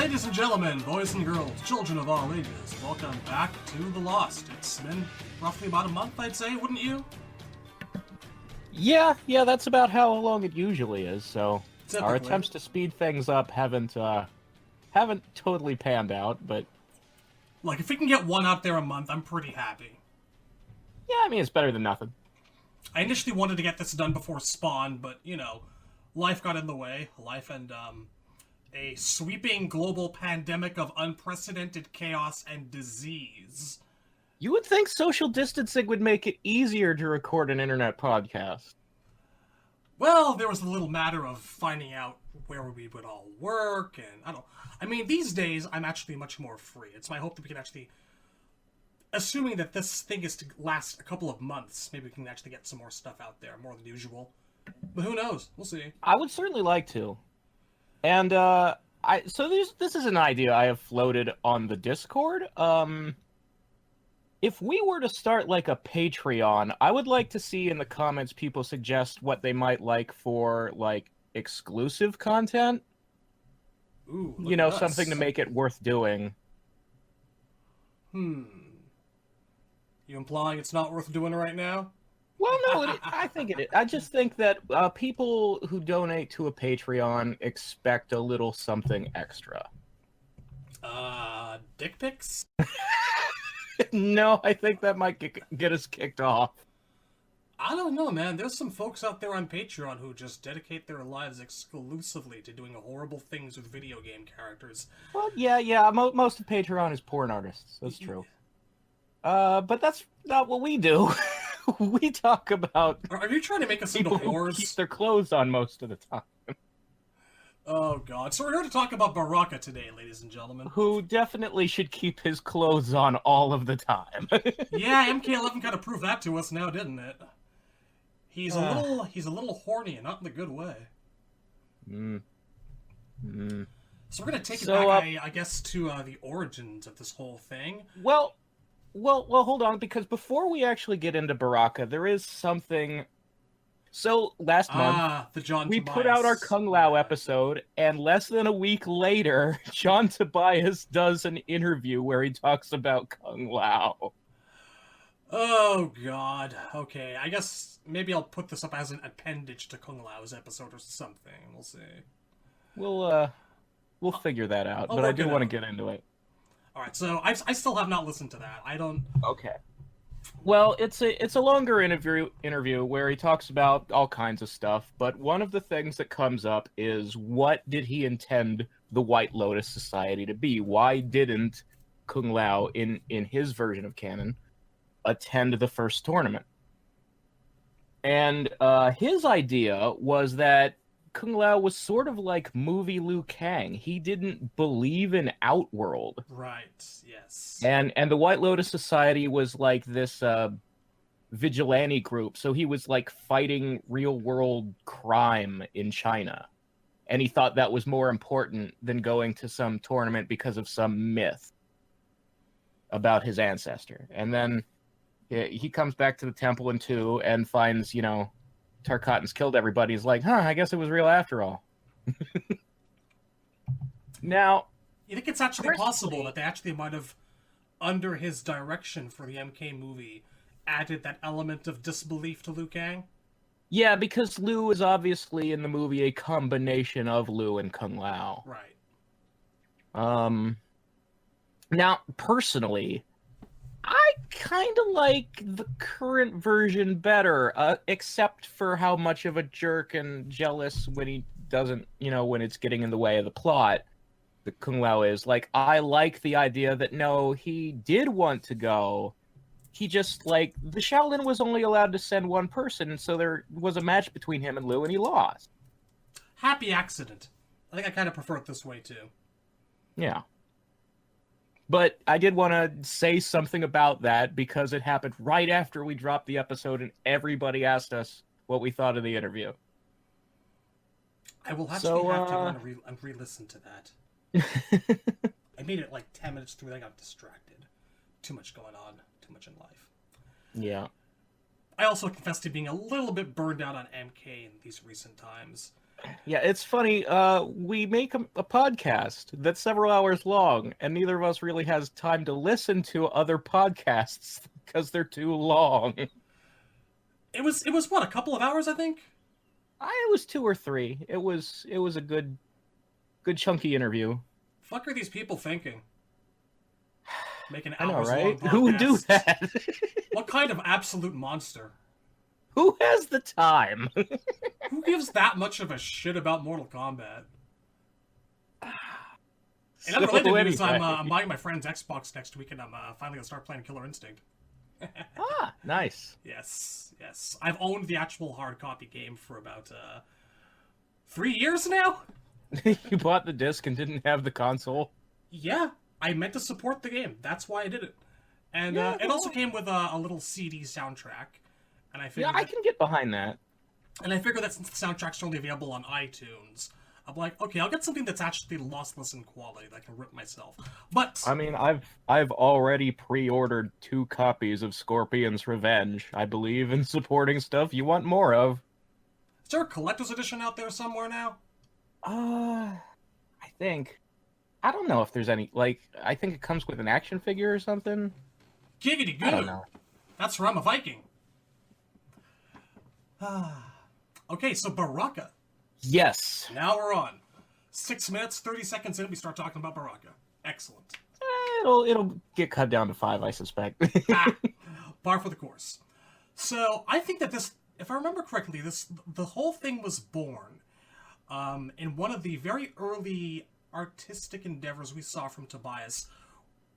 Ladies and gentlemen, boys and girls, children of all ages, welcome back to The Lost. It's been roughly about a month, I'd say, wouldn't you? Yeah, that's about how long it usually is, so Typically. our attempts to speed things up haven't totally panned out, but... Like, if we can get one out there a month, I'm pretty happy. Yeah, I mean, it's better than nothing. I initially wanted to get this done before Spawn, but, you know, life got in the way. Life and, a sweeping global pandemic of unprecedented chaos and disease. You would think social distancing would make it easier to record an internet podcast. Well, there was a little matter of finding out where we would all work, and I mean, these days, I'm actually much more free. It's my hope that we can actually, assuming that this thing is to last a couple of months, maybe we can actually get some more stuff out there, more than usual. But who knows? We'll see. I would certainly like to. And, this is an idea I have floated on the Discord. If we were to start, like, a Patreon, I would like to see in the comments people suggest what they might like for, like, exclusive content. Ooh, you know, something to make it worth doing. You implying it's not worth doing right now? Well, no, I think it is. I just think that people who donate to a Patreon expect a little something extra. Dick pics? No, I think that might get us kicked off. I don't know, man. There's some folks out there on Patreon who just dedicate their lives exclusively to doing horrible things with video game characters. Well, yeah. Most of Patreon is porn artists. That's true. But that's not what we do. We talk about... Are you trying to make us into people whores? Who keep their clothes on most of the time. Oh, God. So we're here to talk about Baraka today, ladies and gentlemen. Who definitely should keep his clothes on all of the time. Yeah, MK11 kind of proved that to us now, didn't it? He's a little horny, and not in the good way. So we're gonna take it back, I guess, to the origins of this whole thing. Well, hold on, because before we actually get into Baraka, there is something... So, last month, we put out our Kung Lao episode, and less than a week later, John Tobias does an interview where he talks about Kung Lao. Oh, God. Okay, I guess maybe I'll put this up as an appendage to Kung Lao's episode or something. We'll see. We'll figure that out, but I do want to get into it. Alright, so I still have not listened to that. I don't... Okay. Well, it's a longer interview where he talks about all kinds of stuff, but one of the things that comes up is what did he intend the White Lotus Society to be? Why didn't Kung Lao, in his version of canon, attend the first tournament? And his idea was that Kung Lao was sort of like movie Liu Kang. He didn't believe in Outworld. Right, yes. And the White Lotus Society was like this vigilante group, so he was like fighting real-world crime in China. And he thought that was more important than going to some tournament because of some myth about his ancestor. And then he comes back to the temple in 2 and finds, Tarkatan's killed everybody. He's like, I guess it was real after all. Now... You think it's actually possible that they actually might have, under his direction for the MK movie, added that element of disbelief to Liu Kang? Yeah, because Liu is obviously in the movie a combination of Liu and Kung Lao. Right. Now, personally, I kind of like the current version better, except for how much of a jerk and jealous when he doesn't, when it's getting in the way of the plot. The Kung Lao is. Like, I like the idea that, no, he did want to go. He just, the Shaolin was only allowed to send one person, and so there was a match between him and Liu, and he lost. Happy accident. I think I kind of prefer it this way, too. Yeah. But I did want to say something about that, because it happened right after we dropped the episode, and everybody asked us what we thought of the interview. I will actually have to re-listen to that. I made it 10 minutes through, and I got distracted. Too much going on. Too much in life. Yeah. I also confess to being a little bit burned out on MK in these recent times. Yeah, it's funny. We make a podcast that's several hours long, and neither of us really has time to listen to other podcasts because they're too long. It was what, a couple of hours, I think. It was 2 or 3. It was a good chunky interview. Fuck are these people thinking? Making I know, hours long right? Who would do podcasts. that? What kind of absolute monster? Who has the time? Who gives that much of a shit about Mortal Kombat? In So unrelated news, anyway. I'm buying my friend's Xbox next week, and I'm finally gonna start playing Killer Instinct. Nice. Yes. I've owned the actual hard copy game for about 3 years now. You bought the disc and didn't have the console. Yeah, I meant to support the game. That's why I did it. And Yeah, it also came with a little CD soundtrack. And I Yeah, figured I can get behind that. that since the soundtrack's only available on iTunes, I'm like, okay, I'll get something that's actually lossless in quality that I can rip myself. But I mean, I've already pre-ordered 2 copies of Scorpion's Revenge. I believe in supporting stuff you want more of. is there a collector's edition out there somewhere now? I think. I don't know if there's any. Like, I think it comes with an action figure or something. Giggity goo. I don't know. That's where I'm a Viking. Okay, so Baraka. Yes. Now we're on. 6 minutes, 30 seconds in, we start talking about Baraka. Excellent. It'll get cut down to 5, I suspect. Par for the course. So I think that this, if I remember correctly, the whole thing was born in one of the very early artistic endeavors we saw from Tobias,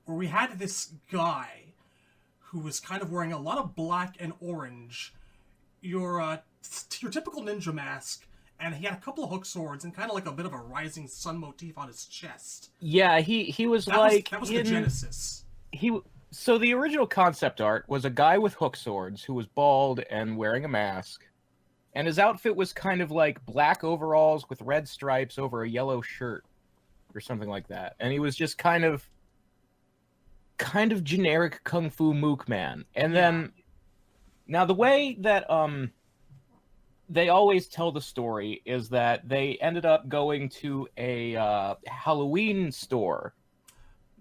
where we had this guy who was kind of wearing a lot of black and orange, your typical ninja mask, and he had a couple of hook swords and kind of like a bit of a rising sun motif on his chest. Yeah, he was That was the genesis. So the original concept art was a guy with hook swords who was bald and wearing a mask, and his outfit was kind of like black overalls with red stripes over a yellow shirt or something like that. And he was just kind of generic kung fu mook man. And then now the way that they always tell the story is that they ended up going to a Halloween store,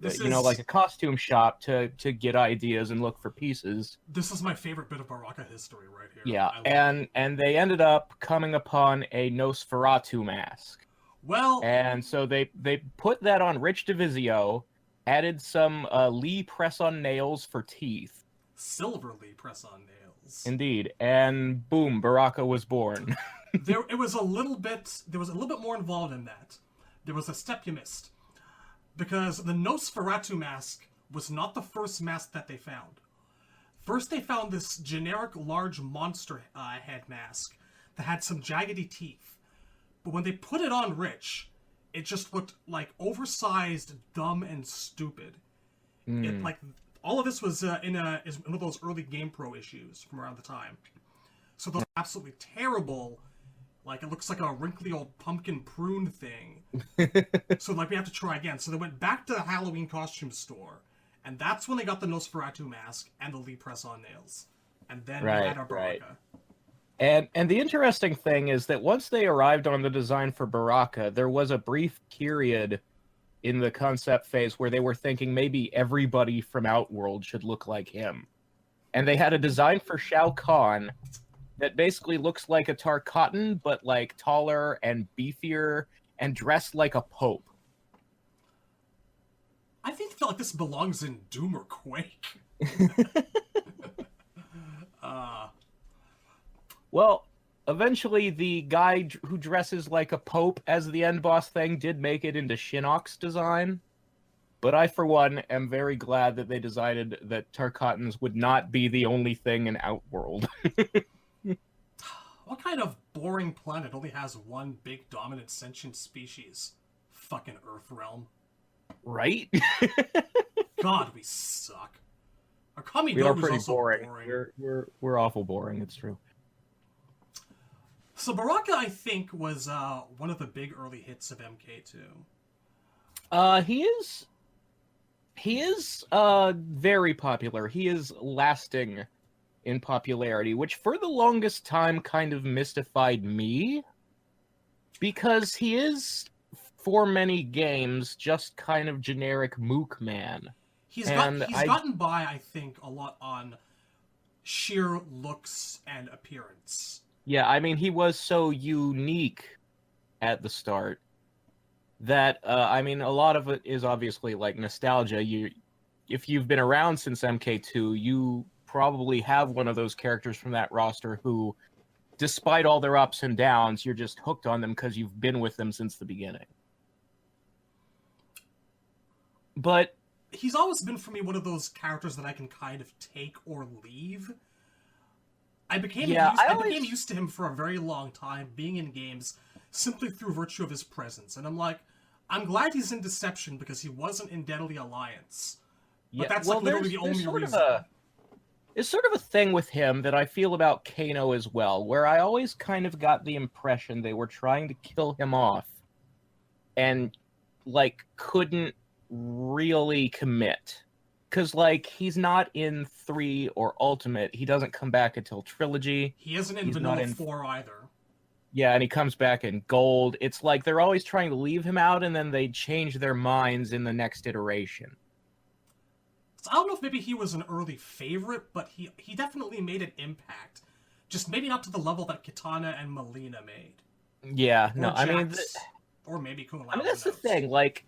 like a costume shop to get ideas and look for pieces. This is my favorite bit of Baraka history right here. Yeah, and they ended up coming upon a Nosferatu mask. Well, and so they put that on Rich DeVizio, added some Lee press-on nails for teeth. Silver Lee press-on nails. Indeed, and boom, Baraka was born. There was a little bit more involved in that. There was a step you missed. Because the Nosferatu mask was not the first mask that they found. First they found this generic large monster head mask that had some jaggedy teeth. But when they put it on Rich, it just looked like oversized, dumb, and stupid. It, like, all of this was in one of those early GamePro issues from around the time. So those are absolutely terrible. Like, it looks like a wrinkly old pumpkin prune thing. So, like, we have to try again. So they went back to the Halloween costume store, and that's when they got the Nosferatu mask and the Lee press-on nails. And then we had our Baraka. And the interesting thing is that once they arrived on the design for Baraka, there was a brief period in the concept phase where they were thinking maybe everybody from Outworld should look like him. And they had a design for Shao Kahn that basically looks like a Tarkatan, but like taller and beefier and dressed like a pope. I think like this belongs in Doom or Quake. Well, eventually the guy who dresses like a pope as the end boss thing did make it into Shinnok's design. But I, for one, am very glad that they decided that Tarkatans would not be the only thing in Outworld. What kind of boring planet only has one big dominant sentient species? Fucking Earthrealm. Right? God, we suck. Our Kami We are Dogu's pretty also boring. boring. We're awful boring, it's true. So Baraka, I think, was one of the big early hits of MK2. He is very popular. He is lasting in popularity, which for the longest time kind of mystified me. because he is, for many games, just kind of generic Mook man. He's gotten by, I think, a lot on sheer looks and appearance. Yeah, I mean, he was so unique at the start that, I mean, a lot of it is obviously like nostalgia. If you've been around since MK2, you probably have one of those characters from that roster who, despite all their ups and downs, you're just hooked on them because you've been with them since the beginning. But he's always been, for me, one of those characters that I can kind of take or leave. I became used to him for a very long time, being in games simply through virtue of his presence. And I'm glad he's in Deception because he wasn't in Deadly Alliance. But that's literally the only reason. It's sort of a thing with him that I feel about Kano as well, where I always kind of got the impression they were trying to kill him off and, like, couldn't really commit. Because, like, he's not in 3 or Ultimate. He doesn't come back until Trilogy. He isn't in Vanilla 4 either. Yeah, and he comes back in Gold. It's like they're always trying to leave him out, and then they change their minds in the next iteration. So I don't know if maybe he was an early favorite, but he definitely made an impact. Just maybe not to the level that Kitana and Molina made. Yeah, or no, Jax, I mean... or maybe Kung Lao. I mean, that's the thing, like...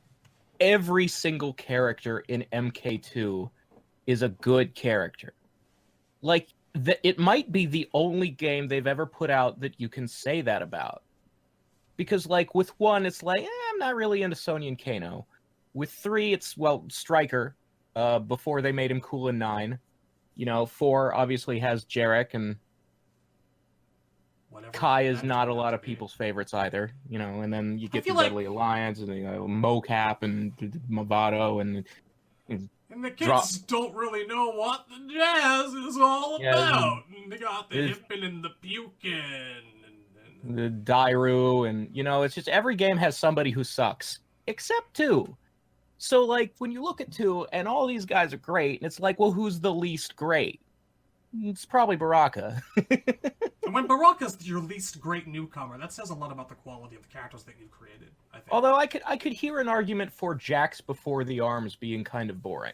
Every single character in MK2 is a good character. Like, it might be the only game they've ever put out that you can say that about. Because, like, with 1, it's like, I'm not really into Sonya and Kano. With 3, it's, well, Striker, before they made him cool in 9. You know, 4 obviously has Jarek, and Kai is not a lot of people's favorites either, you know, and then you get the Deadly Alliance and Mocap and Movado and the kids don't really know what the jazz is all about. And they got the hippin' and the pukin' and the Dairu, and you know, it's just every game has somebody who sucks except 2. So like when you look at 2 and all these guys are great, and it's like, well, who's the least great? It's probably Baraka. And when Baraka's your least great newcomer, that says a lot about the quality of the characters that you've created, I think. Although I could hear an argument for Jax before the arms being kind of boring.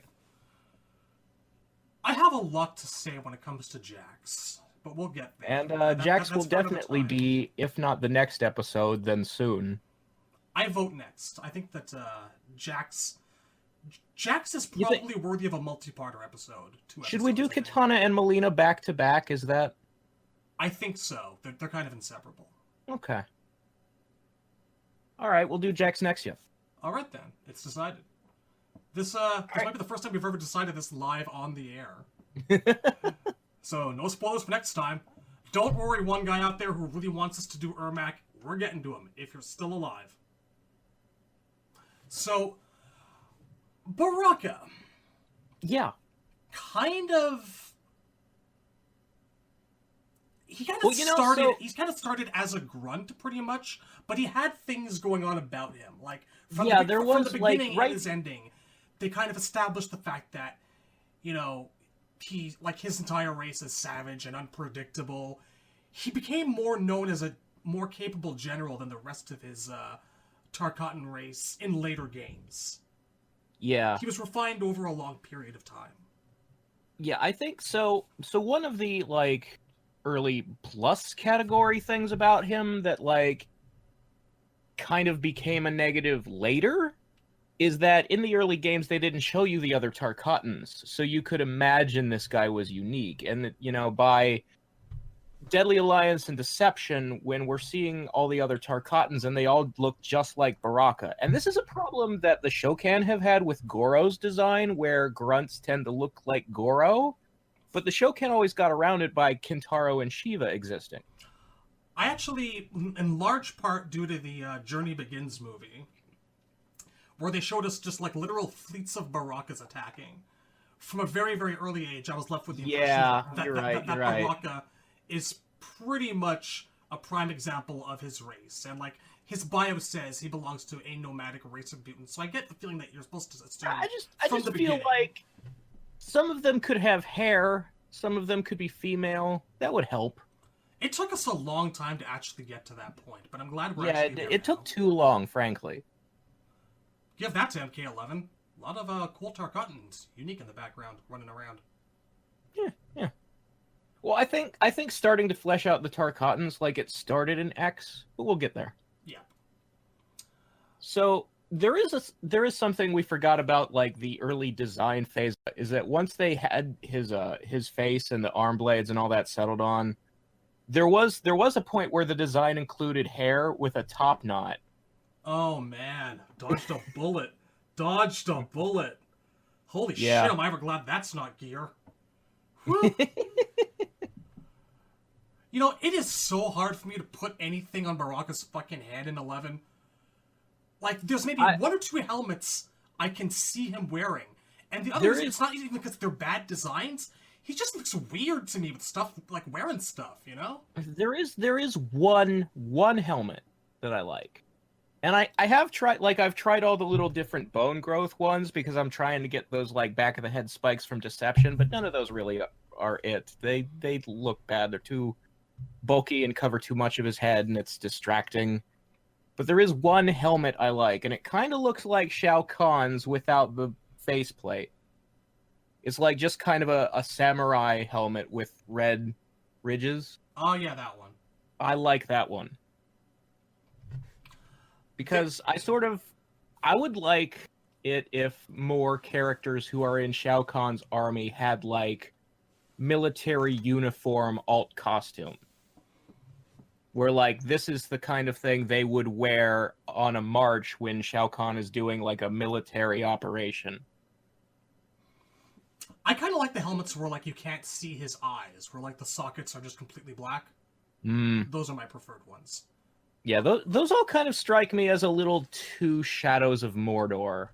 I have a lot to say when it comes to Jax, but we'll get there. And Jax will definitely be, if not the next episode, then soon. I vote next. I think that Jax is probably worthy of a multi-parter episode. Should we do Kitana and Molina back to back? Is that? I think so. They're kind of inseparable. Okay. All right, we'll do Jax next year. All right then, it's decided. This might be the first time we've ever decided this live on the air. So no spoilers for next time. Don't worry, one guy out there who really wants us to do Ermac. We're getting to him if you're still alive. So. Baraka. Yeah. Kind of. He kind of started as a grunt, pretty much, but he had things going on about him. Like from the beginning and his ending, they kind of established the fact that, you know, his entire race is savage and unpredictable. He became more known as a more capable general than the rest of his Tarkatan race in later games. Yeah. He was refined over a long period of time. Yeah, I think so. So one of the, like, early plus category things about him that, like, kind of became a negative later is that in the early games they didn't show you the other Tarkatans, so you could imagine this guy was unique. And, you know, by Deadly Alliance and Deception, when we're seeing all the other Tarkatans and they all look just like Baraka. And this is a problem that the Shokan have had with Goro's design, where grunts tend to look like Goro, but the Shokan always got around it by Kintaro and Shiva existing. I actually, in large part due to the Journey Begins movie, where they showed us just like literal fleets of Barakas attacking. From a very, very early age, I was left with the impression that Baraka is pretty much a prime example of his race. And like his bio says, he belongs to a nomadic race of mutants. So I get the feeling that you're supposed to assume I just feel like some of them could have hair, some of them could be female. That would help. It took us a long time to actually get to that point, but I'm glad we're Yeah, actually there it now. took too long, frankly. Give that to MK11. A lot of cool Tarkatans, unique in the background, running around. Yeah, yeah. Well, I think starting to flesh out the Tarkatans like it started in X, but we'll get there. Yeah. So there is something we forgot about, like the early design phase, is that once they had his face and the arm blades and all that settled on, there was a point where the design included hair with a top knot. Oh man, dodged a bullet. Dodged a bullet. Holy shit, Yeah. am I ever glad that's not gear. Whew. You know, it is so hard for me to put anything on Baraka's fucking head in 11. Like, there's maybe one or two helmets I can see him wearing. And the others, it's not even because they're bad designs. He just looks weird to me with stuff, like wearing stuff, you know? There is one helmet that I like. And I have tried, like, I've tried all the little different bone growth ones because I'm trying to get those, like, back of the head spikes from Deception, but none of those really are it. They look bad. They're too bulky and cover too much of his head, and it's distracting. But there is one helmet I like, and it kind of looks like Shao Kahn's without the faceplate. It's like just kind of a samurai helmet with red ridges. Oh, yeah, that one. I like that one. Because I would like it if more characters who are in Shao Kahn's army had, like, military uniform alt costume. Where, like, this is the kind of thing they would wear on a march when Shao Kahn is doing, like, a military operation. I kind of like the helmets where, like, you can't see his eyes, where, like, the sockets are just completely black. Those are my preferred ones. Yeah, those all kind of strike me as a little too Shadows of Mordor.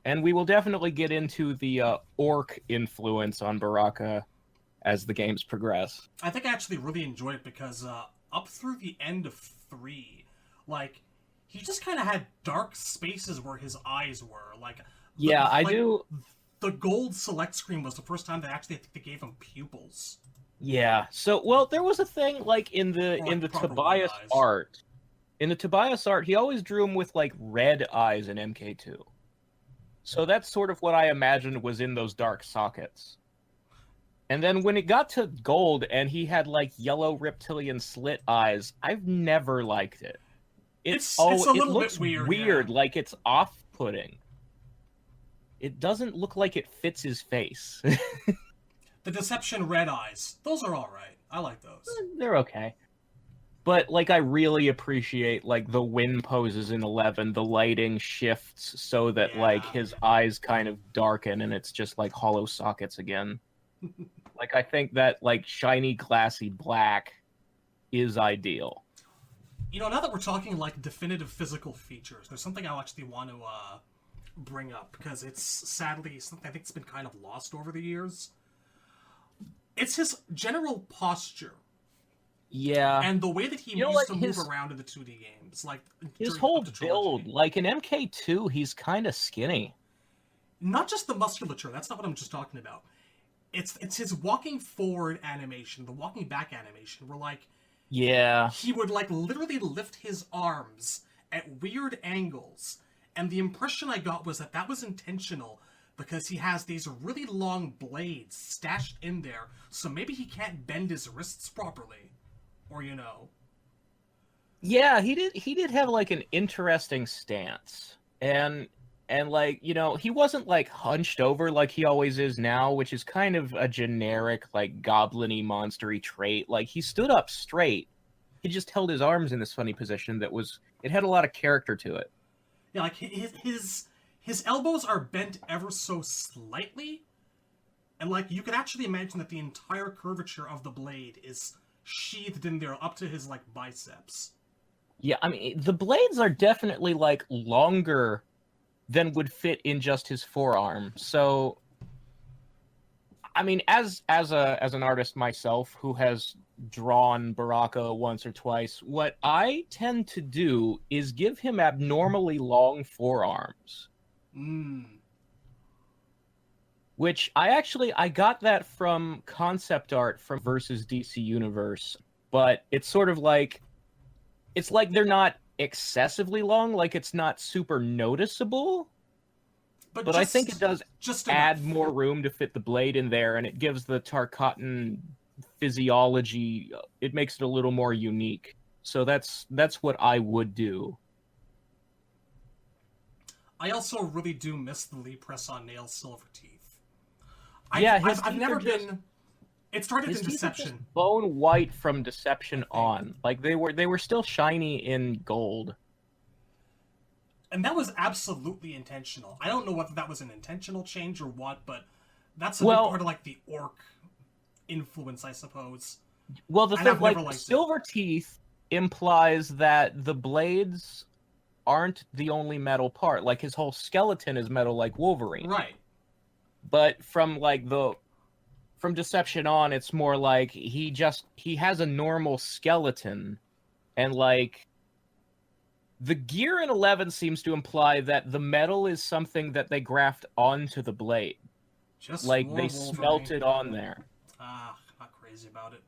And we will definitely get into the orc influence on Baraka as the games progress. I think I actually really enjoyed it because up through the end of 3, like, he just kind of had dark spaces where his eyes were. Like, I do. The gold select screen was the first time I think they gave him pupils. Yeah. So, well, there was a thing, like, in the Tobias art. In the Tobias art, he always drew him with, like, red eyes in MK2. So that's sort of what I imagined was in those dark sockets. And then when it got to gold and he had, like, yellow reptilian slit eyes, I've never liked it. It looks bit weird, yeah. Like it's off-putting. It doesn't look like it fits his face. The Deception red eyes, those are alright. I like those. They're okay. But, like, I really appreciate, like, the win poses in 11. The lighting shifts so that, like, his eyes kind of darken and it's just, like, hollow sockets again. Like, I think that, like, shiny, glassy black is ideal. You know, now that we're talking, like, definitive physical features, there's something I actually want to bring up, because it's sadly something I think it's been kind of lost over the years. It's his general posture. Yeah. And the way that he used to move around in the 2D games. Like, his whole build, like in MK2, he's kind of skinny. Not just the musculature, that's not what I'm just talking about. It's his walking forward animation, the walking back animation, where, like, he would, like, literally lift his arms at weird angles. And the impression I got was that was intentional, because he has these really long blades stashed in there, so maybe he can't bend his wrists properly. Or, you know. Yeah, he did have, like, an interesting stance. And like, you know, he wasn't, like, hunched over like he always is now, which is kind of a generic, like, goblin-y, monster-y trait. Like, he stood up straight. He just held his arms in this funny position it had a lot of character to it. Yeah, like, his elbows are bent ever so slightly. And, like, you could actually imagine that the entire curvature of the blade is sheathed in there up to his, like, biceps. Yeah, I mean, the blades are definitely, like, longer than would fit in just his forearm. So, I mean, as an artist myself who has drawn Baraka once or twice, what I tend to do is give him abnormally long forearms. Which I got that from concept art from Versus DC Universe, but it's sort of like it's like they're not excessively long, like it's not super noticeable. But I think it does just add enough. more room to fit the blade in there, and it gives the Tarkatan physiology. It makes it a little more unique. So that's what I would do. I also really do miss the Lee press-on nail silver teeth. Yeah, I've never been. It started his in teeth are just Deception. bone white from Deception on. Like they were still shiny in gold. And that was absolutely intentional. I don't know whether that was an intentional change or what, but that's a big part of like the orc influence, I suppose. Well, the And thing, I've never like liked it. silver teeth implies that the blades aren't the only metal part. Like his whole skeleton is metal, like Wolverine. Right. But from Deception on, it's more like he has a normal skeleton, and like the gear in 11 seems to imply that the metal is something that they graft onto the blade. Just like more they Wolverine. smelt it on there. Not crazy about it.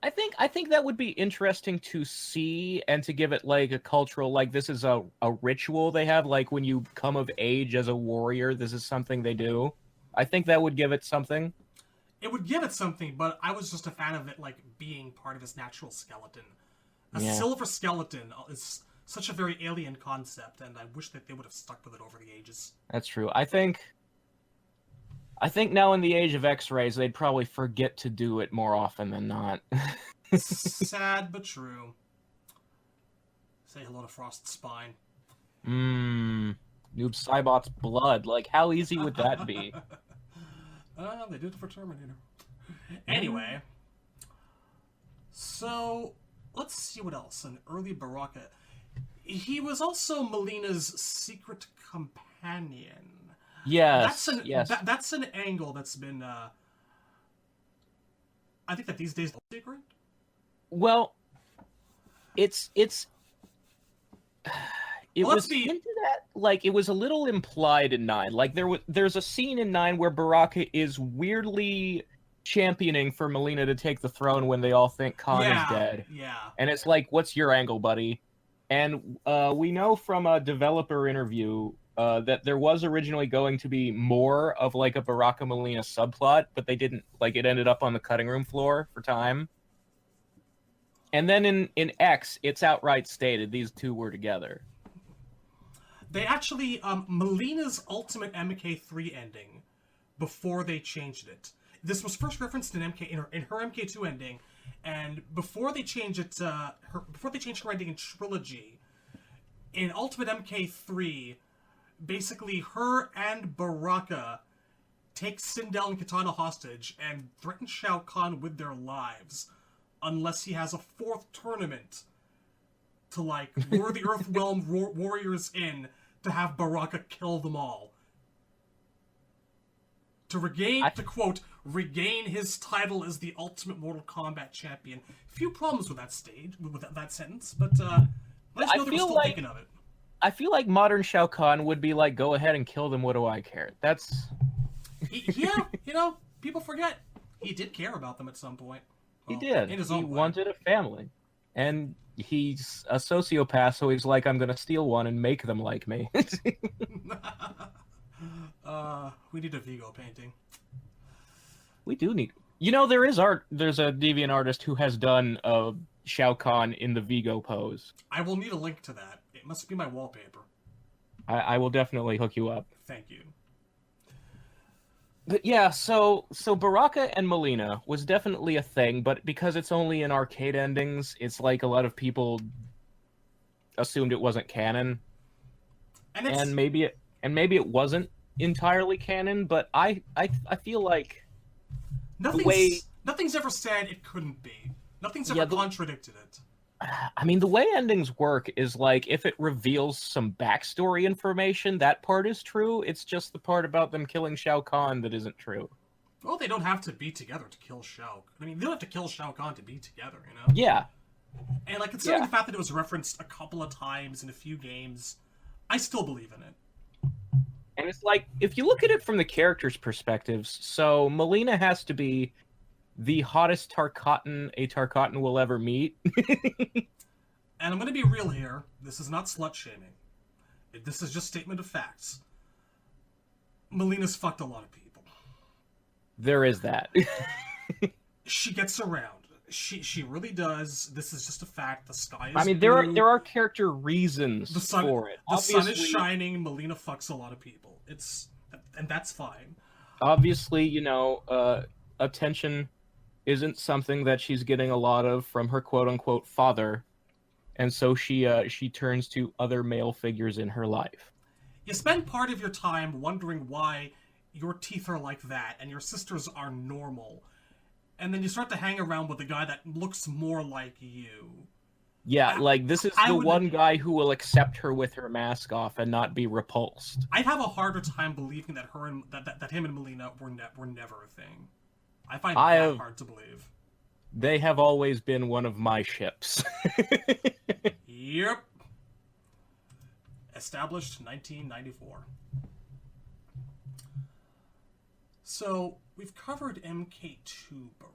I think that would be interesting to see and to give it like a cultural, like this is a ritual they have, like when you come of age as a warrior, this is something they do. I think that would give it something. It would give it something, but I was just a fan of it like being part of his natural skeleton. A silver skeleton is such a very alien concept, and I wish that they would have stuck with it over the ages. That's true. I think now in the age of X-rays, they'd probably forget to do it more often than not. Sad but true. Say hello to Frost's spine. Noob Saibot's blood. Like, how easy would that be? They did it for Terminator. Anyway, so let's see what else. An early Baraka. He was also Molina's secret companion. Yes. That's an angle that's been. I think that these days the secret. Well, it was hinted at, like it was a little implied in 9. Like there's a scene in 9 where Baraka is weirdly championing for Molina to take the throne when they all think Khan is dead. Yeah. And it's like, what's your angle, buddy? And we know from a developer interview that there was originally going to be more of like a Baraka Molina subplot, but they didn't. Like it ended up on the cutting room floor for time. And then in X, it's outright stated these two were together. They actually Molina's ultimate MK3 ending before they changed it. This was first referenced in her MK2 ending, and before they changed it, before they changed her ending in Trilogy, in Ultimate MK3, basically her and Baraka take Sindel and Katana hostage and threaten Shao Kahn with their lives, unless he has a 4th tournament to like lure the Earthrealm warriors in to have Baraka kill them all. To quote, regain his title as the ultimate Mortal Kombat champion. Few problems with that sentence, but nice know they were still thinking of it. I feel like modern Shao Kahn would be like, go ahead and kill them, what do I care? That's... Yeah, people forget. He did care about them at some point. Well, he did. He wanted a family. And he's a sociopath, so he's like, I'm gonna steal one and make them like me. We need a Vigo painting. We do need... there's a deviant artist who has done Shao Kahn in the Vigo pose. I will need a link to that. It must be my wallpaper. I will definitely hook you up. Thank you. But yeah, so Baraka and Molina was definitely a thing, but because it's only in arcade endings, it's like a lot of people assumed it wasn't canon. And maybe it wasn't entirely canon, but I feel like nothing's ever said it couldn't be. Nothing's ever contradicted it. I mean, the way endings work is like if it reveals some backstory information, that part is true. It's just the part about them killing Shao Kahn that isn't true. Well, they don't have to be together to kill Shao. I mean, they don't have to kill Shao Kahn to be together, Yeah. And like considering the fact that it was referenced a couple of times in a few games, I still believe in it. And it's like, if you look at it from the characters' perspectives, so Molina has to be the hottest Tarkatan a Tarkatan will ever meet. And I'm going to be real here. This is not slut-shaming. This is just statement of facts. Molina's fucked a lot of people. There is that. She gets around. She really does. This is just a fact. The sky is I mean, blue. there are character reasons for it. The sun is shining. Molina fucks a lot of people. And that's fine. Obviously, you know, attention isn't something that she's getting a lot of from her quote-unquote father, and so she turns to other male figures in her life. You spend part of your time wondering why your teeth are like that and your sisters are normal, and then you start to hang around with a guy that looks more like you. Yeah, like, this is the one guy who will accept her with her mask off and not be repulsed. I'd have a harder time believing that that him and Molina were never a thing. I find that hard to believe. They have always been one of my ships. Yep. Established 1994. So, we've covered MK2 Baraka.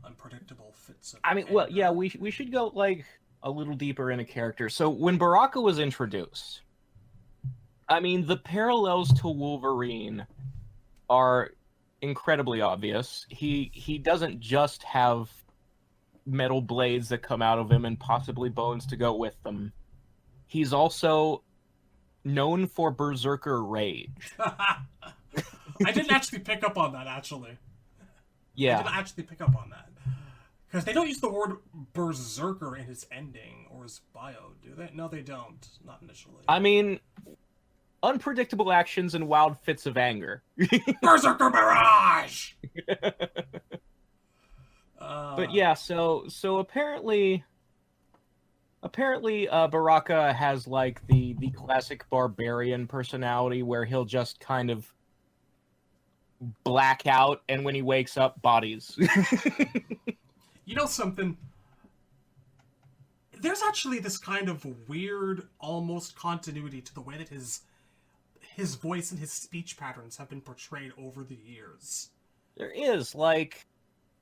Unpredictable fits of anger. Well, yeah, we should go, like, a little deeper into character. So, when Baraka was introduced, I mean, the parallels to Wolverine are incredibly obvious. He doesn't just have metal blades that come out of him and possibly bones to go with them. He's also known for berserker rage. I didn't actually pick up on that, actually. Yeah. I didn't actually pick up on that. Because they don't use the word berserker in his ending or his bio, do they? No, they don't. Not initially. I mean, unpredictable actions and wild fits of anger. Berserker Barrage! But yeah, so apparently Baraka has, like, the classic barbarian personality where he'll just kind of black out, and when he wakes up, bodies. You know something? There's actually this kind of weird, almost continuity to the way that his voice and his speech patterns have been portrayed over the years. There is, like,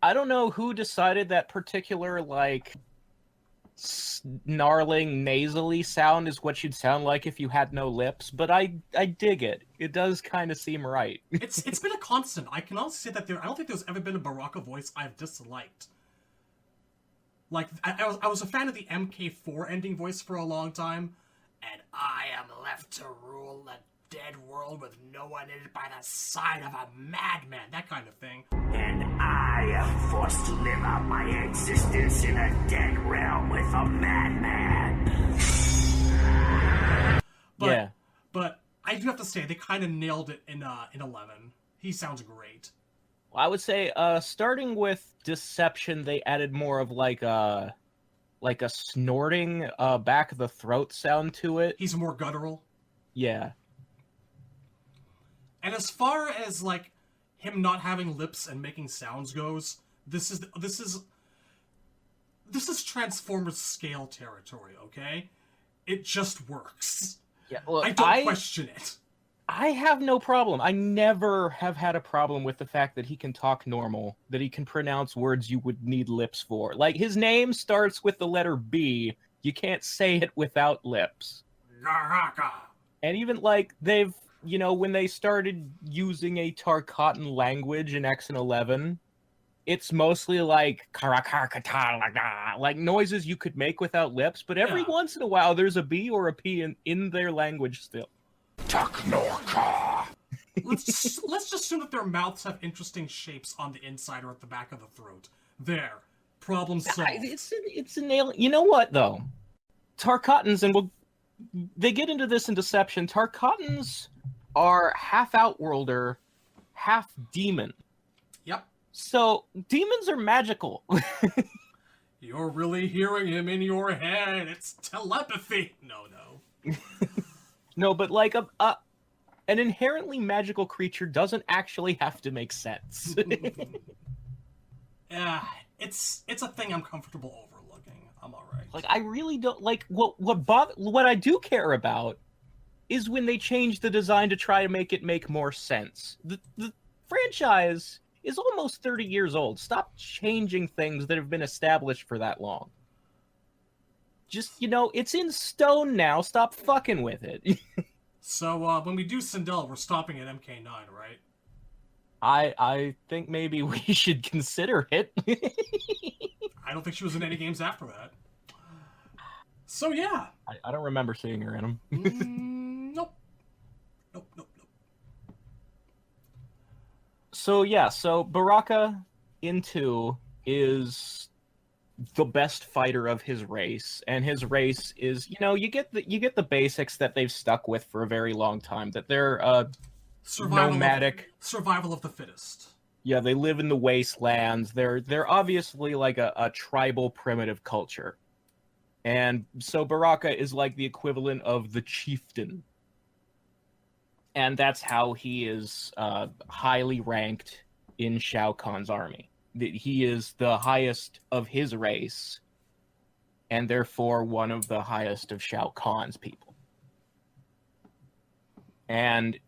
I don't know who decided that particular, like, snarling, nasally sound is what you'd sound like if you had no lips, but I dig it. It does kind of seem right. It's been a constant. I can honestly say that I don't think there's ever been a Baraka voice I've disliked. Like, I was a fan of the MK4 ending voice for a long time, and I am left to rule the dead world with no one in it by the side of a madman, that kind of thing. And I am forced to live out my existence in a dead realm with a madman. But I do have to say, they kind of nailed it in 11. He sounds great. I would say, starting with Deception, they added more of like a snorting, back of the throat sound to it. He's more guttural. Yeah. And as far as, like, him not having lips and making sounds goes, this is Transformers scale territory, okay? It just works. Yeah, look, I don't question it. I have no problem. I never have had a problem with the fact that he can talk normal, that he can pronounce words you would need lips for. Like, his name starts with the letter B. You can't say it without lips. Baraka. And even, like, they've, you know, when they started using a Tarkatan language in X and 11, it's mostly like like noises you could make without lips, but every once in a while there's a B or a P in their language still. Let's just assume that their mouths have interesting shapes on the inside or at the back of the throat. There. Problem solved. It's a nail. You know what, though? Tarkatans, and they get into this in Deception, Tarkatans are half Outworlder, half demon. Yep. So, demons are magical. You're really hearing him in your head. It's telepathy. No. No, but like an inherently magical creature doesn't actually have to make sense. Yeah, it's a thing I'm comfortable overlooking. I'm alright. Like, I really don't like what I do care about is when they change the design to try to make it make more sense. The franchise is almost 30 years old. Stop changing things that have been established for that long. Just, it's in stone now. Stop fucking with it. So, when we do Sindel, we're stopping at MK9, right? I think maybe we should consider it. I don't think she was in any games after that. So, yeah. I don't remember seeing her in them. Nope. So Baraka in 2 is the best fighter of his race, and his race is, you get the basics that they've stuck with for a very long time, that they're nomadic, survival of the fittest. Yeah, they live in the wastelands. They're obviously like a tribal primitive culture. And so Baraka is like the equivalent of the chieftain. And that's how he is highly ranked in Shao Kahn's army. He is the highest of his race, and therefore one of the highest of Shao Kahn's people. And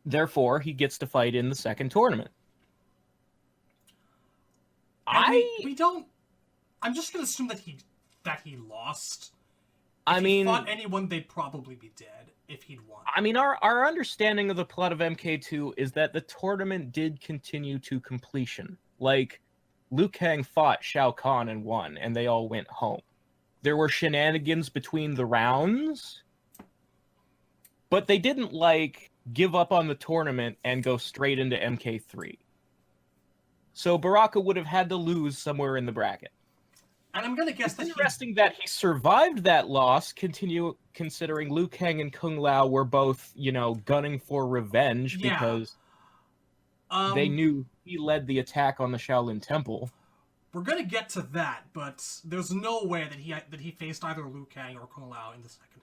therefore, he gets to fight in the second tournament. We don't... I'm just going to assume that he lost. If he fought anyone, they'd probably be dead if he'd won. I mean, our understanding of the plot of MK2 is that the tournament did continue to completion. Like, Liu Kang fought Shao Kahn and won, and they all went home. There were shenanigans between the rounds, but they didn't, give up on the tournament and go straight into MK3. So Baraka would have had to lose somewhere in the bracket. And I'm gonna guess it's interesting that he survived that loss, considering Liu Kang and Kung Lao were both, gunning for revenge because they knew he led the attack on the Shaolin Temple. We're gonna get to that, but there's no way that he faced either Liu Kang or Kung Lao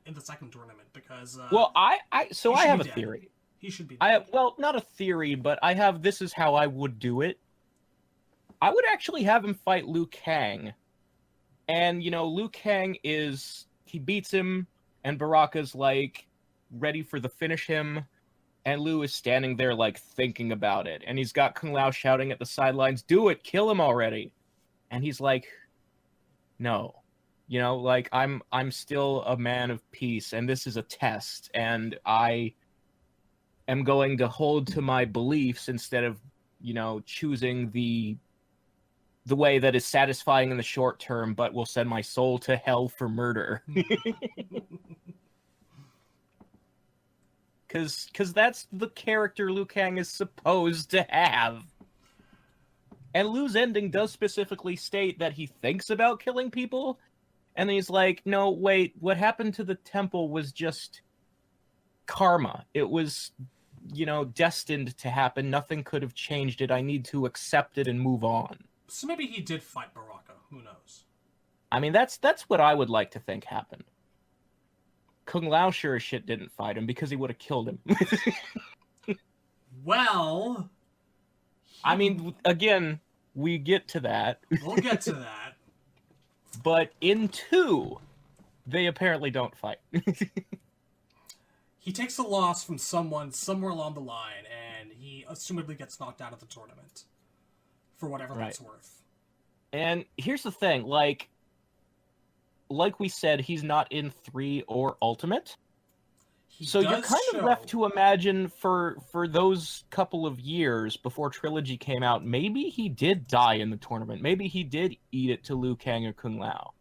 in the second tournament because. Well, I have a theory. He should be. Not a theory, but this is how I would do it. I would actually have him fight Liu Kang. And, Liu Kang he beats him, and Baraka's, ready for the finish him, and Liu is standing there, thinking about it. And he's got Kung Lao shouting at the sidelines, "Do it! Kill him already!" And he's like, "No. I'm still a man of peace, and this is a test, and I am going to hold to my beliefs instead of, choosing the way that is satisfying in the short term, but will send my soul to hell for murder." Because that's the character Liu Kang is supposed to have. And Liu's ending does specifically state that he thinks about killing people, and he's like, no, wait, what happened to the temple was just karma. It was, destined to happen. Nothing could have changed it. I need to accept it and move on. So maybe he did fight Baraka. Who knows? I mean, that's what I would like to think happened. Kung Lao sure as shit didn't fight him because he would have killed him. Well... I mean, again, we get to that. We'll get to that. But in 2, they apparently don't fight. He takes a loss from someone somewhere along the line, and he assumedly gets knocked out of the tournament. For whatever that's worth. And here's the thing, like we said, he's not in 3 or Ultimate. So you're kind of left to imagine for those couple of years before Trilogy came out, maybe he did die in the tournament. Maybe he did eat it to Liu Kang or Kung Lao.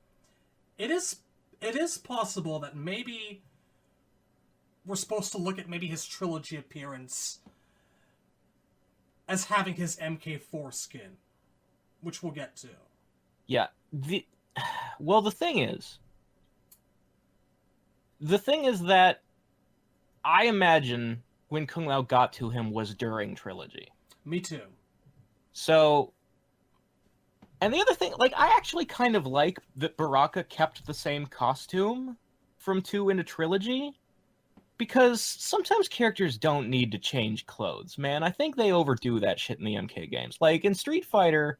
It is possible that maybe we're supposed to look at maybe his Trilogy appearance as having his MK4 skin, which we'll get to. Yeah. The thing is that I imagine when Kung Lao got to him was during Trilogy. Me too. So, and the other thing, I actually kind of like that Baraka kept the same costume from 2 into Trilogy. Because sometimes characters don't need to change clothes, man. I think they overdo that shit in the MK games. Like, in Street Fighter,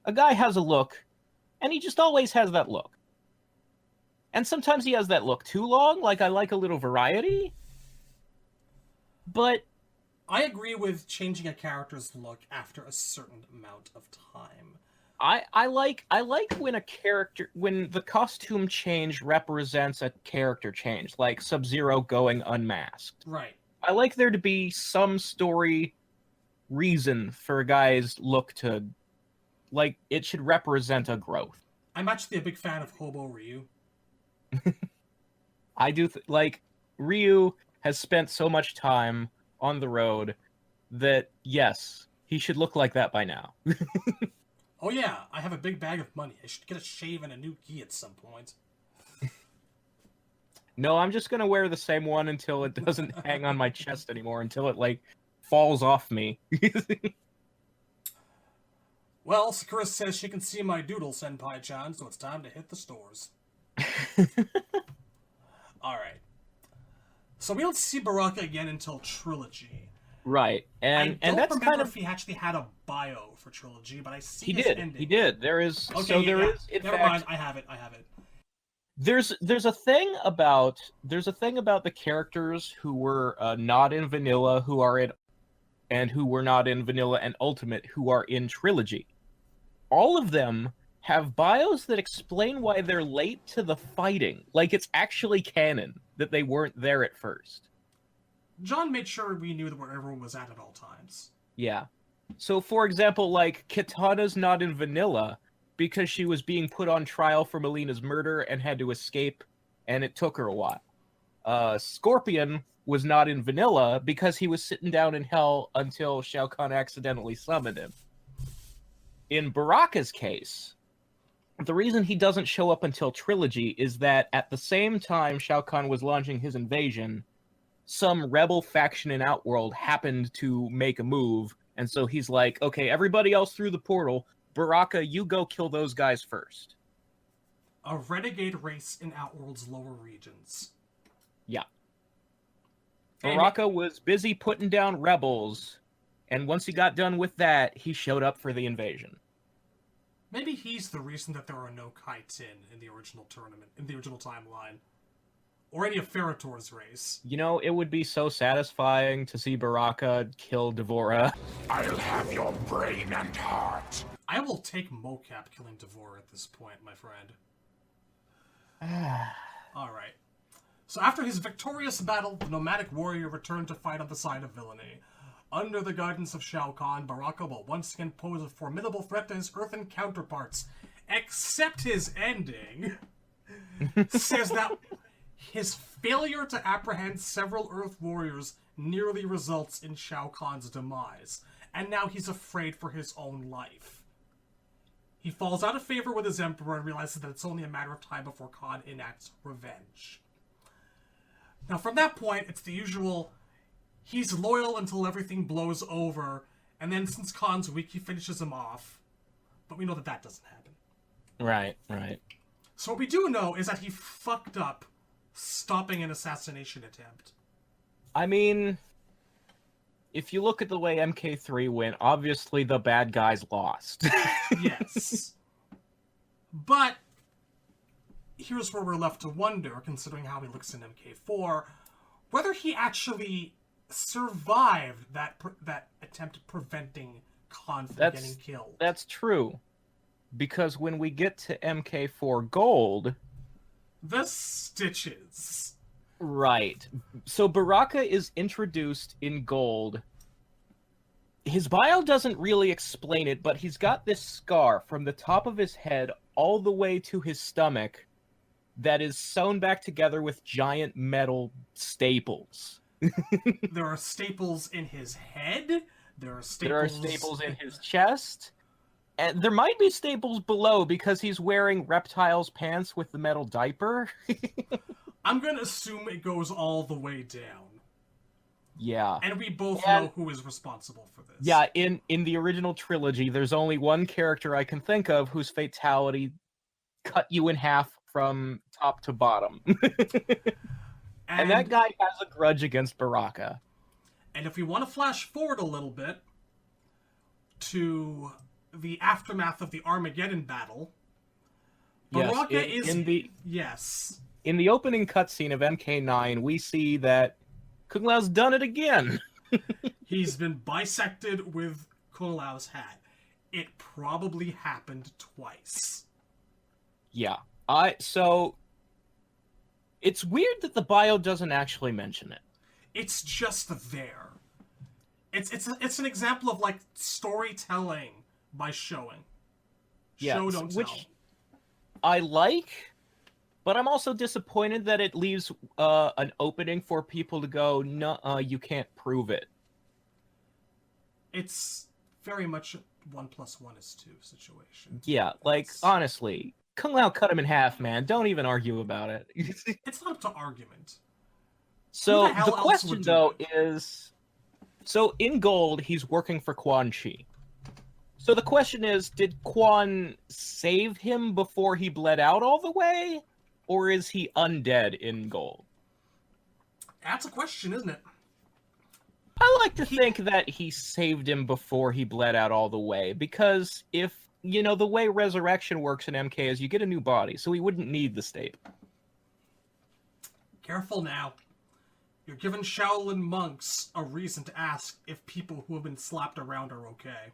a guy has a look, and he just always has that look. And sometimes he has that look too long, I like a little variety. But I agree with changing a character's look after a certain amount of time. I like when when the costume change represents a character change, like Sub-Zero going unmasked. Right. I like there to be some story reason for a guy's look to, like, it should represent a growth. I'm actually a big fan of Hobo Ryu. I do like Ryu has spent so much time on the road that yes, he should look like that by now. Oh yeah, I have a big bag of money. I should get a shave and a new gi at some point. No, I'm just gonna wear the same one until it doesn't hang on my chest anymore, until it, like, falls off me. Well, Sakura says she can see my doodle, Senpai-chan, so it's time to hit the stores. Alright. So we don't see Baraka again until Trilogy. Right, and I don't that's remember kind of if he actually had a bio for Trilogy, but I see he his did. ending. He did. There is Okay, so there yeah. is in Never fact mind. I have it. there's a thing about the characters who were not in vanilla who are in and who were not in vanilla and ultimate who are in Trilogy. All of them have bios that explain why they're late to the fighting. Like, it's actually canon that they weren't there at first. John made sure we knew where everyone was at all times. Yeah. So, for example, like, Kitana's not in vanilla because she was being put on trial for Molina's murder and had to escape, and it took her a while. Scorpion was not in vanilla because he was sitting down in hell until Shao Kahn accidentally summoned him. In Baraka's case, the reason he doesn't show up until Trilogy is that at the same time Shao Kahn was launching his invasion, some rebel faction in Outworld happened to make a move, and so he's like, okay, everybody else through the portal, Baraka, you go kill those guys first. A renegade race in Outworld's lower regions. Yeah. Baraka was busy putting down rebels, and once he got done with that, he showed up for the invasion. Maybe he's the reason that there are no Kaiten in the original tournament, in the original timeline. Or any of Ferrator's race. You know, it would be so satisfying to see Baraka kill Devora. I'll have your brain and heart. I will take mocap killing Devora at this point, my friend. Alright. So after his victorious battle, the nomadic warrior returned to fight on the side of villainy. Under the guidance of Shao Kahn, Baraka will once again pose a formidable threat to his earthen counterparts. Except his ending says that his failure to apprehend several Earth warriors nearly results in Shao Kahn's demise, and now he's afraid for his own life. He falls out of favor with his Emperor and realizes that it's only a matter of time before Kahn enacts revenge. Now from that point, it's the usual, he's loyal until everything blows over, and then since Kahn's weak, he finishes him off. But we know that that doesn't happen. Right, right. So what we do know is that he fucked up stopping an assassination attempt. I mean, if you look at the way MK3 went, obviously the bad guys lost. Yes. But here's where we're left to wonder, considering how he looks in MK4, whether he actually survived that attempt preventing Khan from getting killed. That's true. Because when we get to MK4 Gold... The stitches. Right. So Baraka is introduced in Gold. His bio doesn't really explain it, but he's got this scar from the top of his head all the way to his stomach that is sewn back together with giant metal staples. There are staples in his head. There are staples in his chest. And there might be staples below because he's wearing Reptile's pants with the metal diaper. I'm going to assume it goes all the way down. Yeah. And we both know who is responsible for this. Yeah, in the original trilogy, there's only one character I can think of whose fatality cut you in half from top to bottom. And that guy has a grudge against Baraka. And if we want to flash forward a little bit to the aftermath of the Armageddon battle, Baraka is... Yes. In the opening cutscene of MK9, we see that Kung Lao's done it again. He's been bisected with Kung Lao's hat. It probably happened twice. Yeah. So it's weird that the bio doesn't actually mention it. It's just there. It's an example of like storytelling by showing. Yeah, Show don't which tell. I like, but I'm also disappointed that it leaves an opening for people to go, no, you can't prove it. It's very much a 1 + 1 = 2 situation. Yeah, like, honestly, Kung Lao cut him in half, man. Don't even argue about it. It's not up to argument. So Who the hell the else question, would do though, it? is... So in Gold, he's working for Quan Chi. So the question is, did Quan save him before he bled out all the way? Or is he undead in Gold? That's a question, isn't it? I like to think that he saved him before he bled out all the way, because if, the way resurrection works in MK is you get a new body, so he wouldn't need the staple. Careful now. You're giving Shaolin monks a reason to ask if people who have been slapped around are okay.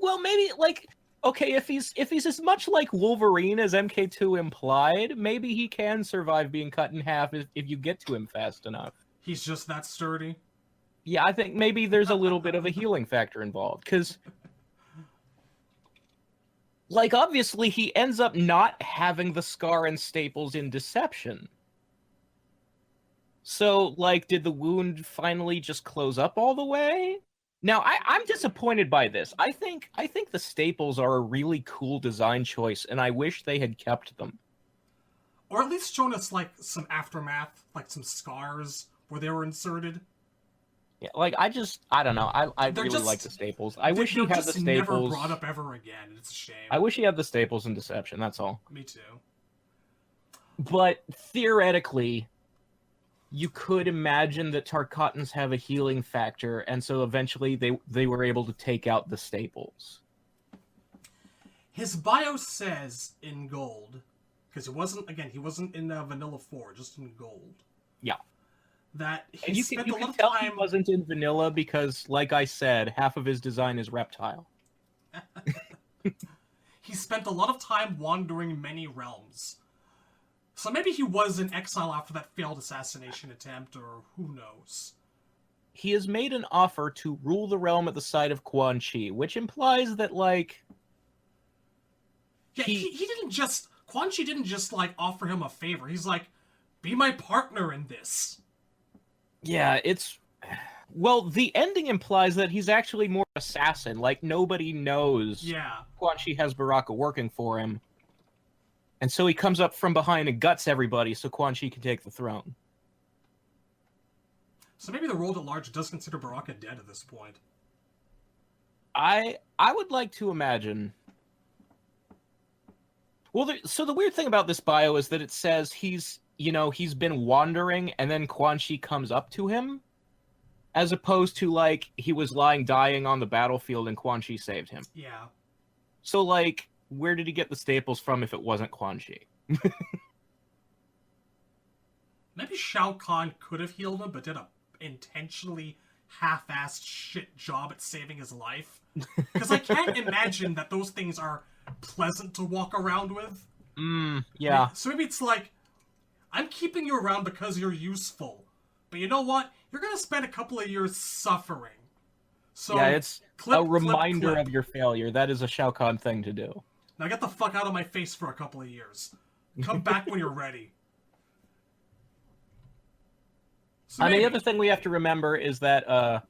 Well, maybe, like, okay, if he's as much like Wolverine as MK2 implied, maybe he can survive being cut in half if you get to him fast enough. He's just that sturdy. Yeah, I think maybe there's a little bit of a healing factor involved, because, like, obviously he ends up not having the scar and staples in Deception. So, like, did the wound finally just close up all the way? Now, I'm disappointed by this. I think the staples are a really cool design choice, and I wish they had kept them. Or at least shown us, like, some aftermath, like some scars where they were inserted. Yeah, like, I don't know. I really like the staples. I wish he had the staples. Never brought up ever again. It's a shame. I wish he had the staples in Deception, that's all. Me too. But theoretically, you could imagine that Tarkatans have a healing factor, and so eventually they were able to take out the staples. His bio says in Gold, because he wasn't in Vanilla 4, just in Gold. Yeah. That he And you spent can a lot of tell time... he wasn't in Vanilla because, like I said, half of his design is reptile. He spent a lot of time wandering many realms. So maybe he was in exile after that failed assassination attempt, or who knows. He has made an offer to rule the realm at the side of Quan Chi, which implies that, like... Yeah, he didn't just... Quan Chi didn't just, like, offer him a favor. He's like, be my partner in this. Yeah, it's... Well, the ending implies that he's actually more assassin. Like, nobody knows Quan Chi has Baraka working for him. And so he comes up from behind and guts everybody so Quan Chi can take the throne. So maybe the world at large does consider Baraka dead at this point. I would like to imagine... Well, so the weird thing about this bio is that it says he's been wandering and then Quan Chi comes up to him, as opposed to, like, he was lying dying on the battlefield and Quan Chi saved him. Yeah. So, like, where did he get the staples from if it wasn't Quan Chi? Maybe Shao Kahn could have healed him, but did a intentionally half-assed shit job at saving his life. Because I can't imagine that those things are pleasant to walk around with. Yeah. So maybe it's like, I'm keeping you around because you're useful. But you know what? You're gonna spend a couple of years suffering. So yeah, it's a reminder of your failure. That is a Shao Kahn thing to do. Now get the fuck out of my face for a couple of years. Come back when you're ready. So the other thing we have to remember is that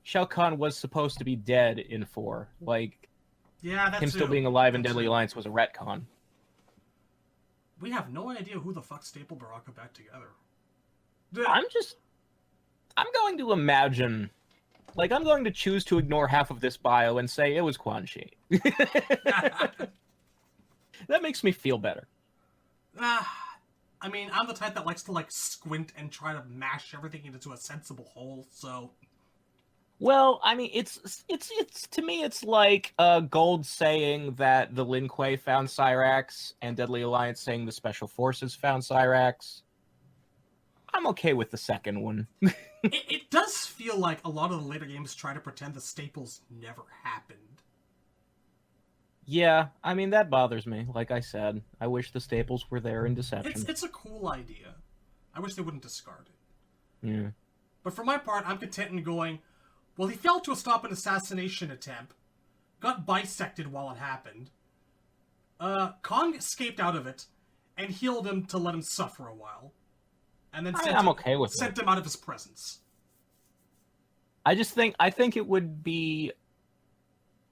Shao Kahn was supposed to be dead in 4. Like, him still being alive in Deadly Alliance was a retcon. We have no idea who the fuck stapled Baraka back together. I'm going to imagine... Like, I'm going to choose to ignore half of this bio and say it was Quan Chi. That makes me feel better. I mean, I'm the type that likes to, like, squint and try to mash everything into a sensible whole, so... Well, I mean, it's to me, it's like Gold saying that the Lin Kuei found Cyrax, and Deadly Alliance saying the Special Forces found Cyrax. I'm okay with the second one. It does feel like a lot of the later games try to pretend the staples never happened. Yeah, I mean, that bothers me. Like I said, I wish the staples were there in Deception. It's a cool idea. I wish they wouldn't discard it. Yeah. But for my part, I'm content in going, well, he failed to stop an assassination attempt, got bisected while it happened. Kong escaped out of it, and healed him to let him suffer a while. And then I'm okay with sent him out of his presence. I think it would be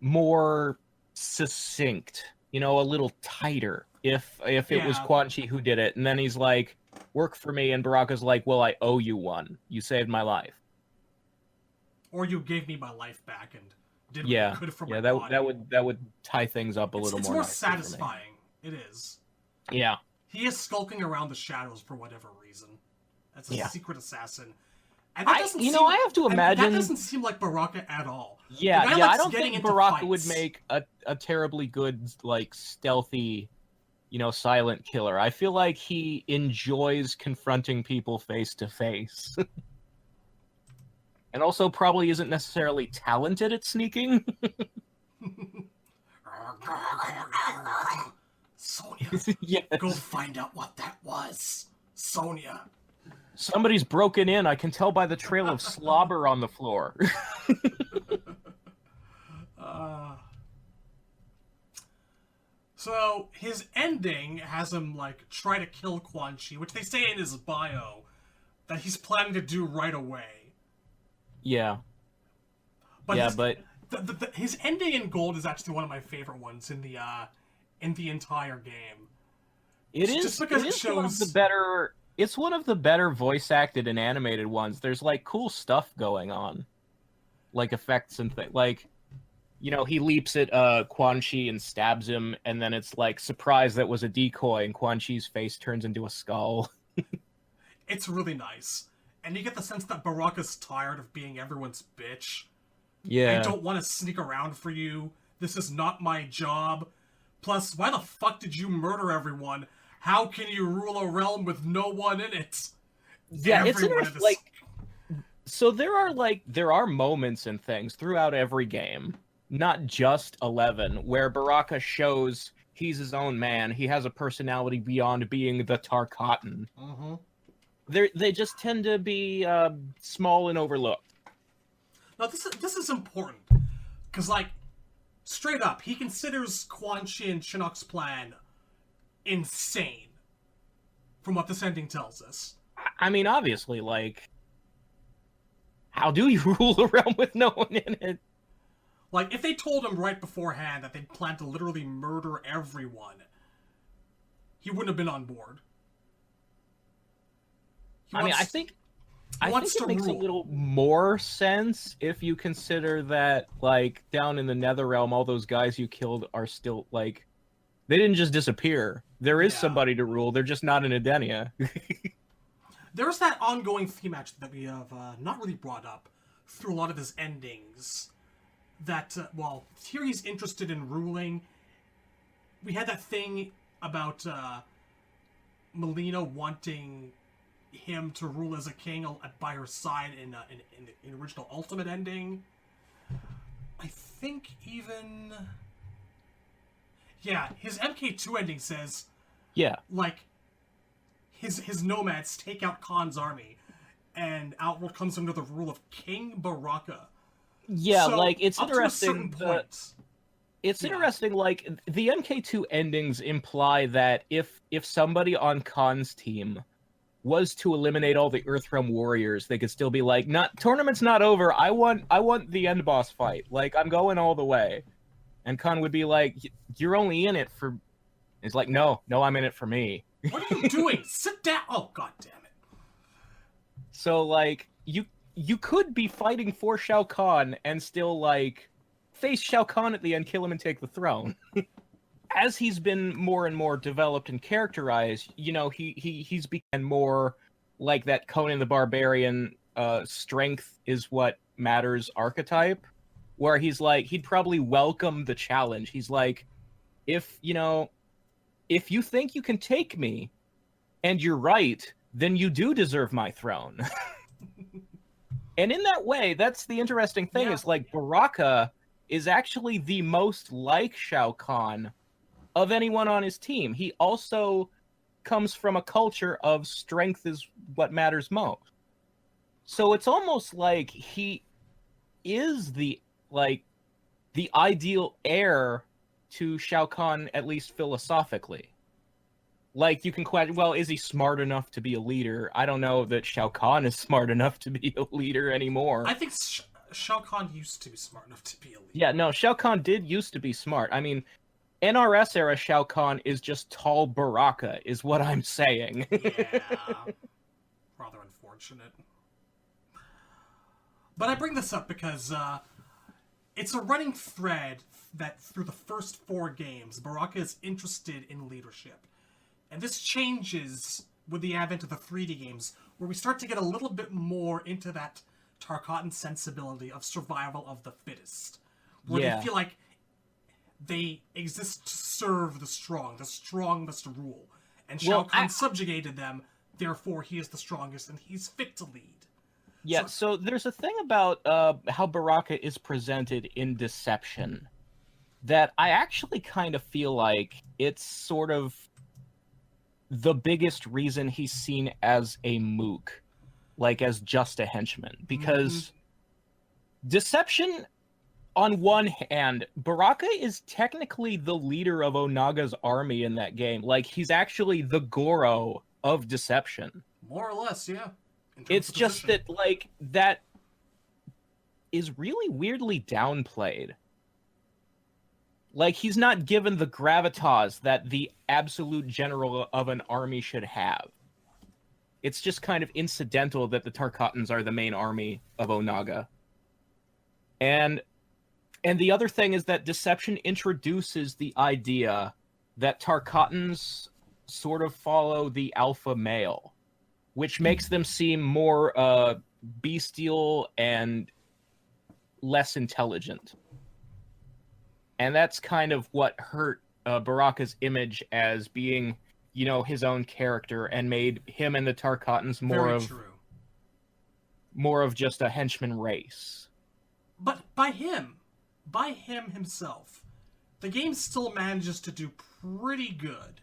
more succinct, a little tighter if it was Quan Chi who did it, and then he's like, work for me, and Baraka's like, well, I owe you one. You saved my life. Or you gave me my life back and did what you could for my body. that would tie things up a little more. It's more satisfying. It is. Yeah. He is skulking around the shadows for whatever reason. That's a secret assassin. And that doesn't I have to imagine... That doesn't seem like Baraka at all. Yeah, I don't think Baraka would make a terribly good, like, stealthy, silent killer. I feel like he enjoys confronting people face to face. And also probably isn't necessarily talented at sneaking. Sonya, go find out what that was. Sonya. Somebody's broken in. I can tell by the trail of slobber on the floor. So his ending has him like try to kill Quan Chi, which they say in his bio that he's planning to do right away. Yeah. But his ending in Gold is actually one of my favorite ones in the entire game. Just because it shows one of the better. It's one of the better voice acted and animated ones. There's like cool stuff going on, like effects and things. Like, he leaps at Quan Chi and stabs him, and then it's like, surprise, that was a decoy, and Quan Chi's face turns into a skull. It's really nice. And you get the sense that Baraka's tired of being everyone's bitch. Yeah. I don't want to sneak around for you. This is not my job. Plus, why the fuck did you murder everyone? How can you rule a realm with no one in it? Yeah, it's interesting. Like, so there are moments and things throughout every game, not just 11, where Baraka shows he's his own man. He has a personality beyond being the Tarkatan. Mm-hmm. They just tend to be small and overlooked. Now, this is important. Because, like, straight up, he considers Quan Chi and Shinnok's plan insane. From what this ending tells us. I mean, obviously, like, how do you rule a realm with no one in it? Like, if they told him right beforehand that they'd planned to literally murder everyone, he wouldn't have been on board. I think it makes a little more sense if you consider that, like, down in the Netherrealm, all those guys you killed are still, like, they didn't just disappear. There is somebody to rule. They're just not in Edenia. There's that ongoing theme, actually, that we have not really brought up through a lot of his endings. That, here he's interested in ruling. We had that thing about Molina wanting him to rule as a king by her side in the original Ultimate ending. I think even... Yeah, his MK2 ending says... Yeah. Like, his nomads take out Khan's army, and Outworld comes under the rule of King Baraka. Yeah, so, like, it's up interesting... To a certain point, It's interesting, like, the MK2 endings imply that if somebody on Khan's team was to eliminate all the Earthrealm warriors, they could still be like, tournament's not over, I want the end boss fight. Like, I'm going all the way. And Khan would be like, you're only in it for... He's like, no, I'm in it for me. What are you doing? Sit down! Oh, god damn it. So, like, you could be fighting for Shao Kahn and still, like, face Shao Kahn at the end, kill him, and take the throne. As he's been more and more developed and characterized, he's become more like that Conan the Barbarian strength is what matters archetype, where he's like, he'd probably welcome the challenge. He's like, if you think you can take me, and you're right, then you do deserve my throne. And in that way, that's the interesting thing, is like Baraka is actually the most like Shao Kahn of anyone on his team. He also comes from a culture of strength is what matters most. So it's almost like he is the ideal heir to Shao Kahn, at least philosophically. Like, you can question, well, is he smart enough to be a leader? I don't know that Shao Kahn is smart enough to be a leader anymore. I think Shao Kahn used to be smart enough to be a leader. Yeah, no, Shao Kahn did used to be smart. I mean, NRS era Shao Kahn is just tall Baraka, is what I'm saying. Yeah. Rather unfortunate. But I bring this up because it's a running thread that through the first 4 games, Baraka is interested in leadership. And this changes with the advent of the 3D games, where we start to get a little bit more into that Tarkatan sensibility of survival of the fittest. Where they feel like they exist to serve the strong must rule. And Shao Kahn subjugated them, therefore he is the strongest and he's fit to lead. Yeah, so there's a thing about how Baraka is presented in Deception that I actually kind of feel like it's sort of the biggest reason he's seen as a mook, like as just a henchman. Because Deception, on one hand, Baraka is technically the leader of Onaga's army in that game. Like, he's actually the Goro of Deception. More or less, yeah. It's just that, like, that is really weirdly downplayed. Like, he's not given the gravitas that the absolute general of an army should have. It's just kind of incidental that the Tarkatans are the main army of Onaga. And the other thing is that Deception introduces the idea that Tarkatans sort of follow the alpha male, which makes them seem more bestial and less intelligent. And that's kind of what hurt Baraka's image as being, you know, his own character, and made him and the Tarkatans more of just a henchman race. But by him himself, the game still manages to do pretty good.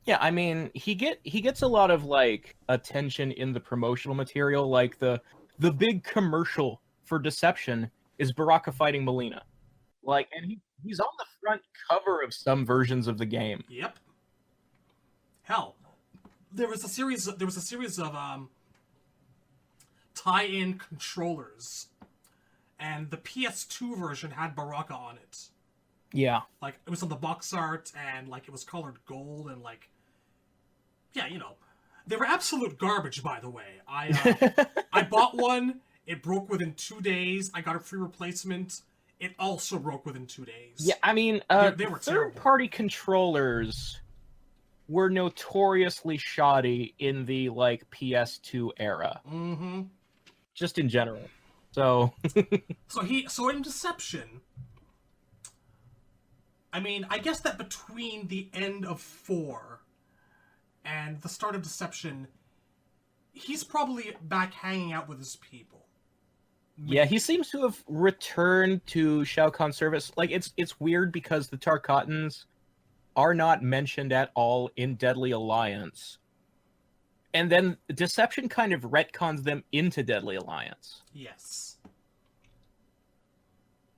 Yeah, I mean, he gets a lot of, like, attention in the promotional material. Like, the big commercial for Deception is Baraka fighting Molina. Like, and he's on the front cover of some versions of the game. Yep. Hell, there was a series of tie-in controllers, and the PS2 version had Baraka on it. Yeah. Like, it was on the box art, and, like, it was colored gold, and, like, yeah, you know, they were absolute garbage, by the way. I bought one. It broke within 2 days. I got a free replacement. It also broke within 2 days. Yeah, I mean, they were third-party controllers were notoriously shoddy in the, like, PS2 era. Mm-hmm. Just in general. So... So in Deception, I mean, I guess that between the end of 4 and the start of Deception, he's probably back hanging out with his people. Yeah, he seems to have returned to Shao Kahn's service. Like, it's weird because the Tarkatans are not mentioned at all in Deadly Alliance. And then Deception kind of retcons them into Deadly Alliance. Yes.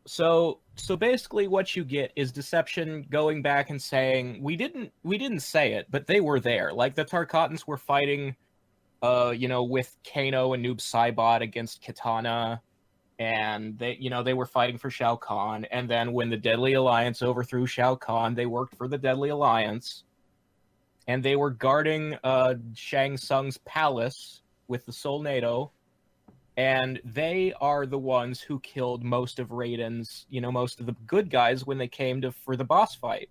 So basically what you get is Deception going back and saying, we didn't say it, but they were there. Like, the Tarkatans were fighting, you know, with Kano and Noob Saibot against Kitana, and they were fighting for Shao Kahn, and then when the Deadly Alliance overthrew Shao Kahn, they worked for the Deadly Alliance, and they were guarding Shang Tsung's palace with the Soul NATO, and they are the ones who killed most of Raiden's, most of the good guys when they came for the boss fight.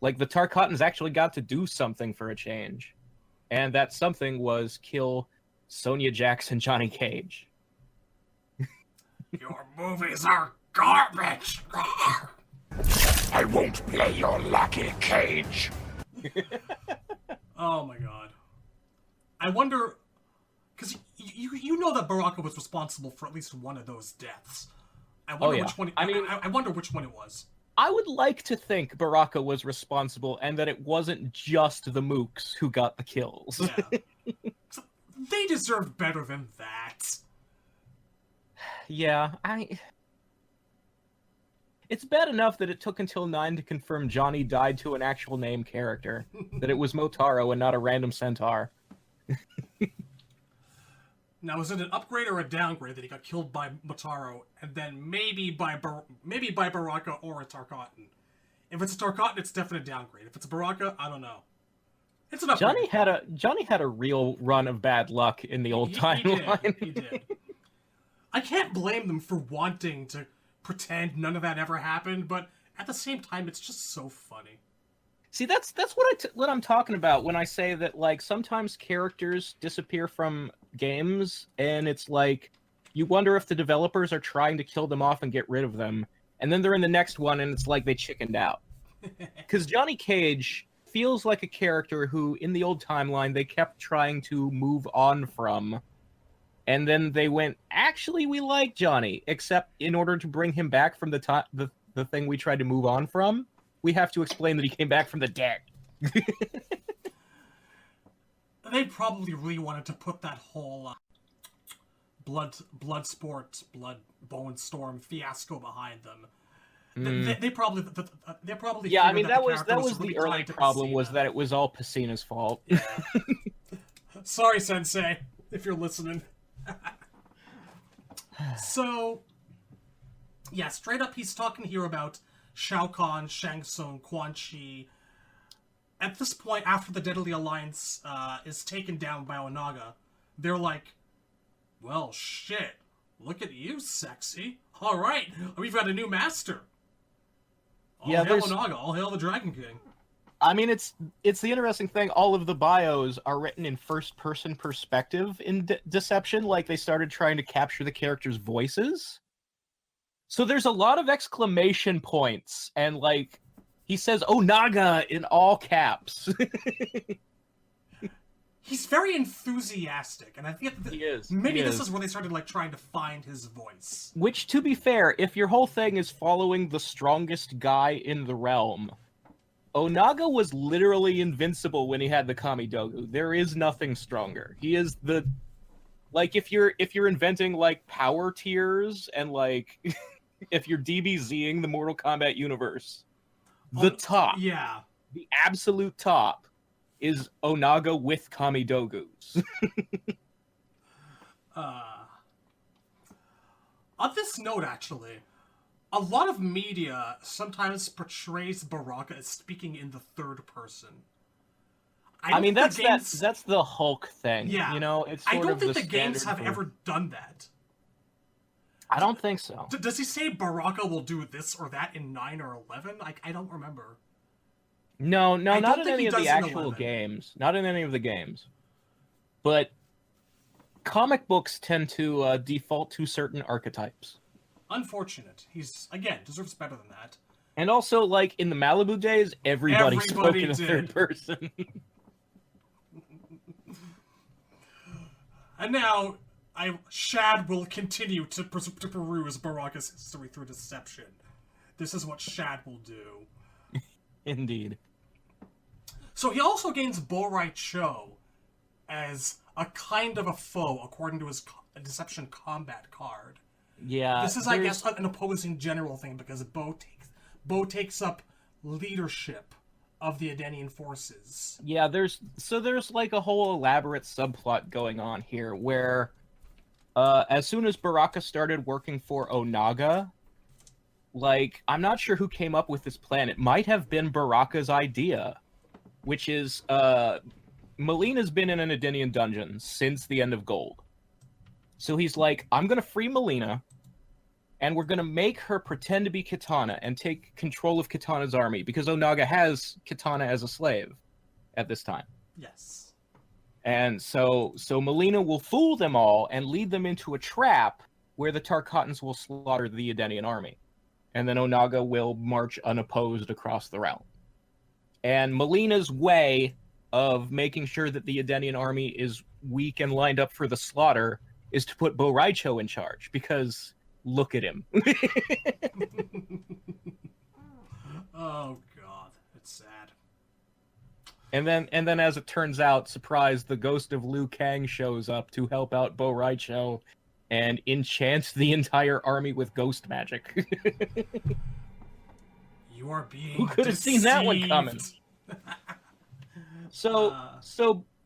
Like, the Tarkatans actually got to do something for a change, and that something was kill Sonya Jackson, Johnny Cage. Your movies are garbage! I won't play your lucky Cage! Oh my god. I wonder, because you know that Baraka was responsible for at least one of those deaths. I wonder which one. I wonder which one it was. I would like to think Baraka was responsible and that it wasn't just the mooks who got the kills. Yeah. They deserved better than that. Yeah, It's bad enough that it took until 9 to confirm Johnny died to an actual name character. That it was Motaro and not a random centaur. Now, is it an upgrade or a downgrade that he got killed by Motaro, and then maybe by Baraka or a Tarkatan? If it's a Tarkatan, it's definitely a downgrade. If it's a Baraka, I don't know. It's an upgrade. Johnny had a real run of bad luck in the old timeline. He did. I can't blame them for wanting to pretend none of that ever happened, but at the same time, it's just so funny. See, that's what I'm talking about when I say that, like, sometimes characters disappear from games, and it's like, you wonder if the developers are trying to kill them off and get rid of them, and then they're in the next one, and it's like they chickened out. Because Johnny Cage feels like a character who, in the old timeline, they kept trying to move on from, and then they went, actually, we like Johnny, except in order to bring him back from the thing we tried to move on from, we have to explain that he came back from the dead. They probably really wanted to put that whole blood bone storm fiasco behind them. They probably yeah. I mean, that was really the early problem, was that it was all Pacina's fault. Yeah. Sorry, Sensei, if you're listening. So, yeah, straight up, he's talking here about Shao Kahn, Shang Tsung, Quan Chi. At this point, after the Deadly Alliance is taken down by Onaga, they're like, well, shit, look at you, sexy. All right, we've got a new master. All hail Onaga, all hail the Dragon King. I mean, it's the interesting thing, all of the bios are written in first-person perspective in Deception, like they started trying to capture the characters' voices. So there's a lot of exclamation points, and, like, he says Onaga in all caps. He's very enthusiastic, and I think he is. Maybe this is where they started, like, trying to find his voice. Which, to be fair, if your whole thing is following the strongest guy in the realm, Onaga was literally invincible when he had the Kamidogu. There is nothing stronger. He is the... Like, if you're inventing, like, power tiers, and, like... if you're DBZing the Mortal Kombat universe, the top, yeah, the absolute top, is Onaga with Kamidogus. On this note, actually, a lot of media sometimes portrays Baraka as speaking in the third person. I mean, that's the Hulk thing. Yeah, you know, it's I don't think the games have ever done that. I don't think so. Does he say Baraka will do this or that in 9 or 11? I don't remember. No, not in any of the actual games. Not in any of the games. But comic books tend to default to certain archetypes. Unfortunate. He's, again, deserves better than that. And also, like, in the Malibu days, everybody spoke in the third person. And now... Shad will continue to peruse Baraka's history through deception. This is what Shad will do. Indeed. So he also gains Borai Cho as a kind of a foe, according to his Deception Combat card. Yeah. This is, I guess, an opposing general thing, because Bo takes up leadership of the Edenian forces. Yeah, there's like a whole elaborate subplot going on here, where... as soon as Baraka started working for Onaga, like, I'm not sure who came up with this plan. It might have been Baraka's idea, which is, Molina's been in an Edenian dungeon since the end of Gold. So he's like, I'm gonna free Molina, and we're gonna make her pretend to be Kitana and take control of Kitana's army, because Onaga has Kitana as a slave at this time. Yes. And so Molina will fool them all and lead them into a trap where the Tarkatans will slaughter the Edenian army. And then Onaga will march unopposed across the realm. And Molina's way of making sure that the Edenian army is weak and lined up for the slaughter is to put Bo Raicho in charge, because look at him. Oh god, it's sad. And then, as it turns out, surprise, the ghost of Liu Kang shows up to help out Bo Raicho and enchants the entire army with ghost magic. You are being Who could have seen that one coming? So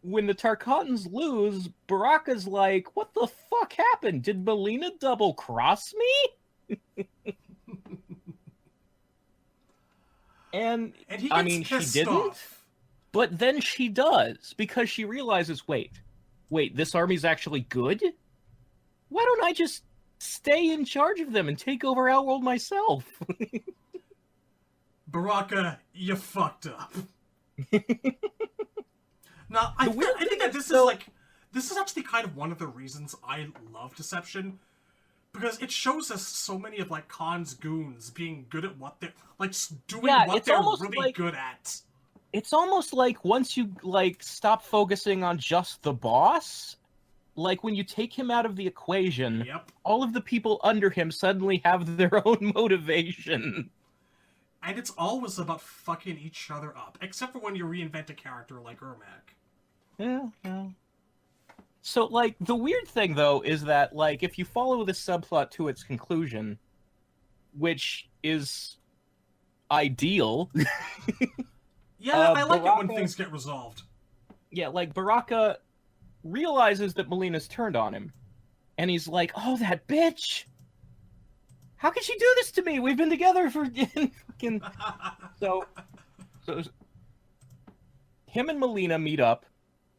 when the Tarkatans lose, Baraka's like, what the fuck happened? Did Molina double cross me? and he gets I mean, she didn't. off. But then she does, because she realizes, wait, this army's actually good? Why don't I just stay in charge of them and take over Outworld myself? Baraka, you fucked up. Now, I think that this is actually kind of one of the reasons I love Deception, because it shows us so many of like Khan's goons being good at what they're like, doing what they're really good at. It's almost like once you like stop focusing on just the boss, like when you take him out of the equation, all of the people under him suddenly have their own motivation. And it's always about fucking each other up, except for when you reinvent a character like Ermac. Yeah. So, like, the weird thing, though, is that, like, if you follow this subplot to its conclusion, which is ideal... Yeah, I like Baraka, it when things get resolved. Yeah, like, Baraka realizes that Molina's turned on him, and he's like, oh, that bitch! How could she do this to me? We've been together for fucking... So him and Molina meet up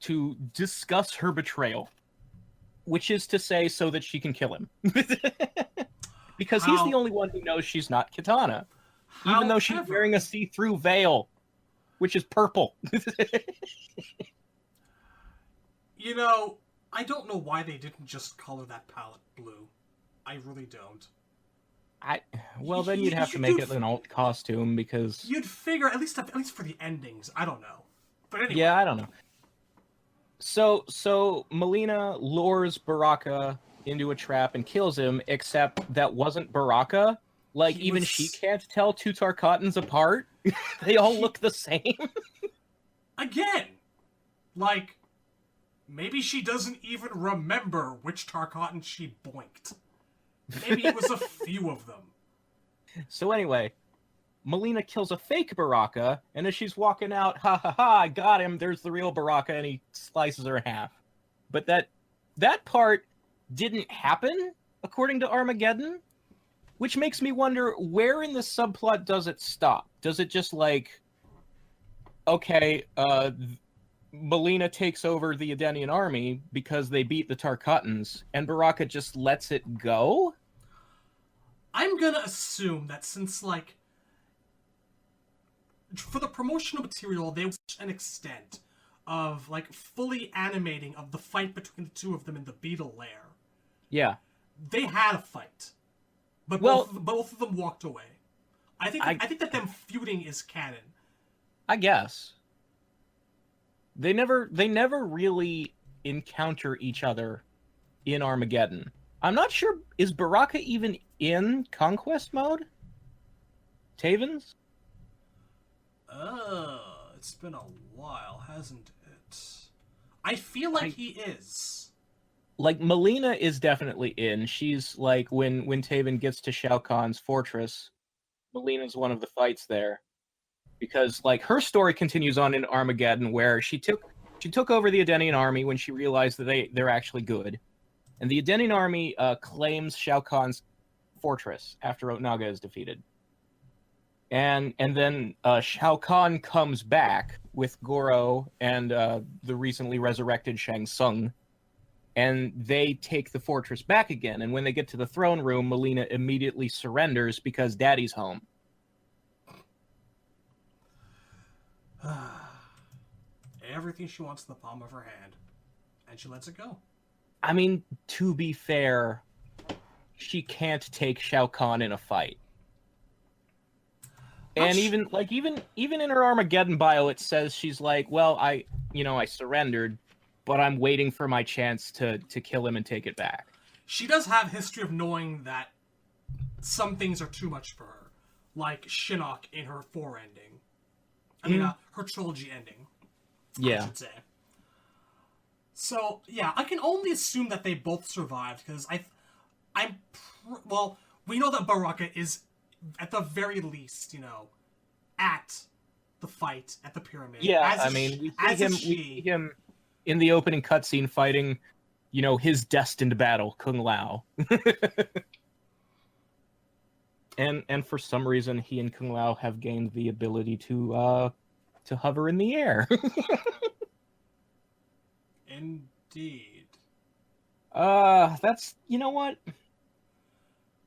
to discuss her betrayal, which is to say so that she can kill him. Because he's the only one who knows she's not Kitana, even though she's wearing a see-through veil, which is purple. You know, I don't know why they didn't just color that palette blue. I really don't. Well, then you'd have to make it an alt costume, because... You'd figure, at least for the endings, I don't know. But anyway. Yeah, I don't know. So Molina lures Baraka into a trap and kills him, except that wasn't Baraka. Like, even she can't tell two Tarkatans apart. They all look the same. Again! Like, maybe she doesn't even remember which Tarkatan she boinked. Maybe it was a few of them. So anyway, Molina kills a fake Baraka, and as she's walking out, ha ha ha, I got him, there's the real Baraka, and he slices her in half. But that part didn't happen, according to Armageddon, which makes me wonder, where in the subplot does it stop? Does it just like, okay, Molina takes over the Edenian army because they beat the Tarkatans, and Baraka just lets it go? I'm gonna assume that since, like, for the promotional material, they were to an extent of, like, fully animating of the fight between the two of them in the Beetle Lair. Yeah. They had a fight. But both of them walked away. I think that them feuding is canon. I guess. They never really encounter each other in Armageddon. I'm not sure, is Baraka even in conquest mode? Taven's? It's been a while, hasn't it? I feel like he is. Like, Molina is definitely in. She's like, when Taven gets to Shao Kahn's fortress, Molina's one of the fights there. Because, like, her story continues on in Armageddon, where she took over the Edenian army when she realized that they're actually good. And the Edenian army claims Shao Kahn's fortress after Onaga is defeated. And then Shao Kahn comes back with Goro and the recently resurrected Shang Tsung, and they take the fortress back again. And when they get to the throne room, Molina immediately surrenders because Daddy's home. Everything she wants in the palm of her hand, and she lets it go. I mean, to be fair, she can't take Shao Kahn in a fight. And even in her Armageddon bio, it says she's like, well, I surrendered, but I'm waiting for my chance to kill him and take it back. She does have history of knowing that some things are too much for her, like Shinnok in her 4 ending. I mean, her trilogy ending. Yeah. I should say. So yeah, I can only assume that they both survived because we know that Baraka is at the very least, at the fight at the pyramid. Yeah, we see him in the opening cutscene fighting, his destined battle, Kung Lao. and for some reason, he and Kung Lao have gained the ability to hover in the air. Indeed. That's, what?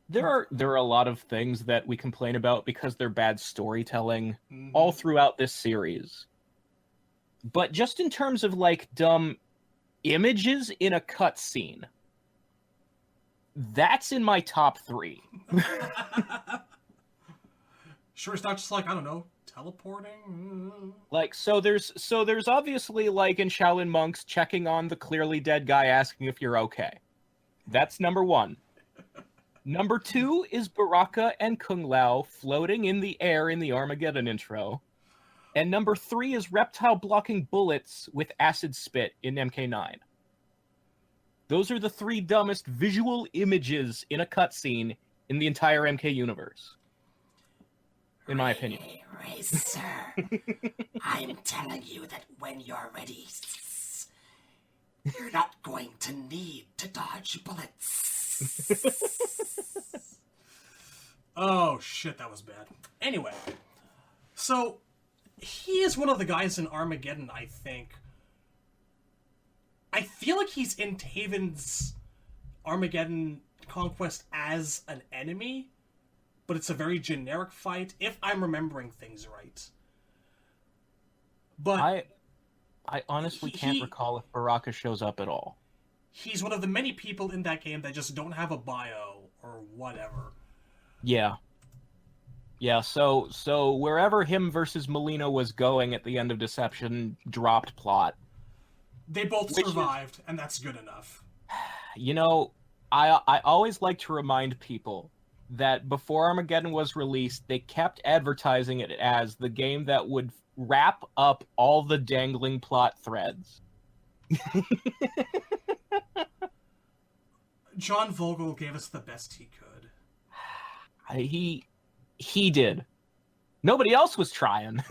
There are a lot of things that we complain about because they're bad storytelling all throughout this series. But just in terms of dumb images in a cutscene, that's in my top 3. Sure, it's not just I don't know, teleporting. So there's obviously in Shaolin Monks checking on the clearly dead guy asking if you're okay. That's number 1. Number 2 is Baraka and Kung Lao floating in the air in the Armageddon intro. And number 3 is Reptile blocking bullets with acid spit in MK9. Those are the 3 dumbest visual images in a cutscene in the entire MK universe. In my opinion. Racer, I'm telling you that when you're ready, you're not going to need to dodge bullets. Oh shit, that was bad. Anyway, so he is one of the guys in Armageddon, I think. I feel like he's in Taven's Armageddon Conquest as an enemy, but it's a very generic fight, if I'm remembering things right. But I honestly can't recall if Baraka shows up at all. He's one of the many people in that game that just don't have a bio or whatever. Yeah. Yeah, so wherever him versus Molina was going at the end of Deception dropped plot. They both survived, and that's good enough. I always like to remind people that before Armageddon was released, they kept advertising it as the game that would wrap up all the dangling plot threads. John Vogel gave us the best he could. He did. Nobody else was trying.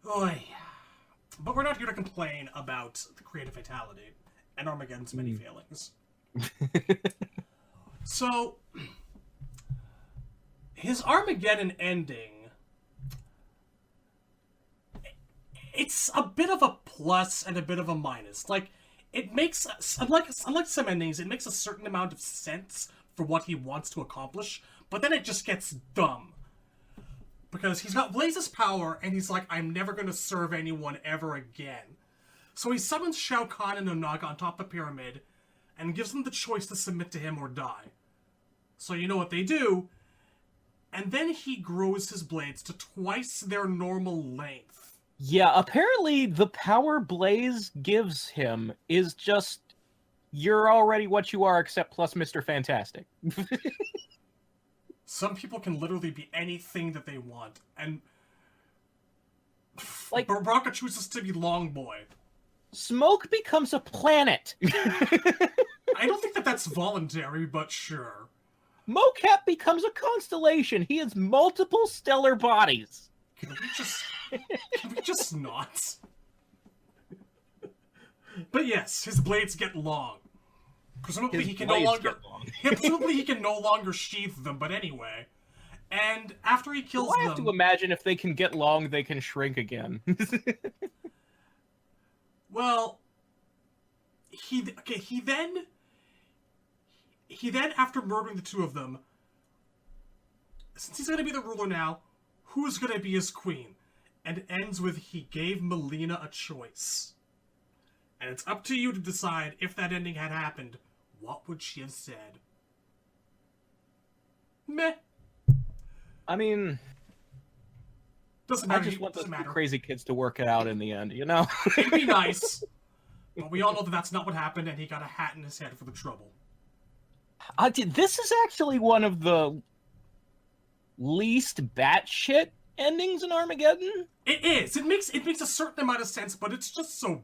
Oy. But we're not here to complain about the creative fatality and Armageddon's many failings. So, his Armageddon ending, it's a bit of a plus and a bit of a minus. It makes, unlike some endings, it makes a certain amount of sense for what he wants to accomplish, but then it just gets dumb. Because he's got Blaze's power, and he's like, I'm never going to serve anyone ever again. So he summons Shao Kahn and Onaga on top of the pyramid, and gives them the choice to submit to him or die. So you know what they do, and then he grows his blades to twice their normal length. Yeah, apparently the power Blaze gives him is just, you're already what you are except plus Mr. Fantastic. Some people can literally be anything that they want, and Baraka chooses to be Long Boy. Smoke becomes a planet. I don't think that that's voluntary, but sure. Mocap becomes a constellation. He has multiple stellar bodies. Can we just not? But yes, his blades get long. Presumably he can no longer sheath them, but anyway. And after he kills them... I have to imagine if they can get long, they can shrink again. Well, he then, after murdering the two of them, since he's going to be the ruler now, who's going to be his queen? And it ends with he gave Molina a choice. And it's up to you to decide if that ending had happened, what would she have said? Meh. I mean, Doesn't I matter. just want those Doesn't two matter. crazy kids to work it out in the end, you know? It'd be nice, but we all know that that's not what happened, and he got a hat in his head for the trouble. This is actually one of the least batshit endings in Armageddon. It is. It makes a certain amount of sense, but it's just so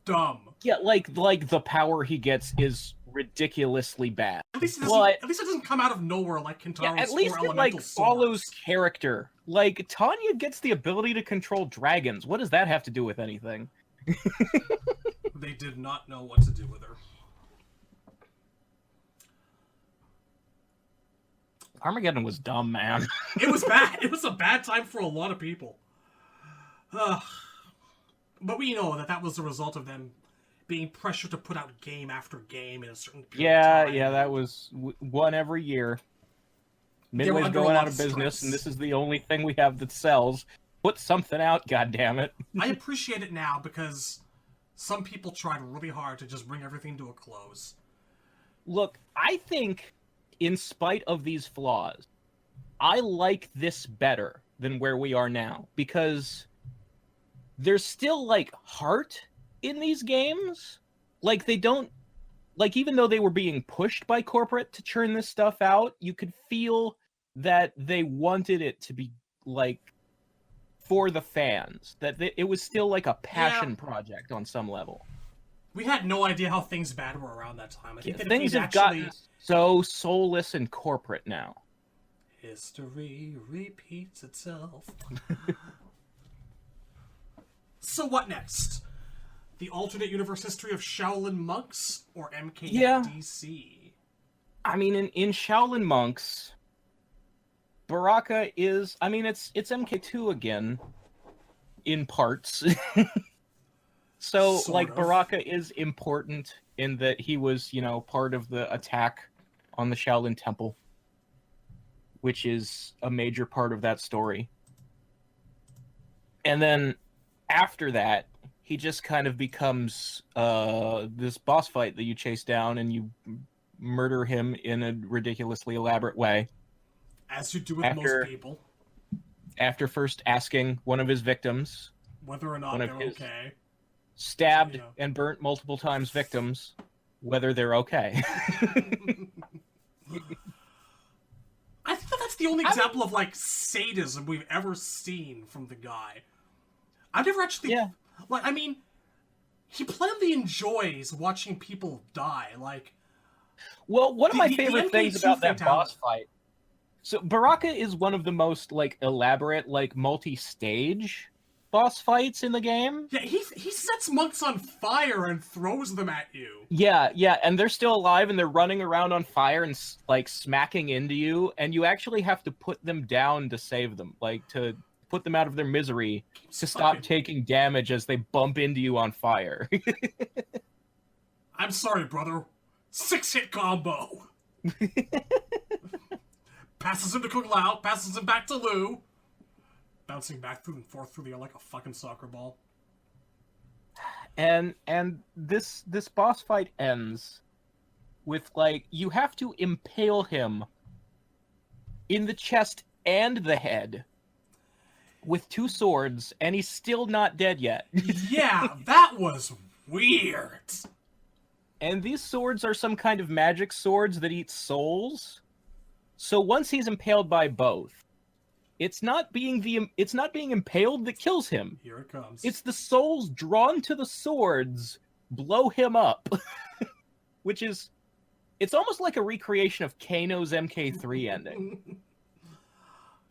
dumb. Yeah, like the power he gets is ridiculously bad. At least it doesn't come out of nowhere like Kintaro's Yeah, at least it like follows character. Like Tanya gets the ability to control dragons. What does that have to do with anything? They did not know what to do with her. Armageddon was dumb, man. It was bad. It was a bad time for a lot of people. But we know that was the result of them being pressured to put out game after game in a certain period of time. Yeah, that was one every year. Midway's going out of business, and this is the only thing we have that sells. Put something out, goddammit. I appreciate it now because some people tried really hard to just bring everything to a close. Look, I think, in spite of these flaws, I like this better than where we are now, because there's still, like, heart in these games. Like, they don't... Like, even though they were being pushed by corporate to churn this stuff out, you could feel that they wanted it to be, like, for the fans. That it was still, like, a passion project on some level. We had no idea how things bad were around that time. I think that things have gotten so soulless and corporate now. History repeats itself. So what next? The alternate universe history of Shaolin monks or MK2? I mean, in Shaolin monks, Baraka is... I mean, it's MK2 again, in parts. So, like, Baraka is important in that he was, you know, part of the attack on the Shaolin Temple, which is a major part of that story. And then, after that, he just kind of becomes this boss fight that you chase down and you murder him in a ridiculously elaborate way. As you do with most people. After first asking one of his victims... whether or not they're okay. Stabbed and burnt multiple times victims, whether they're okay. I think that's the only example of, like, sadism we've ever seen from the guy. I've never actually... Yeah. Like, I mean, he plainly enjoys watching people die, like... Well, one of my favorite things about that boss fight... So, Baraka is one of the most, like, elaborate, like, multi-stage boss fights in the game. Yeah, he sets monks on fire and throws them at you. Yeah, and they're still alive and they're running around on fire and, like, smacking into you, and you actually have to put them down to save them, like, to put them out of their misery, to stop taking damage as they bump into you on fire. I'm sorry, brother. 6-hit combo. Passes him to Kung Lao, passes him back to Lu. Bouncing back through and forth through the air like a fucking soccer ball. And this boss fight ends with, like, you have to impale him in the chest and the head with 2 swords, and he's still not dead yet. Yeah, that was weird. And these swords are some kind of magic swords that eat souls. So once he's impaled by both, it's not being impaled that kills him. Here it comes. It's the souls drawn to the swords blow him up. Which is... It's almost like a recreation of Kano's MK3 ending.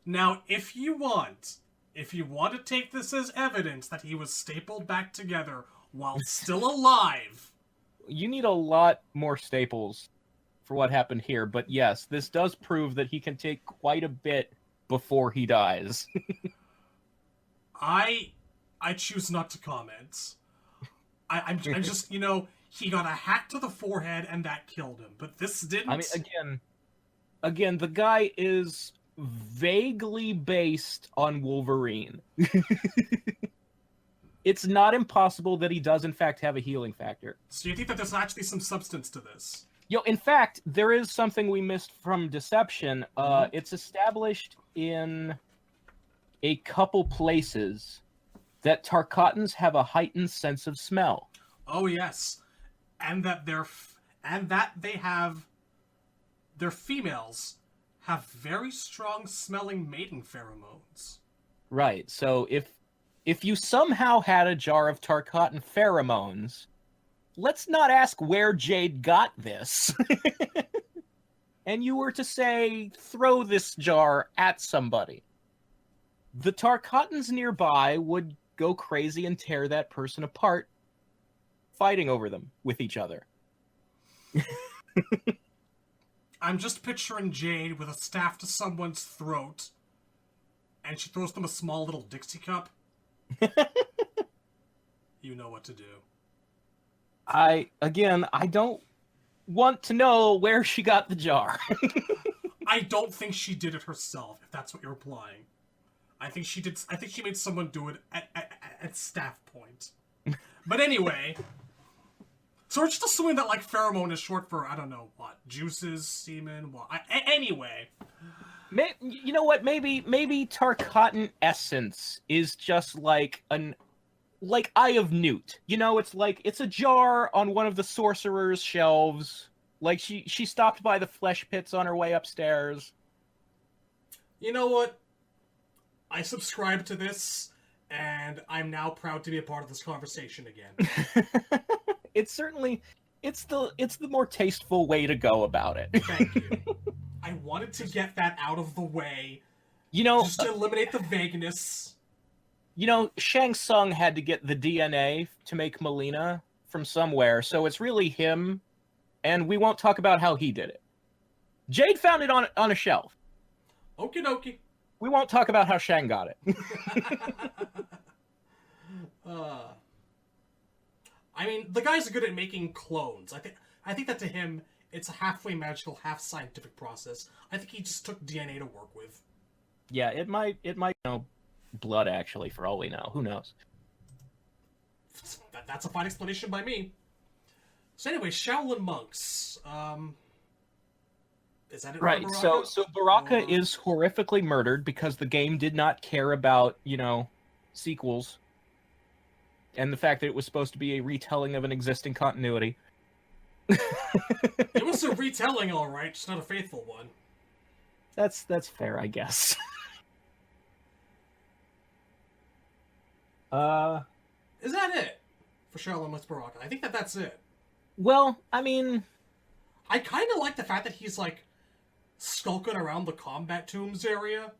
Now, if you want to take this as evidence that he was stapled back together while still alive... You need a lot more staples for what happened here, but yes, this does prove that he can take quite a bit before he dies. I choose not to comment. I'm just, you know, he got a hat to the forehead and that killed him, but this didn't. I mean, again, the guy is vaguely based on Wolverine. It's not impossible that he does in fact have a healing factor. So you think that there's actually some substance to this? In fact, there is something we missed from Deception. It's established in a couple places that Tarkatans have a heightened sense of smell. Oh yes, and that their females have very strong smelling mating pheromones. Right. So if you somehow had a jar of Tarkatan pheromones, let's not ask where Jade got this. And you were to say, throw this jar at somebody. The Tarkatans nearby would go crazy and tear that person apart, fighting over them with each other. I'm just picturing Jade with a staff to someone's throat, and she throws them a small little Dixie cup. You know what to do. I don't want to know where she got the jar. I don't think she did it herself, if that's what you're implying. I think she made someone do it at staff point. But anyway, so we're just assuming that, like, pheromone is short for, I don't know, what? Juices, semen, what? Anyway. You know what? Maybe Tarkatan essence is just like Eye of Newt. You know, it's a jar on one of the sorcerer's shelves. Like she stopped by the flesh pits on her way upstairs. You know what? I subscribe to this, and I'm now proud to be a part of this conversation again. It's the more tasteful way to go about it. Thank you. I wanted to get that out of the way. You know, just to eliminate the vagueness. You know, Shang Tsung had to get the DNA to make Molina from somewhere, so it's really him, and we won't talk about how he did it. Jade found it on a shelf. Okie dokie. We won't talk about how Shang got it. I mean, the guy's good at making clones. I think that to him, it's a halfway magical, half scientific process. I think he just took DNA to work with. Yeah, it might blood actually, for all we know. Who knows? That's a fine explanation by me. So anyway, Shaolin monks. Is that it? Right. Baraka? So Baraka is horrifically murdered because the game did not care about, sequels and the fact that it was supposed to be a retelling of an existing continuity. It was a retelling, all right, just not a faithful one. That's fair, I guess. Is that it for Shaolin monks Baraka? I think that's it. Well, I mean, I kind of like the fact that he's like skulking around the combat tombs area.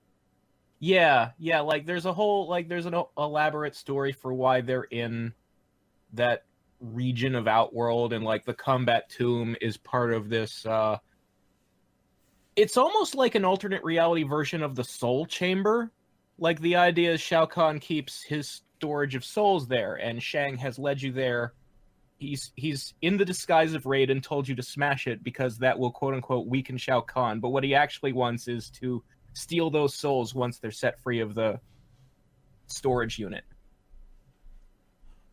Yeah, like there's an elaborate story for why they're in that region of Outworld, and like the combat tomb is part of this it's almost like an alternate reality version of the soul chamber. Like the idea is Shao Kahn keeps his storage of souls there, and Shang has led you there. He's in the disguise of Raiden told you to smash it because that will quote unquote weaken Shao Kahn, but what he actually wants is to steal those souls once they're set free of the storage unit.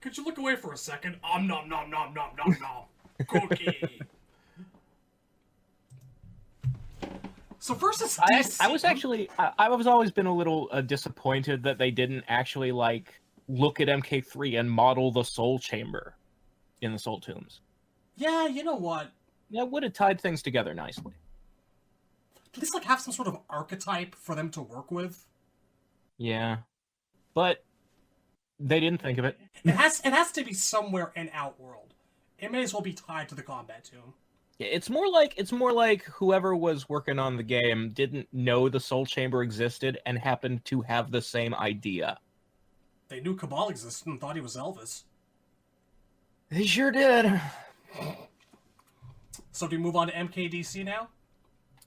Could you look away for a second? Nom nom nom nom nom nom. Cookie. So versus DC, I was always been a little disappointed that they didn't actually like look at MK3 and model the soul chamber in the soul tombs. Yeah, you know what? That would have tied things together nicely. At least like have some sort of archetype for them to work with. Yeah, but they didn't think of it. It has to be somewhere in Outworld. It may as well be tied to the combat tomb. Yeah, it's more like whoever was working on the game didn't know the soul chamber existed and happened to have the same idea. They knew Cabal existed and thought he was Elvis. They sure did. So do we move on to MKDC now?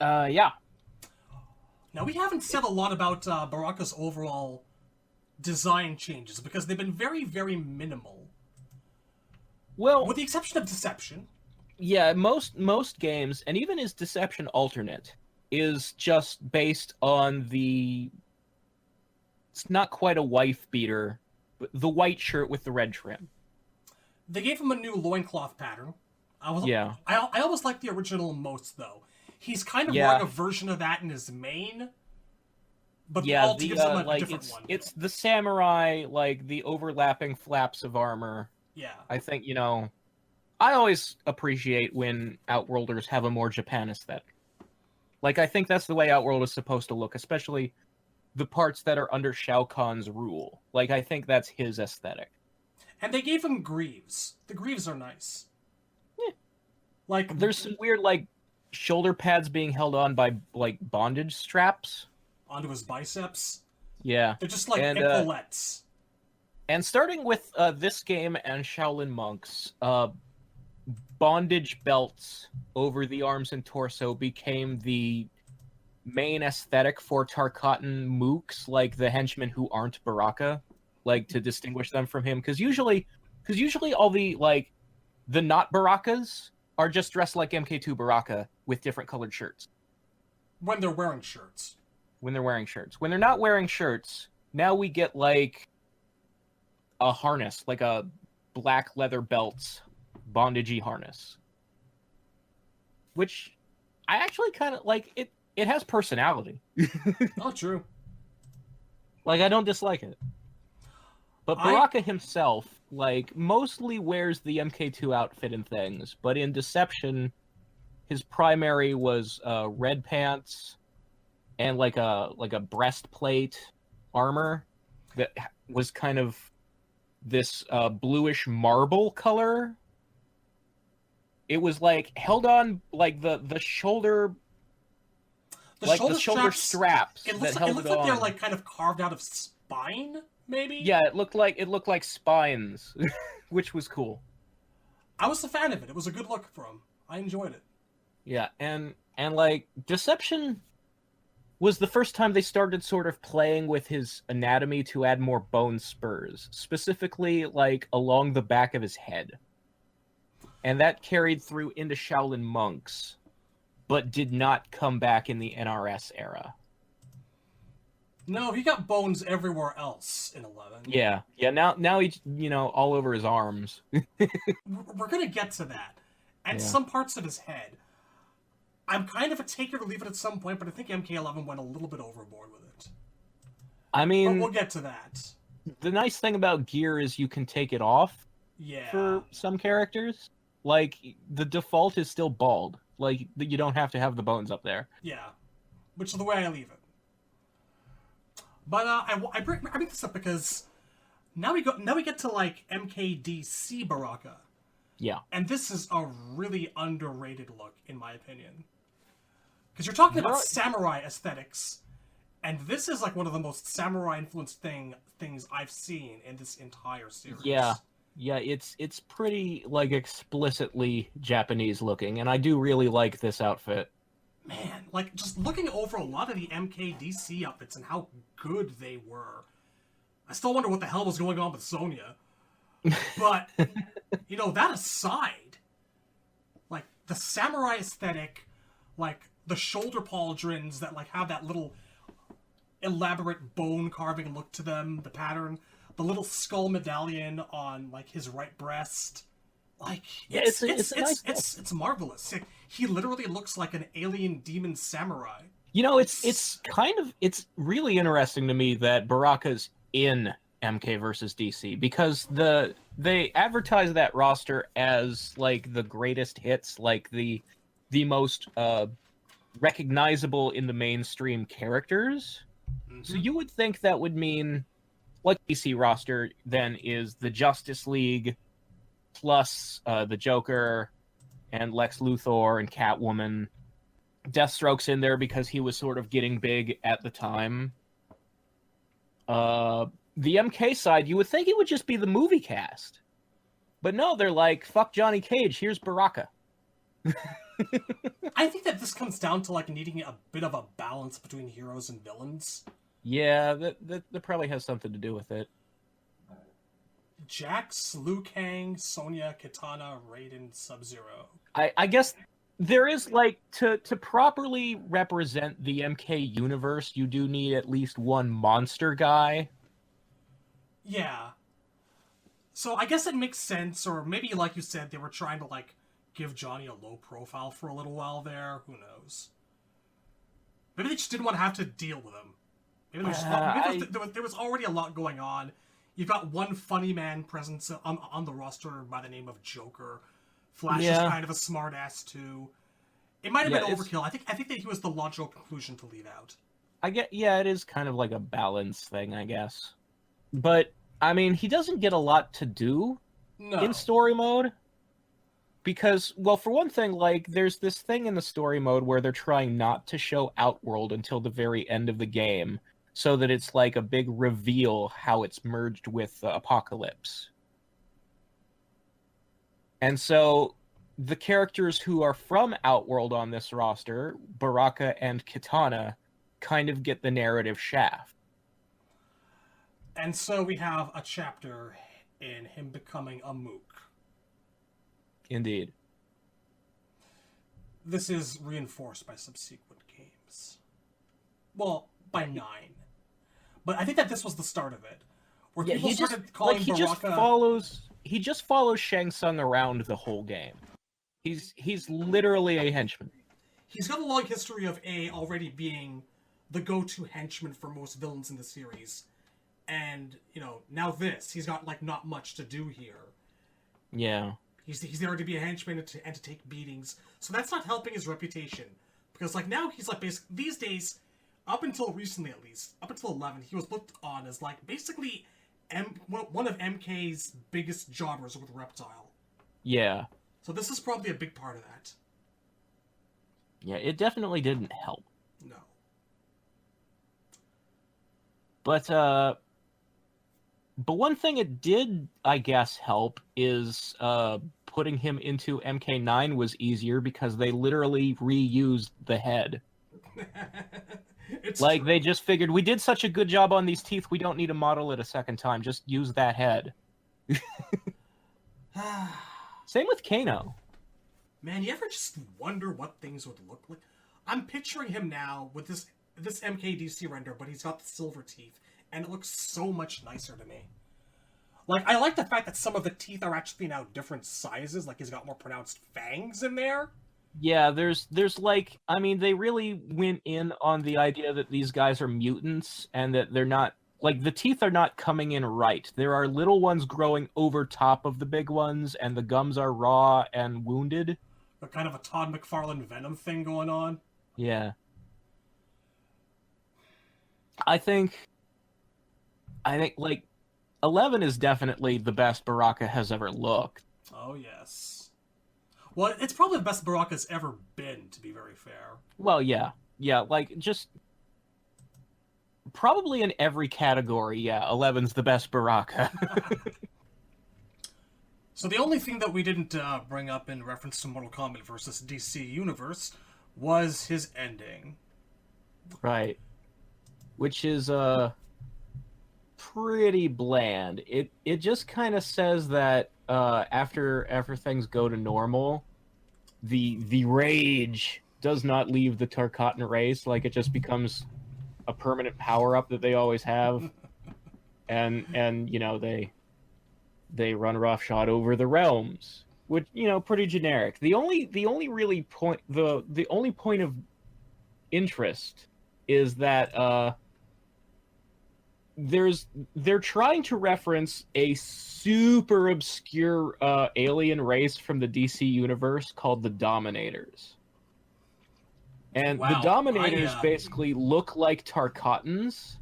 Yeah. Now, we haven't said a lot about Baraka's overall design changes, because they've been very, very minimal. Well, with the exception of Deception. Yeah, most games, and even his Deception alternate, is just based on the... It's not quite a wife beater, but the white shirt with the red trim. They gave him a new loincloth pattern. I almost like the original most, though. He's kind of wearing a version of that in his main, But Yeah, all gives them a like different one. it's the samurai, like the overlapping flaps of armor. Yeah. I think, I always appreciate when Outworlders have a more Japan aesthetic. Like, I think that's the way Outworld is supposed to look, especially the parts that are under Shao Kahn's rule. Like, I think that's his aesthetic. And they gave him greaves. The greaves are nice. Yeah. Like, There's some weird, like, shoulder pads being held on by, like, bondage straps. onto his biceps. Yeah. They're just like And, epaulettes. And starting with this game and Shaolin Monks, bondage belts over the arms and torso became the main aesthetic for Tarkatan mooks, like the henchmen who aren't Baraka, like to distinguish them from him. Because usually all the like the not Barakas are just dressed like MK2 Baraka with different colored shirts. When they're wearing shirts. When they're wearing shirts. When they're not wearing shirts, now we get like a harness, like a black leather belt bondagey harness, which I actually kind of like. It has personality. Oh, true. Like, I don't dislike it. But Baraka himself, like, mostly wears the MK2 outfit and things, but in Deception, his primary was red pants and like a breastplate armor that was kind of this bluish marble color. It was like held on like the shoulder, like the shoulder straps. It looks like they're like kind of carved out of spine, maybe. Yeah, it looked like spines, which was cool. I was a fan of it. It was a good look for him. I enjoyed it. Yeah, and like Deception was the first time they started sort of playing with his anatomy to add more bone spurs, specifically like along the back of his head. And that carried through into Shaolin Monks, but did not come back in the NRS era. No, he got bones everywhere else in 11. Yeah. Now he's all over his arms. We're gonna get to that, and some parts of his head. I'm kind of a take it or leave it at some point, but I think MK11 went a little bit overboard with it. I mean, but we'll get to that. The nice thing about gear is you can take it off. Yeah. For some characters, like the default is still bald. Like you don't have to have the bones up there. Yeah, which is the way I leave it. But I bring this up because now we get to like MKDC Baraka. Yeah. And this is a really underrated look, in my opinion. Because you're talking about samurai aesthetics, and this is like one of the most samurai-influenced things I've seen in this entire series. Yeah, it's pretty like explicitly Japanese looking, and I do really like this outfit. Man, like just looking over a lot of the MKDC outfits and how good they were, I still wonder what the hell was going on with Sonya. But that aside, like the samurai aesthetic, like the shoulder pauldrons that like have that little elaborate bone carving look to them, the pattern, the little skull medallion on like his right breast, like it's marvelous. Like, he literally looks like an alien demon samurai. It's really interesting to me that Baraka's in MK versus DC because they advertise that roster as like the greatest hits, like the most recognizable in the mainstream characters. Mm-hmm. So you would think that would mean like DC roster then is the Justice League plus the Joker and Lex Luthor and Catwoman. Deathstroke's in there because he was sort of getting big at the time. The MK side, you would think it would just be the movie cast. But no, they're like, fuck Johnny Cage, here's Baraka. I think that this comes down to like needing a bit of a balance between heroes and villains. Yeah, that probably has something to do with it. Jax, Liu Kang, Sonya, Kitana, Raiden, Sub-Zero. I guess there is like to properly represent the MK universe, you do need at least one monster guy. Yeah. So I guess it makes sense, or maybe like you said, they were trying to like give Johnny a low profile for a little while there. Who knows? Maybe they just didn't want to have to deal with him. Maybe there was already a lot going on. You've got one funny man presence on the roster by the name of Joker. Flash is kind of a smartass too. It might have been overkill. I think that he was the logical conclusion to leave out. It is kind of like a balance thing, I guess. But I mean, he doesn't get a lot to do in story mode. Because, well, for one thing, like, there's this thing in the story mode where they're trying not to show Outworld until the very end of the game, so that it's like a big reveal how it's merged with Apocalypse. And so, the characters who are from Outworld on this roster, Baraka and Kitana, kind of get the narrative shaft. And so we have a chapter in him becoming a mook. Indeed. This is reinforced by subsequent games. Well, by 9. But I think that this was the start of it. Where people started calling Baraka... He just follows Shang Tsung around the whole game. He's literally a henchman. He's got a long history of already being the go-to henchman for most villains in the series. And, now he's got, like, not much to do here. Yeah. He's there to be a henchman and to take beatings. So that's not helping his reputation. Because, like, now he's, like, basically... These days, up until recently at least, up until 11, he was looked on as, like, basically one of MK's biggest jobbers with Reptile. Yeah. So this is probably a big part of that. Yeah, it definitely didn't help. No. But one thing it did, I guess, help is putting him into MK9 was easier because they literally reused the head. True. They just figured, we did such a good job on these teeth, we don't need to model it a second time. Just use that head. Same with Kano. Man, you ever just wonder what things would look like? I'm picturing him now with this MKDC render, but he's got the silver teeth. And it looks so much nicer to me. Like, I like the fact that some of the teeth are actually now different sizes. Like, he's got more pronounced fangs in there. Yeah, there's like... I mean, they really went in on the idea that these guys are mutants, and that they're not... Like, the teeth are not coming in right. There are little ones growing over top of the big ones, and the gums are raw and wounded. But kind of a Todd McFarlane Venom thing going on. Yeah. I think, like, 11 is definitely the best Baraka has ever looked. Oh, yes. Well, it's probably the best Baraka's ever been, to be very fair. Well, yeah. Yeah, like, just... Probably in every category, yeah, 11's the best Baraka. So the only thing that we didn't bring up in reference to Mortal Kombat versus DC Universe was his ending. Right. Which is, pretty bland. It just kind of says that after things go to normal, the rage does not leave the Tarkatan race. Like, it just becomes a permanent power up that they always have, and they run roughshod over the realms, which pretty generic. The only point of interest is that they're trying to reference a super obscure alien race from the DC universe called the Dominators. And the Dominators basically look like Tarkatans,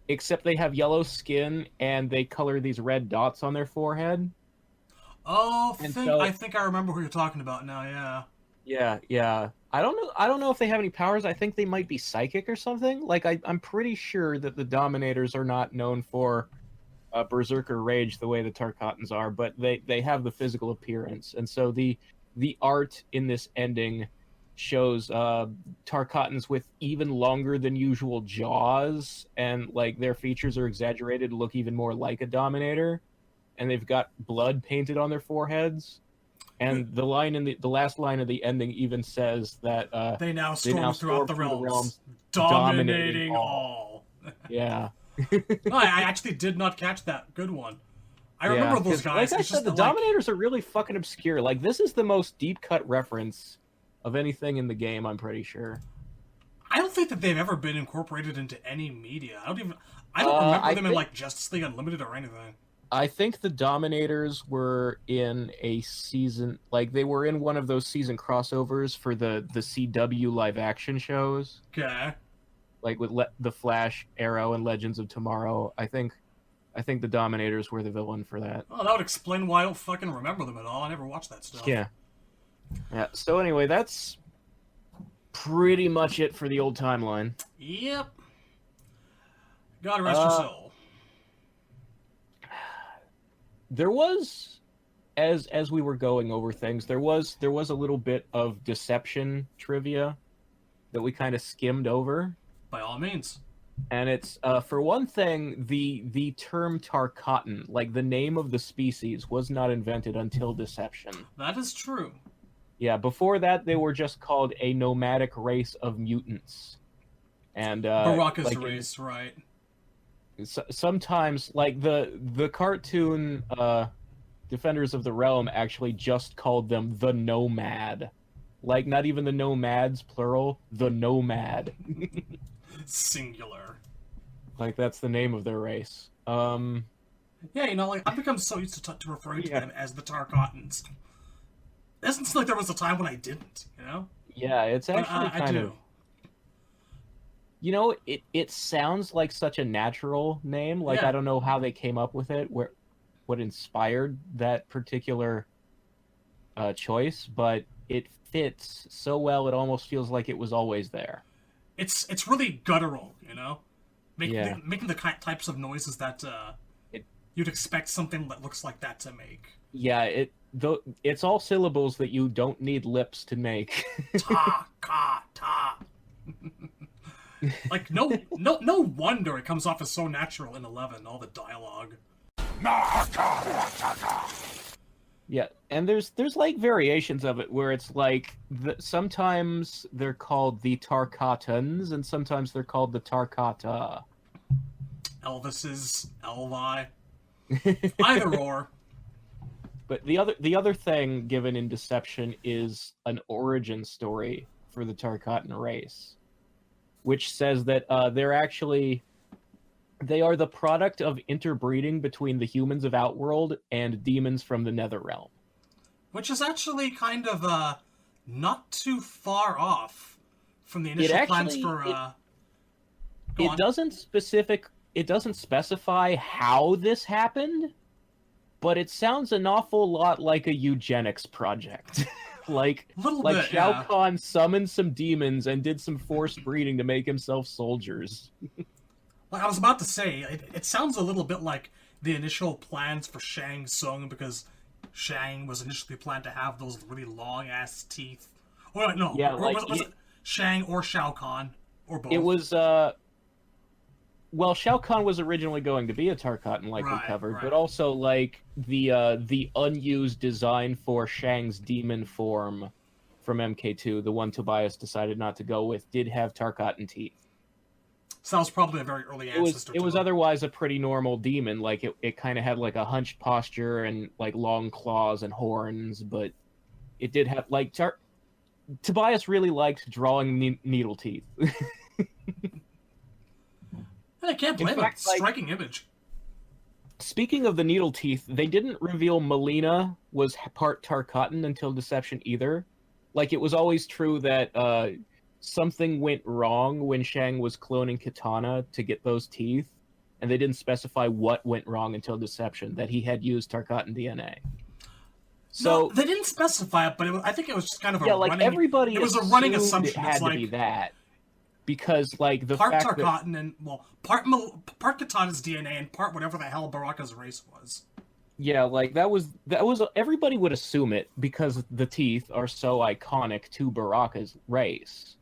except they have yellow skin and they color these red dots on their forehead. Oh, I think I remember who you're talking about now, yeah. Yeah. I don't know if they have any powers. I think they might be psychic or something. Like, I'm pretty sure that the Dominators are not known for berserker rage the way the Tarkatans are, but they have the physical appearance. And so the art in this ending shows Tarkatans with even longer than usual jaws, and like their features are exaggerated to look even more like a Dominator, and they've got blood painted on their foreheads. And the last line of the ending even says that they now storm throughout the realms, dominating all. Yeah. No, I actually did not catch that. Good one. I remember those guys. Like I said, the Dominators are really fucking obscure. Like, this is the most deep cut reference of anything in the game, I'm pretty sure. I don't think that they've ever been incorporated into any media. I don't remember them in like Justice League Unlimited or anything. I think the Dominators were in a season, like they were in one of those season crossovers for the CW live action shows. Okay. Like with the Flash, Arrow, and Legends of Tomorrow. I think the Dominators were the villain for that. Oh, that would explain why I don't fucking remember them at all. I never watched that stuff. Yeah. Yeah. So anyway, that's pretty much it for the old timeline. Yep. God rest your soul. There was, as we were going over things, there was a little bit of deception trivia that we kind of skimmed over. By all means. And it's, for one thing, the term Tarkatan, like the name of the species, was not invented until Deception. That is true. Yeah, before that, they were just called a nomadic race of mutants. And Baraka's like race, right. Sometimes, like the cartoon Defenders of the Realm actually just called them the Nomad. Like, not even the Nomads, plural, the Nomad. Singular. Like, that's the name of their race. Yeah, you know, like, I've become so used to referring to them as the Tarkatans. It doesn't seem like there was a time when I didn't, you know? Yeah, it's actually kind of... You know, it sounds like such a natural name. Like, Yeah. I don't know how they came up with it, what inspired that particular choice, but it fits so well, it almost feels like it was always there. It's really guttural, you know? Yeah. Making the types of noises that you'd expect something that looks like that to make. Yeah, it's all syllables that you don't need lips to make. Ta, ka, ta. Like, no wonder it comes off as so natural in 11, all the dialogue. Yeah, and there's like variations of it where it's like sometimes they're called the Tarkatans and sometimes they're called the Tarkata. Elvis's, Elvi. Either or. But the other thing given in Deception is an origin story for the Tarkatan race, which says that they are the product of interbreeding between the humans of Outworld and demons from the Netherrealm. Which is actually kind of not too far off from the initial plans for It doesn't specify how this happened, but it sounds an awful lot like a eugenics project. like bit, Shao Kahn summoned some demons and did some forced breeding to make himself soldiers. Like I was about to say, it sounds a little bit like the initial plans for Shang Tsung, because was initially planned to have those really long ass teeth. Or no, yeah, was it Shang or Shao Kahn or both? It was well, Shao Kahn was originally going to be a Tarkatan, like we covered, but also like the unused design for Shang's demon form from MK2, the one Tobias decided not to go with, did have Tarkatan teeth. So that was probably a very early ancestor. It was otherwise a pretty normal demon. Like it kind of had like a hunched posture and like long claws and horns, but it did have like Tobias really liked drawing needle teeth. I can't blame it. Striking image. Speaking of the needle teeth, they didn't reveal Molina was part Tarkatan until Deception either. Like, it was always true that something went wrong when Shang was cloning Katana to get those teeth, and they didn't specify what went wrong until Deception, that he had used Tarkatan DNA. So no, they didn't specify it, but I think it was just kind of a like running... everybody it was a running assumption. It had to be that. Because, like, the fact Tarkatan that... and, well, part Katana's DNA and part whatever the hell Baraka's race was. Yeah, like, that was... Everybody would assume it because the teeth are so iconic to Baraka's race.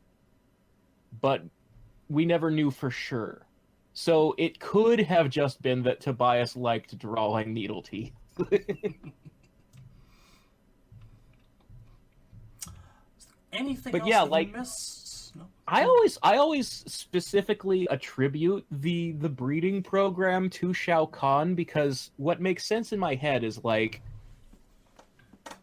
But we never knew for sure. So it could have just been that Tobias liked drawing needle teeth. Anything but else yeah, that like... you missed? No? I always specifically attribute the breeding program to Shao Kahn because what makes sense in my head is like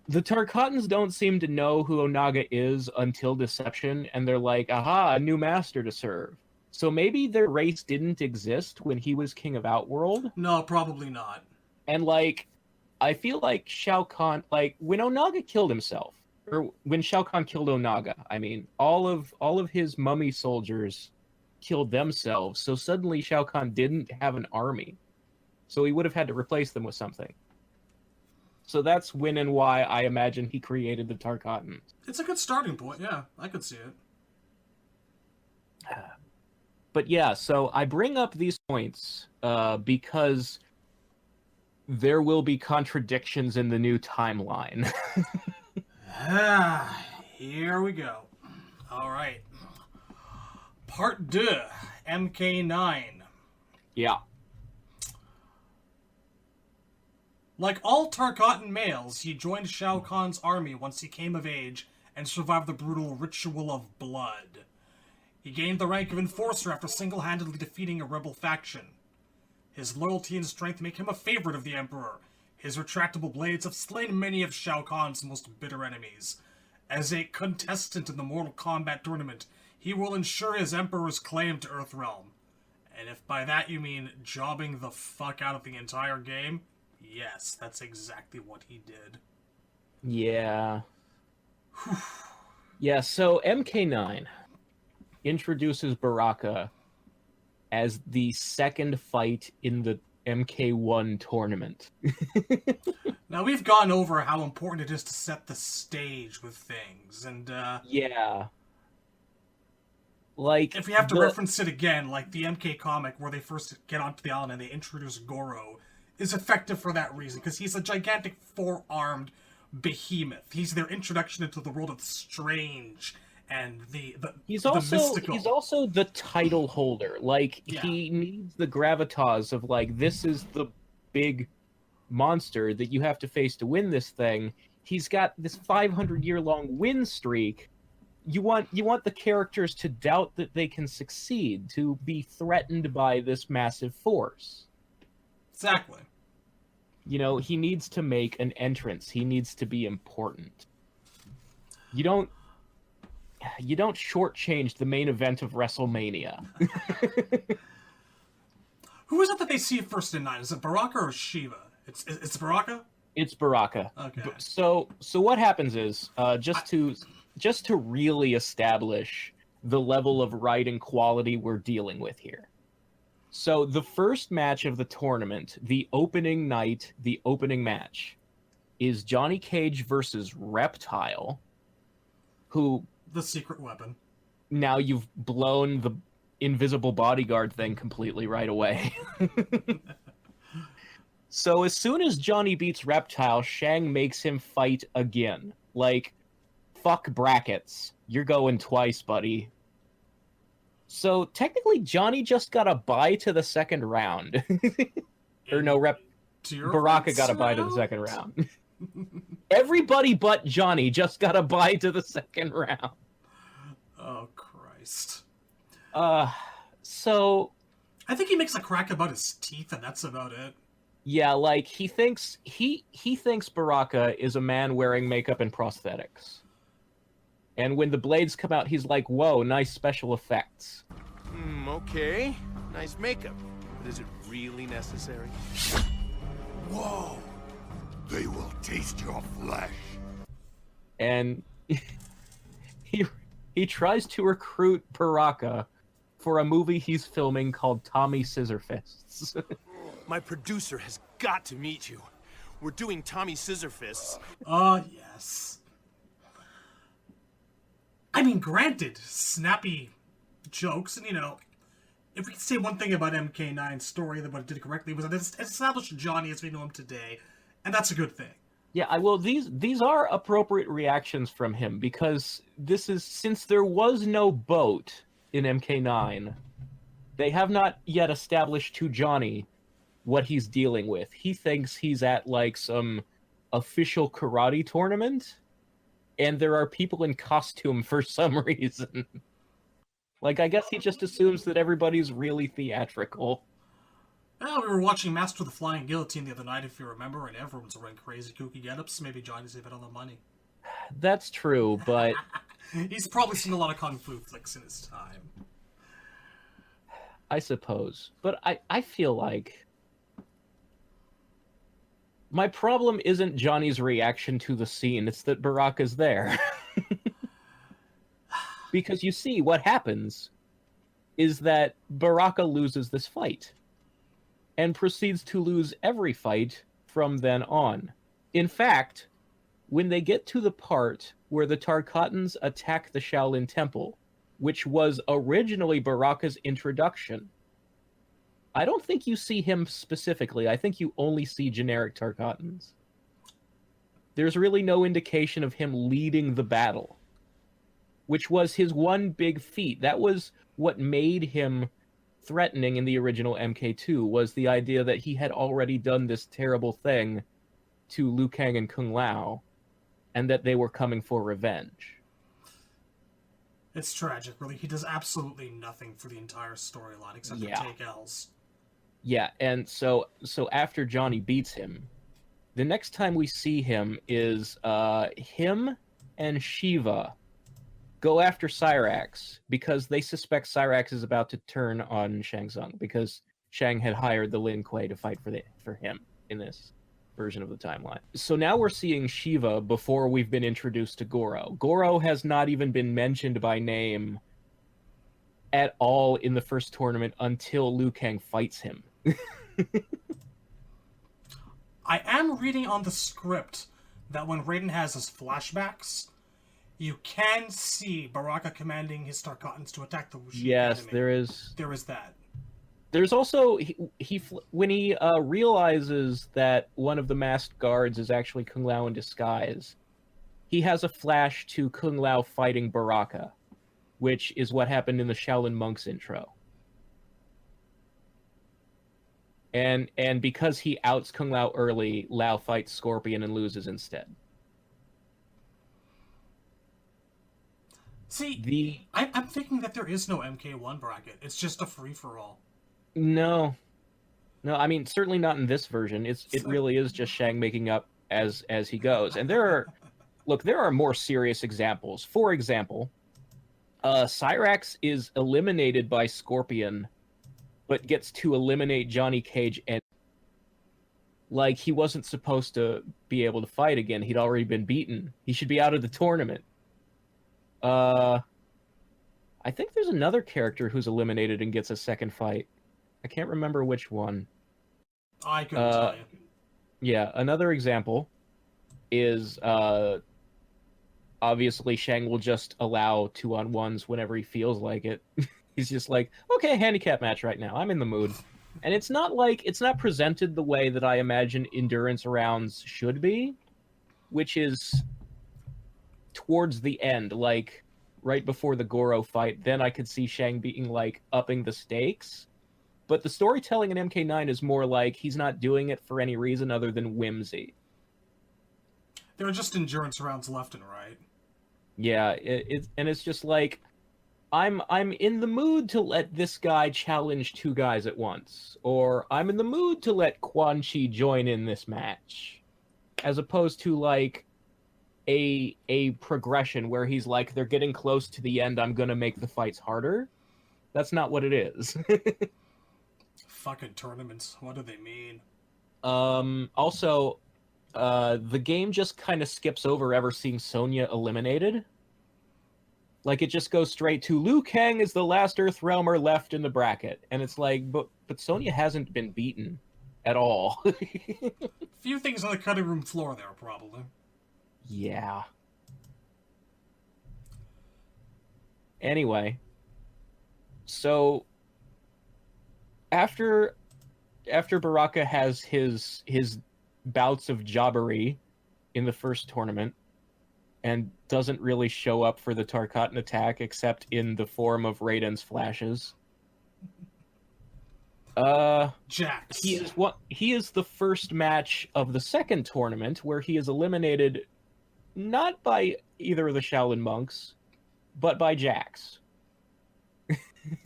The Tarkatans don't seem to know who Onaga is until Deception, and they're like, aha, a new master to serve. So maybe their race didn't exist when he was king of Outworld. No, probably not. And, like, I feel like Shao Kahn, like, when Onaga killed himself, or when Shao Kahn killed Onaga, I mean, all of his mummy soldiers killed themselves, so suddenly Shao Kahn didn't have an army. So he would have had to replace them with something. So that's when and why I imagine he created the Tarkatans. It's a good starting point, yeah. I could see it. But yeah, so I bring up these points because there will be contradictions in the new timeline. Here we go. All right. Part 2, MK9. Yeah. Like all Tarkatan males, he joined Shao Kahn's army once he came of age and survived the brutal Ritual of Blood. He gained the rank of Enforcer after single-handedly defeating a rebel faction. His loyalty and strength make him a favorite of the Emperor. His retractable blades have slain many of Shao Kahn's most bitter enemies. As a contestant in the Mortal Kombat tournament, he will ensure his Emperor's claim to Earthrealm. And if by that you mean jobbing the fuck out of the entire game, yes, that's exactly what he did. Yeah. Yeah, so MK9 introduces Baraka as the second fight in the MK1 tournament. Now, we've gone over how important it is to set the stage with things, and, yeah. Like, if we have to reference it again, like the MK comic where they first get onto the island and they introduce Goro, is effective for that reason, because he's a gigantic four-armed behemoth. He's their introduction into the world of the strange and the mystical. He's also the title holder. Like, Yeah. he needs the gravitas of, like, this is the big monster that you have to face to win this thing. He's got this 500-year-long win streak. You want the characters to doubt that they can succeed, to be threatened by this massive force. Exactly. You know, he needs to make an entrance. He needs to be important. You don't shortchange the main event of WrestleMania. Who is it that they see first in 9? Is it Baraka or Shiva? It's Baraka? It's Baraka. Okay. So what happens is, just to really establish the level of writing quality we're dealing with here. So the first match of the tournament, the opening night, the opening match, is Johnny Cage versus Reptile, who... The secret weapon. Now you've blown the invisible bodyguard thing completely right away. So as soon as Johnny beats Reptile, Shang makes him fight again. Like, fuck brackets. You're going twice, buddy. So technically Johnny just got a bye to the second round. Or no, Baraka got a bye to the second round. Everybody but Johnny just got a bye to the second round. Oh, Christ. So... I think he makes a crack about his teeth, and that's about it. Yeah, like, he thinks Baraka is a man wearing makeup and prosthetics. And when the blades come out, he's like, whoa, nice special effects. Okay. Nice makeup. But is it really necessary? Whoa! They will taste your flesh. And he tries to recruit Baraka for a movie he's filming called Tommy Scissorfists. My producer has got to meet you. We're doing Tommy Scissorfists. Yes. I mean, granted, snappy jokes, and, you know, if we could say one thing about MK9's story that what it did correctly was that it established Johnny as we know him today, and that's a good thing. Yeah, well, these are appropriate reactions from him, because this is, since there was no boat in MK9, they have not yet established to Johnny what he's dealing with. He thinks he's at, like, some official karate tournament, and there are people in costume for some reason. Like, I guess he just assumes that everybody's really theatrical. Well, we were watching Master of the Flying Guillotine the other night, if you remember, and everyone's wearing crazy kooky get-ups. Maybe Johnny's a bit on the money. That's true, but He's probably seen a lot of kung fu flicks in his time. I suppose. But I feel like my problem isn't Johnny's reaction to the scene, it's that Baraka's there. Because you see, what happens is that Baraka loses this fight, and proceeds to lose every fight from then on. In fact, when they get to the part where the Tarkatans attack the Shaolin Temple, which was originally Baraka's introduction, I don't think you see him specifically. I think you only see generic Tarkatans. There's really no indication of him leading the battle, which was his one big feat. That was what made him threatening in the original MK2, was the idea that he had already done this terrible thing to Liu Kang and Kung Lao, and that they were coming for revenge. It's tragic, really. He does absolutely nothing for the entire storyline except for take L's. Yeah, and so after Johnny beats him, the next time we see him is him and Shiva go after Cyrax because they suspect Cyrax is about to turn on Shang Tsung because Shang had hired the Lin Kuei to fight for him in this version of the timeline. So now we're seeing Shiva before we've been introduced to Goro. Goro has not even been mentioned by name at all in the first tournament until Liu Kang fights him. I am reading on the script that when Raiden has his flashbacks, you can see Baraka commanding his Tarkatans to attack the Wuxi Yes, enemy. there is that. There's also he when he realizes that one of the masked guards is actually Kung Lao in disguise, he has a flash to Kung Lao fighting Baraka, which is what happened in the Shaolin Monks intro. And because he outs Kung Lao early, Lao fights Scorpion and loses instead. See, I'm thinking that there is no MK1 bracket. It's just a free-for-all. No, I mean certainly not in this version. It really is just Shang making up as he goes. And there are more serious examples. For example, Cyrax is eliminated by Scorpion, but gets to eliminate Johnny Cage, and like he wasn't supposed to be able to fight again. He'd already been beaten. He should be out of the tournament. I think there's another character who's eliminated and gets a second fight. I can't remember which one. I couldn't tell you. Yeah, another example is obviously Shang will just allow 2-on-1s whenever he feels like it. He's just like, okay, handicap match right now. I'm in the mood. And it's not presented the way that I imagine endurance rounds should be, which is towards the end, like right before the Goro fight. Then I could see Shang being like upping the stakes. But the storytelling in MK9 is more like he's not doing it for any reason other than whimsy. There are just endurance rounds left and right. Yeah, it's just like I'm in the mood to let this guy challenge two guys at once, or I'm in the mood to let Quan Chi join in this match, as opposed to like a progression where he's like, they're getting close to the end, I'm gonna make the fights harder. That's not what it is. Fucking tournaments. What do they mean? Also, the game just kind of skips over ever seeing Sonya eliminated. Like, it just goes straight to Liu Kang is the last Earthrealmer left in the bracket. And it's like, but Sonya hasn't been beaten at all. Few things on the cutting room floor there, probably. Yeah. Anyway. So, after Baraka has his bouts of jobbery in the first tournament, and doesn't really show up for the Tarkatan attack except in the form of Raiden's flashes. Jax. He is the first match of the second tournament where he is eliminated not by either of the Shaolin monks, but by Jax.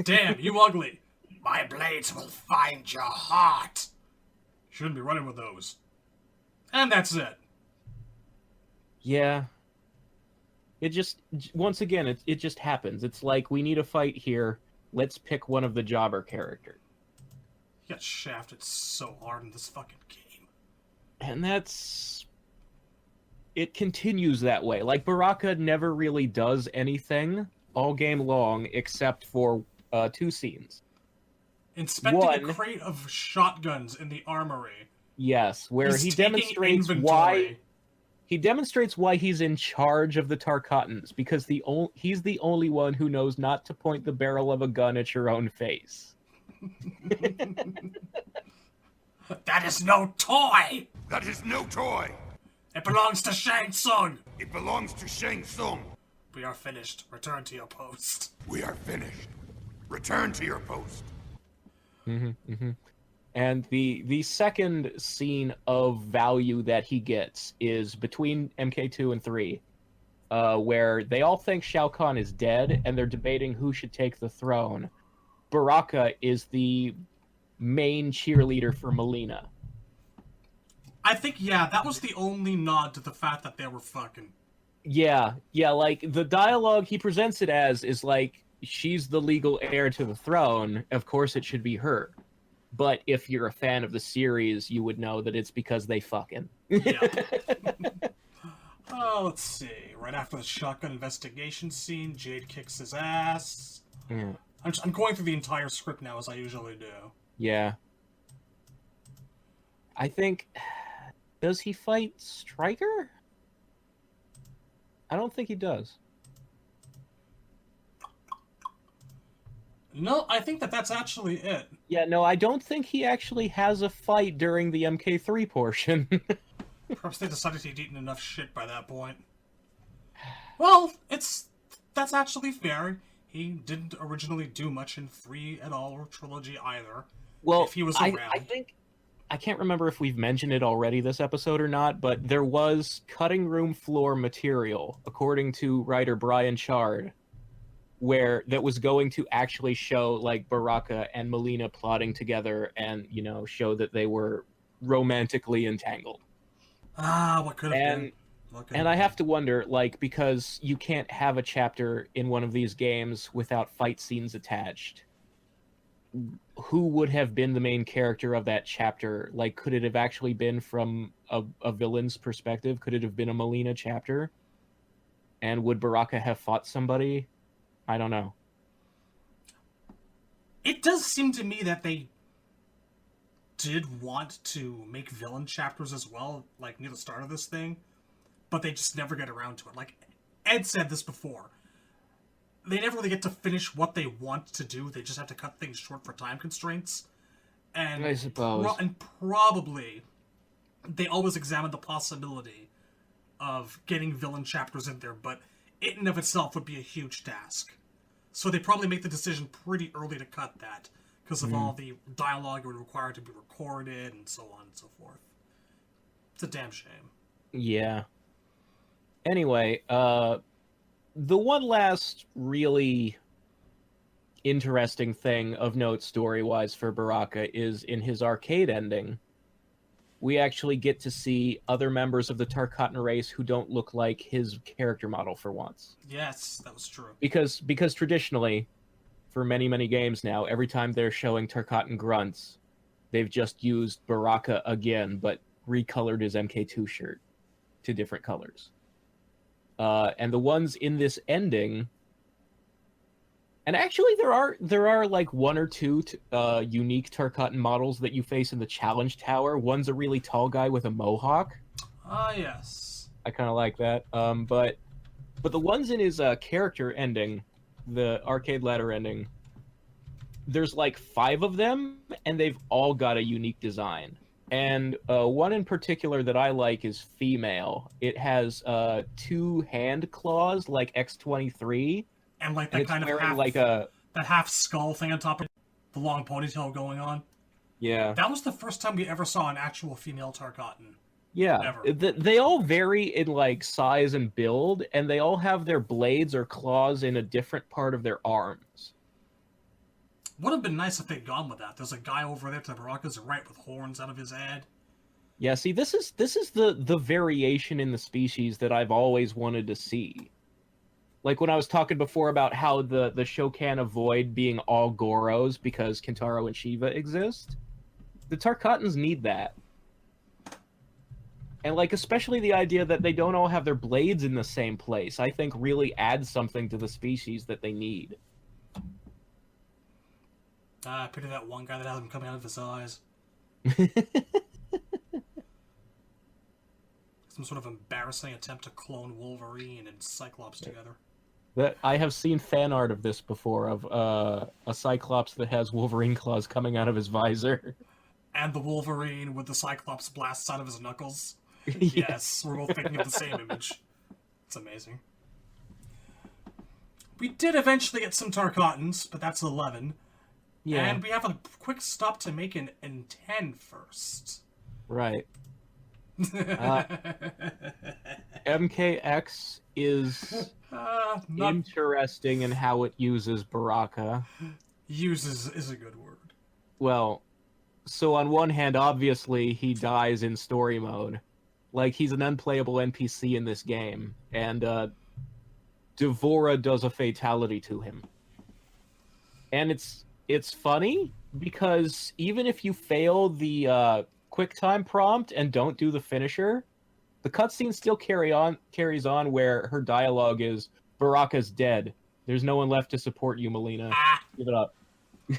Damn, you ugly. My blades will find your heart. Shouldn't be running with those. And that's it. Yeah. It just, once again, it just happens. It's like, we need a fight here. Let's pick one of the jobber characters. He got shafted so hard in this fucking game. And that's... It continues that way. Like, Baraka never really does anything all game long except for 2 scenes. Inspecting a crate of shotguns in the armory. Yes, where He's he taking demonstrates inventory. why he's in charge of the Tarkatans, because he's the only one who knows not to point the barrel of a gun at your own face. That is no toy! That is no toy! It belongs to Shang Tsung! It belongs to Shang Tsung! We are finished. Return to your post. We are finished. Return to your post. And the second scene of value that he gets is between MK2 and 3, where they all think Shao Kahn is dead, and they're debating who should take the throne. Baraka is the main cheerleader for Molina. I think, yeah, that was the only nod to the fact that they were fucking. Yeah, like, the dialogue he presents it as is like, she's the legal heir to the throne, of course it should be her. But if you're a fan of the series, you would know that it's because they fucking. Yeah. Oh, let's see. Right after the shotgun investigation scene, Jade kicks his ass. Yeah. I'm going through the entire script now, as I usually do. Yeah. I think... Does he fight Stryker? I don't think he does. No, I think that's actually it. Yeah, no, I don't think he actually has a fight during the MK3 portion. Perhaps they decided he'd eaten enough shit by that point. Well, that's actually fair. He didn't originally do much in 3 at all, or Trilogy either. Well, if he was around. I think... I can't remember if we've mentioned it already this episode or not, but there was cutting room floor material, according to writer Brian Shard, that was going to actually show, like, Baraka and Molina plotting together and, you know, show that they were romantically entangled. What could have been. And I have to wonder, like, because you can't have a chapter in one of these games without fight scenes attached, who would have been the main character of that chapter? Like, could it have actually been from a villain's perspective? Could it have been a Molina chapter? And would Baraka have fought somebody? I don't know. It does seem to me that they did want to make villain chapters as well, like near the start of this thing, but they just never get around to it. Like, Ed said this before. They never really get to finish what they want to do. They just have to cut things short for time constraints. And I suppose. And probably they always examine the possibility of getting villain chapters in there, but it in of itself would be a huge task. So they probably make the decision pretty early to cut that, because of all the dialogue it would require to be recorded and so on and so forth. It's a damn shame. Yeah. Anyway, the one last really interesting thing of note story-wise for Baraka is in his arcade ending, we actually get to see other members of the Tarkatan race who don't look like his character model for once. Yes, that was true. Because traditionally, for many, many games now, every time they're showing Tarkatan grunts, they've just used Baraka again, but recolored his MK2 shirt to different colors. And the ones in this ending, and actually there are like 1 or 2 unique Tarkatan models that you face in the challenge tower. One's a really tall guy with a mohawk. Yes. I kind of like that. But the ones in his character ending, the arcade ladder ending, there's like 5 of them, and they've all got a unique design. And one in particular that I like is female. It has 2 hand claws like X-23. And like that kind of half, like that half skull thing on top of the long ponytail going on. Yeah. That was the first time we ever saw an actual female Tarkatan. Yeah. They all vary in like size and build, and they all have their blades or claws in a different part of their arms. Would have been nice if they'd gone with that. There's a guy over there to Baraka's right with horns out of his head. Yeah, see, this is the variation in the species that I've always wanted to see. Like when I was talking before about how the show can't avoid being all Goros because Kentaro and Shiva exist, the Tarkatans need that. And like especially the idea that they don't all have their blades in the same place, I think really adds something to the species that they need. I pity that one guy that has them coming out of his eyes. Some sort of embarrassing attempt to clone Wolverine and Cyclops together. That I have seen fan art of this before, of a Cyclops that has Wolverine claws coming out of his visor. And the Wolverine with the Cyclops blasts out of his knuckles. Yeah. Yes, we're both thinking of the same image. It's amazing. We did eventually get some Tarkatans, but that's 11. Yeah. And we have a quick stop to make in 10 first. Right. MKX is interesting in how it uses Baraka. Uses is a good word. Well, so on one hand, obviously, he dies in story mode. Like, he's an unplayable NPC in this game, and Devora does a fatality to him. And it's funny, because even if you fail the QuickTime prompt and don't do the finisher, the cutscene still carries on where her dialogue is, Baraka's dead. There's no one left to support you, Molina. Give it up.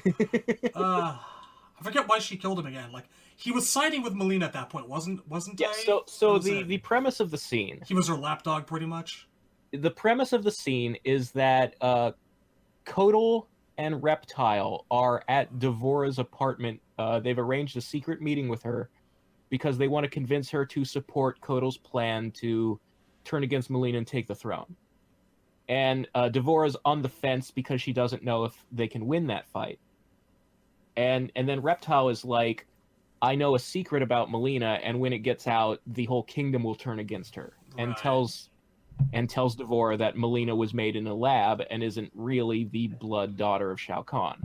I forget why she killed him again. Like, he was siding with Molina at that point, wasn't Yeah, he? so the premise of the scene... He was her lapdog, pretty much? The premise of the scene is that Kotal and Reptile are at Devora's apartment. They've arranged a secret meeting with her because they want to convince her to support Kotal's plan to turn against Molina and take the throne. And Devora's on the fence because she doesn't know if they can win that fight. And then Reptile is like, I know a secret about Molina, and when it gets out, the whole kingdom will turn against her. Right. And tells Devora that Molina was made in a lab and isn't really the blood daughter of Shao Kahn.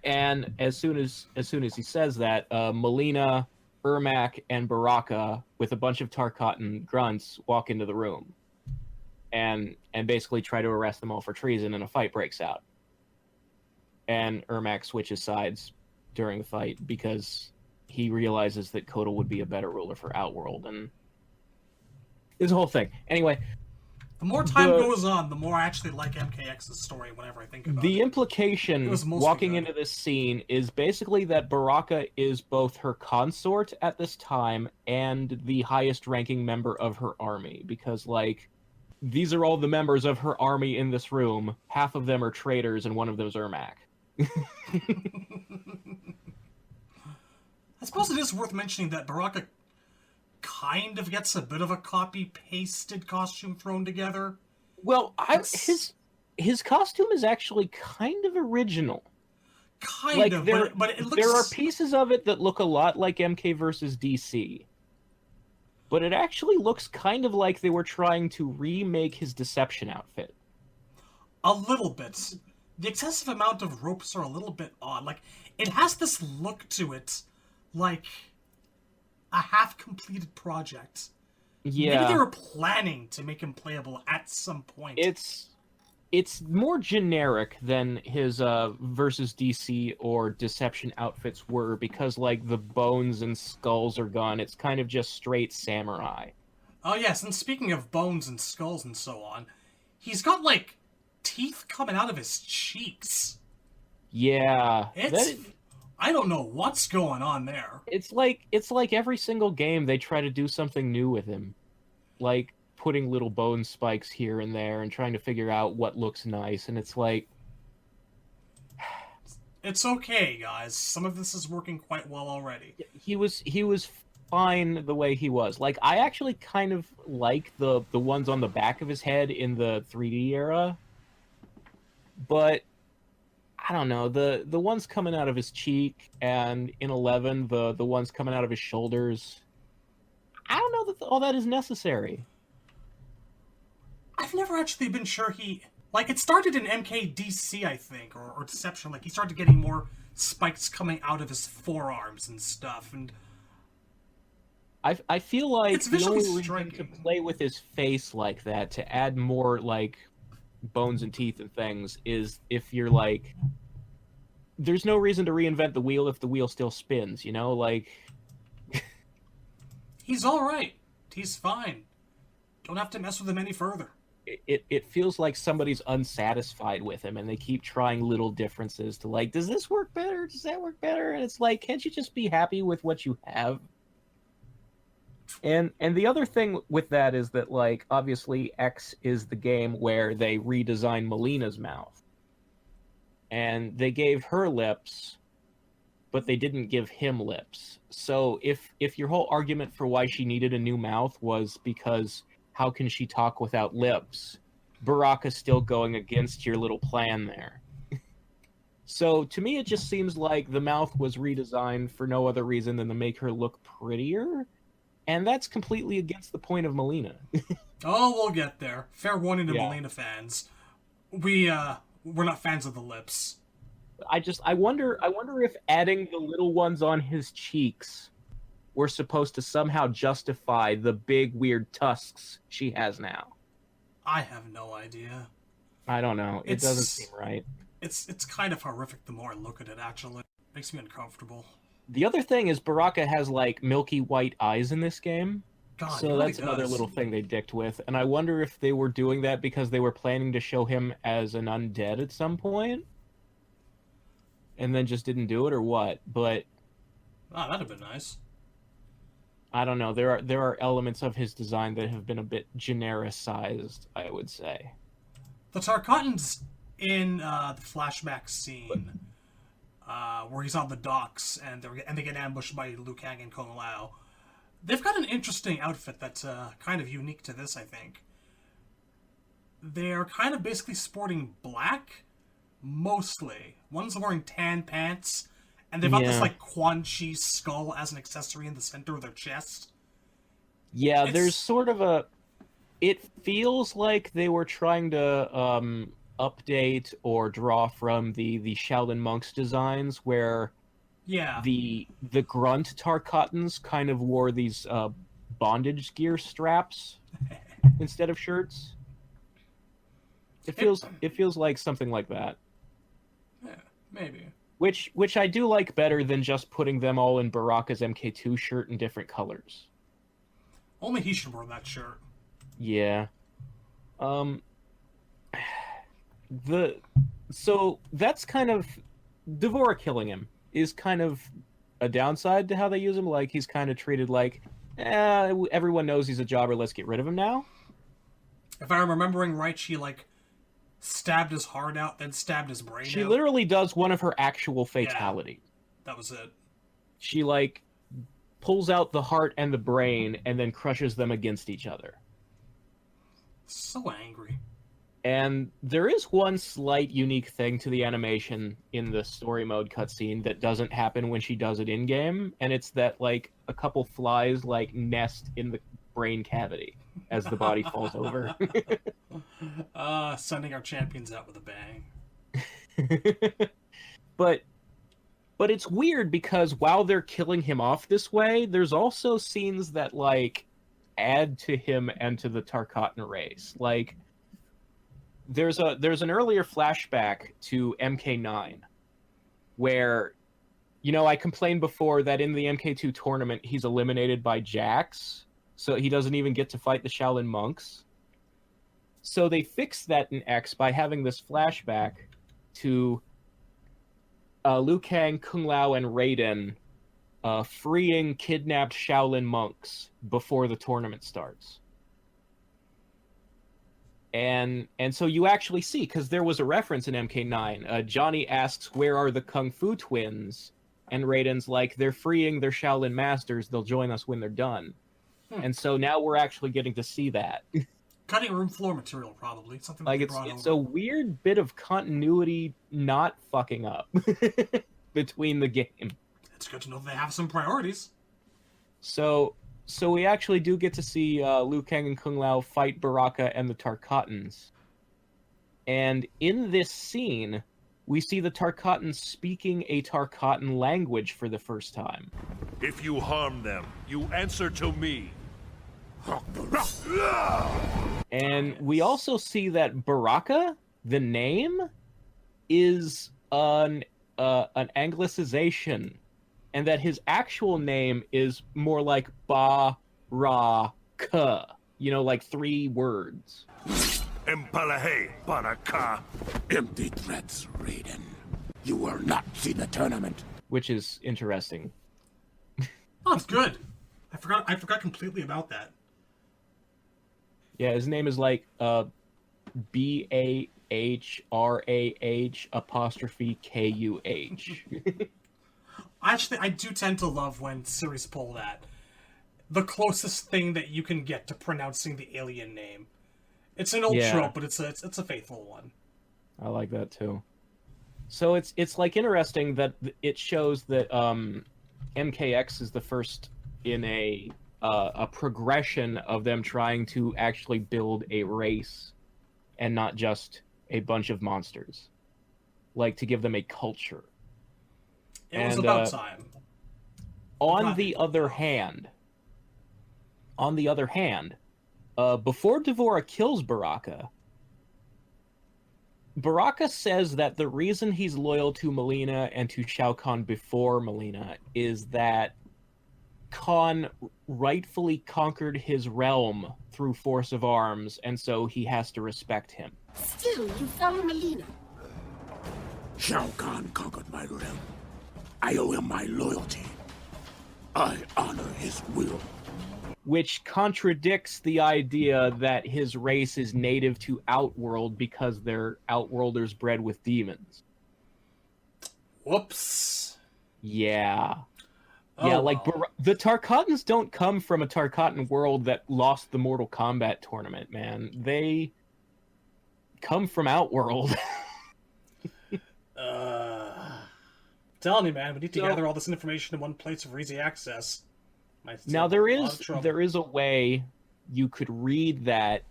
And as soon as he says that, Molina, Ermac, and Baraka, with a bunch of Tarkatan grunts, walk into the room. And basically try to arrest them all for treason, and a fight breaks out. And Ermac switches sides during the fight because he realizes that Kotal would be a better ruler for Outworld, and it's a whole thing. Anyway, the more time goes on, the more I actually like MKX's story whenever I think about it. The implication walking into this scene is basically that Baraka is both her consort at this time and the highest ranking member of her army, because, like, these are all the members of her army in this room. Half of them are traitors, and one of them is Ermac. I suppose it is worth mentioning that Baraka kind of gets a bit of a copy-pasted costume thrown together. Well, his costume is actually kind of original. Kind of, but it looks... There are pieces of it that look a lot like MK versus DC. But it actually looks kind of like they were trying to remake his Deception outfit. A little bit. The excessive amount of ropes are a little bit odd. Like, it has this look to it, like a half-completed project. Yeah. Maybe they were planning to make him playable at some point. It's more generic than his versus DC or Deception outfits were, because, like, the bones and skulls are gone. It's kind of just straight samurai. Oh, yes, and speaking of bones and skulls and so on, he's got, like, teeth coming out of his cheeks. Yeah. I don't know what's going on there. It's like every single game they try to do something new with him. Like putting little bone spikes here and there and trying to figure out what looks nice, and it's like... It's okay, guys. Some of this is working quite well already. He was fine the way he was. Like, I actually kind of like the ones on the back of his head in the 3D era. But I don't know, the ones coming out of his cheek, and in 11 the ones coming out of his shoulders, I don't know that all that is necessary. I've never actually been sure he... Like, it started in MKDC, I think, or Deception. Like, he started getting more spikes coming out of his forearms and stuff, and I feel like it's the visually only reason striking. to play with his face like that, to add more, like, bones and teeth and things, is if you're, like... There's no reason to reinvent the wheel if the wheel still spins, you know? Like... He's alright. He's fine. Don't have to mess with him any further. It feels like somebody's unsatisfied with him, and they keep trying little differences to, like, does this work better? Does that work better? And it's like, can't you just be happy with what you have? And the other thing with that is that, like, obviously X is the game where they redesigned Molina's mouth. And they gave her lips, but they didn't give him lips. So if your whole argument for why she needed a new mouth was because how can she talk without lips, Baraka's still going against your little plan there. So to me, it just seems like the mouth was redesigned for no other reason than to make her look prettier. And that's completely against the point of Molina. Oh, we'll get there. Fair warning to Yeah. Molina fans. We're not fans of the lips. I wonder if adding the little ones on his cheeks were supposed to somehow justify the big weird tusks she has now. I have no idea. I don't know. It It's- doesn't seem right. It's kind of horrific the more I look at it, actually. Makes me uncomfortable. The other thing is Baraka has, like, milky white eyes in this game. God, he So really that's another does. little thing they dicked with. And I wonder if they were doing that because they were planning to show him as an undead at some point, and then just didn't do it, or what. But Ah, that'd have been nice. I don't know. There are elements of his design that have been a bit genericized, I would say. The Tarkatans in the flashback scene, where he's on the docks and they get ambushed by Liu Kang and Kung Lao, they've got an interesting outfit that's kind of unique to this, I think. They're kind of basically sporting black, mostly. One's wearing tan pants, and they've got this, Yeah. like, Quan Chi skull as an accessory in the center of their chest. Yeah, It's- there's sort of a... It feels like they were trying to update or draw from the Shaolin monks designs, where Yeah. the grunt Tarkatans kind of wore these bondage gear straps instead of shirts. It feels like something like that, Yeah, maybe. which I do like better than just putting them all in Baraka's MK2 shirt in different colors. Only he should wear that shirt. Yeah. So that's kind of Devora killing him is kind of a downside to how they use him. Like, he's kind of treated like, everyone knows he's a jobber, let's get rid of him now. If I'm remembering right, she, like, stabbed his heart out, then stabbed his brain She out. literally does one of her actual fatalities. That was it. She, like, pulls out the heart and the brain and then crushes them against each other. So angry. And there is one slight unique thing to the animation in the story mode cutscene that doesn't happen when she does it in-game, and it's that, like, a couple flies, like, nest in the brain cavity as the body falls over. Sending our champions out with a bang. But it's weird because while they're killing him off this way, there's also scenes that, like, add to him and to the Tarkatan race. Like, there's an earlier flashback to MK9 where, you know, I complained before that in the MK2 tournament he's eliminated by Jax, so he doesn't even get to fight the Shaolin monks. So they fixed that in X by having this flashback to Liu Kang, Kung Lao, and Raiden freeing kidnapped Shaolin monks before the tournament starts. And so you actually see, because there was a reference in MK9, Johnny asks, where are the Kung Fu twins? And Raiden's like, they're freeing their Shaolin masters, they'll join us when they're done. And so now we're actually getting to see that. Cutting room floor material, probably. Something Like, they it's brought a over. weird bit of continuity not fucking up between the game. It's good to know they have some priorities. So we actually do get to see Liu Kang and Kung Lao fight Baraka and the Tarkatans. And in this scene, we see the Tarkatans speaking a Tarkatan language for the first time. If you harm them, you answer to me. And we also see that Baraka, the name, is an anglicization, and that his actual name is more like Baraka. You know, like 3 words. Empalahe, Baraka. Empty threats, Raiden. You will not see the tournament. Which is interesting. Oh, that's good. I forgot completely about that. Yeah, his name is like BAHRAH''. Actually, I do tend to love when series pull that. The closest thing that you can get to pronouncing the alien name. It's an old trope, but it's a faithful one. I like that too. So it's like interesting that it shows that MKX is the first in a progression of them trying to actually build a race and not just a bunch of monsters. Like, to give them a culture. It was about time. On the other hand, before D'Vorah kills Baraka, Baraka says that the reason he's loyal to Molina and to Shao Kahn before Molina is that Kahn rightfully conquered his realm through force of arms, and so he has to respect him. Still, you follow Molina. Shao Kahn conquered my realm. I owe him my loyalty. I honor his will. Which contradicts the idea that his race is native to Outworld because they're Outworlders bred with demons. Whoops. Yeah. Oh, yeah, like, well. the Tarkatans don't come from a Tarkatan world that lost the Mortal Kombat tournament, man. They come from Outworld. Telling you, man, we need to gather all this information in one place for easy access. Now there is a way you could read that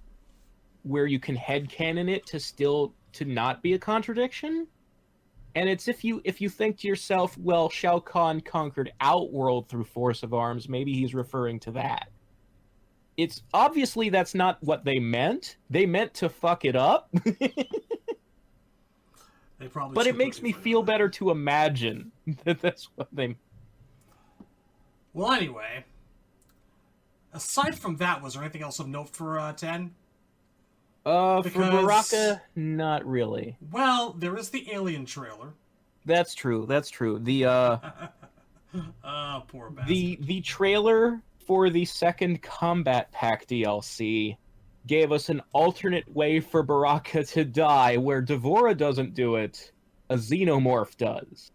where you can headcanon it to not be a contradiction. And it's if you think to yourself, well, Shao Kahn conquered Outworld through force of arms, maybe he's referring to that. It's obviously that's not what they meant. They meant to fuck it up. But it makes me feel better to imagine that that's what they... Well, anyway, aside from that, was there anything else of note for 10? For Baraka, not really. Well, there is the Alien trailer. That's true. The poor bastard. the trailer for the second Combat Pack DLC gave us an alternate way for Baraka to die, where D'Vorah doesn't do it, a Xenomorph does.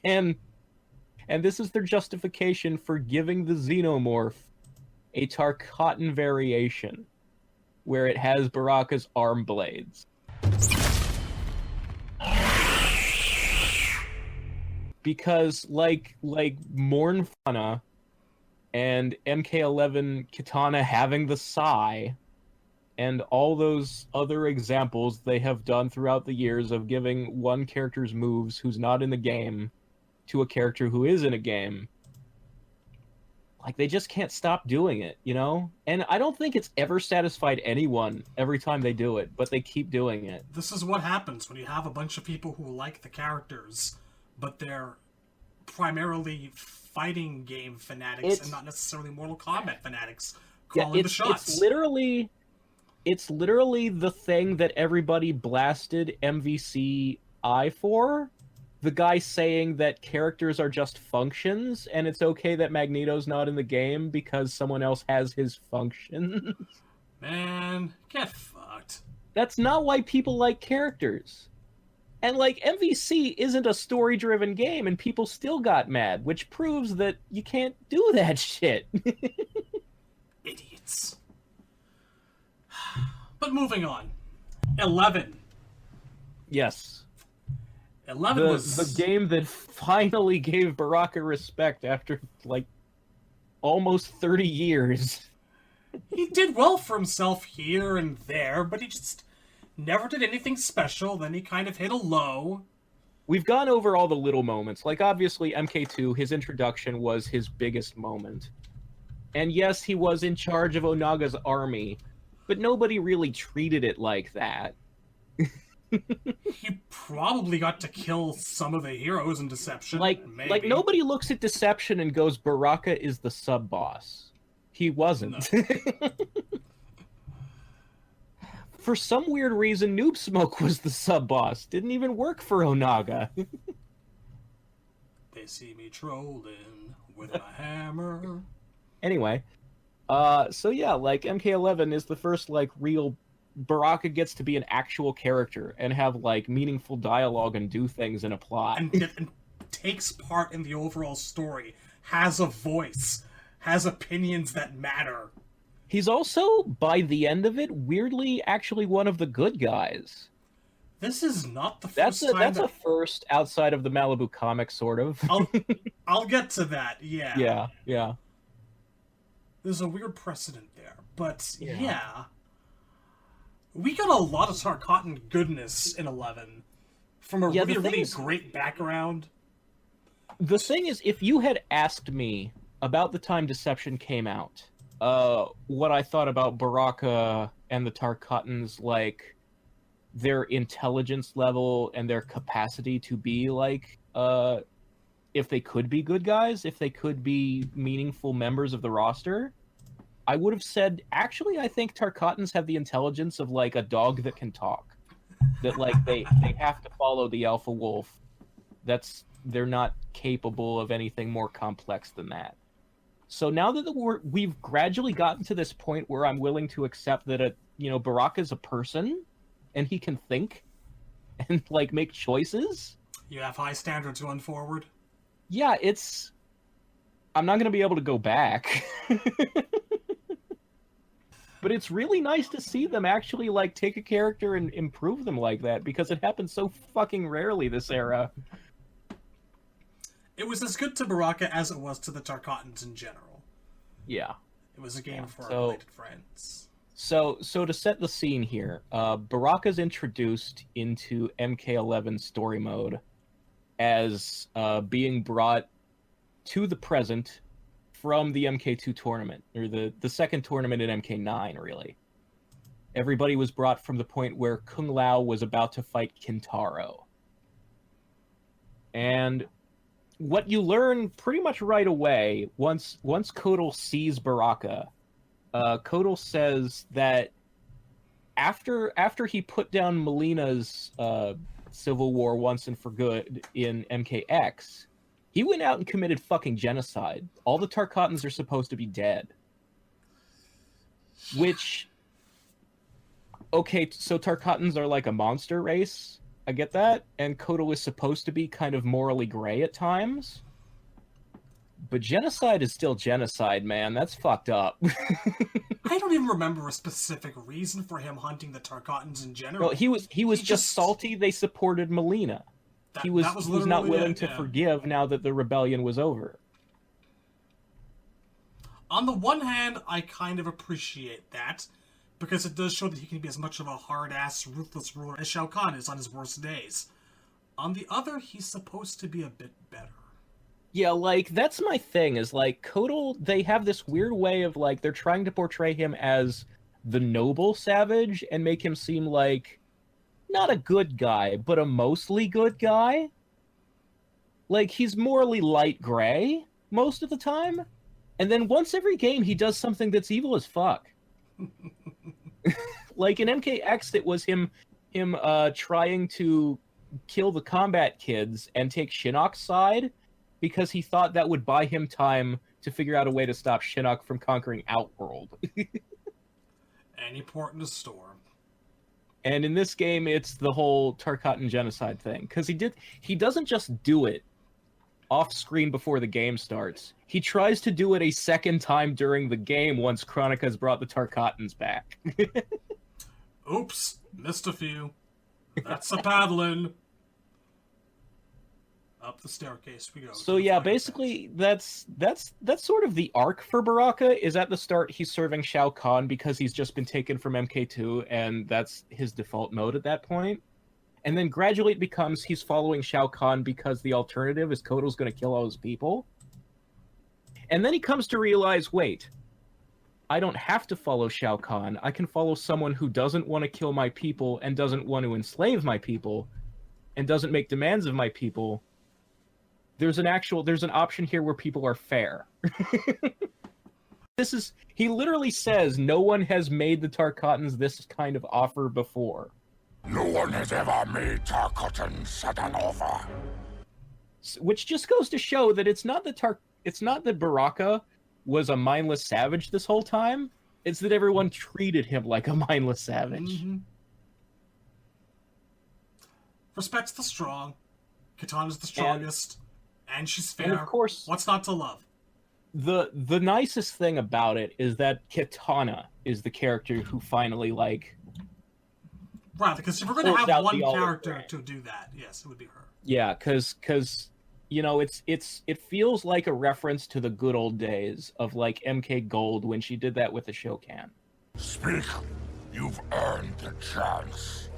And this is their justification for giving the Xenomorph a Tarkatan variation, where it has Baraka's arm blades. Because like Mornfana and MK11 Kitana having the Sai, and all those other examples they have done throughout the years of giving one character's moves who's not in the game to a character who is in a game, like, they just can't stop doing it, you know? And I don't think it's ever satisfied anyone every time they do it, but they keep doing it. This is what happens when you have a bunch of people who like the characters, but they're primarily fighting game fanatics and not necessarily Mortal Kombat fanatics calling the shots. It's literally the thing that everybody blasted MVC-I for. The guy saying that characters are just functions, and it's okay that Magneto's not in the game because someone else has his functions. Man, get fucked. That's not why people like characters. And, like, MVC isn't a story-driven game, and people still got mad, which proves that you can't do that shit. Idiots. But moving on. 11. Yes. 11 was... The game that finally gave Baraka respect after, like, almost 30 years. He did well for himself here and there, but he just never did anything special. Then he kind of hit a low. We've gone over all the little moments. Like, obviously, MK2, his introduction was his biggest moment. And yes, he was in charge of Onaga's army, but nobody really treated it like that. He probably got to kill some of the heroes in Deception. Like nobody looks at Deception and goes, Baraka is the sub-boss. He wasn't. No. For some weird reason, Noob Smoke was the sub-boss. Didn't even work for Onaga. They see me trolling with a hammer. Anyway, so yeah, like, MK11 is the first, like, real... Baraka gets to be an actual character and have, like, meaningful dialogue and do things in a plot. And takes part in the overall story, has a voice, has opinions that matter. He's also, by the end of it, weirdly actually one of the good guys. This is not the first time that's a first outside of the Malibu comic, sort of. I'll get to that, yeah. Yeah. There's a weird precedent there, but yeah. We got a lot of Tarkatan goodness in 11. From a really great background. The thing is, if you had asked me about the time Deception came out, what I thought about Baraka and the Tarkatans, like, their intelligence level and their capacity to be, like, if they could be good guys, if they could be meaningful members of the roster, I would have said, actually, I think Tarkatans have the intelligence of, like, a dog that can talk. That, like, they have to follow the alpha wolf. They're not capable of anything more complex than that. So now that we've gradually gotten to this point where I'm willing to accept that, Baraka's a person, and he can think, and, like, make choices. You have high standards going forward? Yeah, I'm not going to be able to go back. But it's really nice to see them actually, like, take a character and improve them like that, because it happens so fucking rarely this era. It was as good to Baraka as it was to the Tarkatans in general. Yeah. It was a game for our related friends. So to set the scene here, Baraka's introduced into MK11 story mode as being brought to the present from the MK2 tournament, or the second tournament in MK9, really. Everybody was brought from the point where Kung Lao was about to fight Kintaro. And what you learn pretty much right away, once Kotal sees Baraka, Kotal says that after he put down Molina's civil war once and for good in MKX, he went out and committed fucking genocide. All the Tarkatans are supposed to be dead. Which... Okay, so Tarkatans are like a monster race. I get that. And Kotal is supposed to be kind of morally gray at times. But genocide is still genocide, man. That's fucked up. I don't even remember a specific reason for him hunting the Tarkatans in general. No, he was just salty they supported Molina. He was not willing to forgive now that the rebellion was over. On the one hand, I kind of appreciate that, because it does show that he can be as much of a hard-ass, ruthless ruler as Shao Kahn is on his worst days. On the other, he's supposed to be a bit better. Yeah, like, that's my thing, is, like, Kotal, they have this weird way of, like, they're trying to portray him as the noble savage and make him seem like not a good guy, but a mostly good guy. Like, he's morally light gray most of the time, and then once every game he does something that's evil as fuck. Like in MKX, it was him trying to kill the combat kids and take Shinnok's side because he thought that would buy him time to figure out a way to stop Shinnok from conquering Outworld. Any port in the storm. And in this game, it's the whole Tarkatan genocide thing. Because he doesn't just do it off-screen before the game starts. He tries to do it a second time during the game once Chronica's brought the Tarkatans back. Oops, missed a few. That's a paddling. Up the staircase we go. So yeah, basically that's sort of the arc for Baraka. Is at the start he's serving Shao Kahn because he's just been taken from MK2 and that's his default mode at that point. And then gradually it becomes he's following Shao Kahn because the alternative is Kotal's going to kill all his people. And then he comes to realize, wait, I don't have to follow Shao Kahn. I can follow someone who doesn't want to kill my people and doesn't want to enslave my people and doesn't make demands of my people. There's an option here where people are fair. He literally says no one has made the Tarkatans this kind of offer before. No one has ever made Tarkatan such an offer. Which just goes to show that it's not that Baraka was a mindless savage this whole time. It's that everyone treated him like a mindless savage. Mm-hmm. Respects the strong. Kitana's the strongest. And she's fair. And of course, what's not to love? The nicest thing about it is that Kitana is the character who finally, like... Right, because if we're going to have one character to do that, yes, it would be her. Yeah, because you know, it feels like a reference to the good old days of, like, MK Gold when she did that with the Shokan. Speak. You've earned the chance.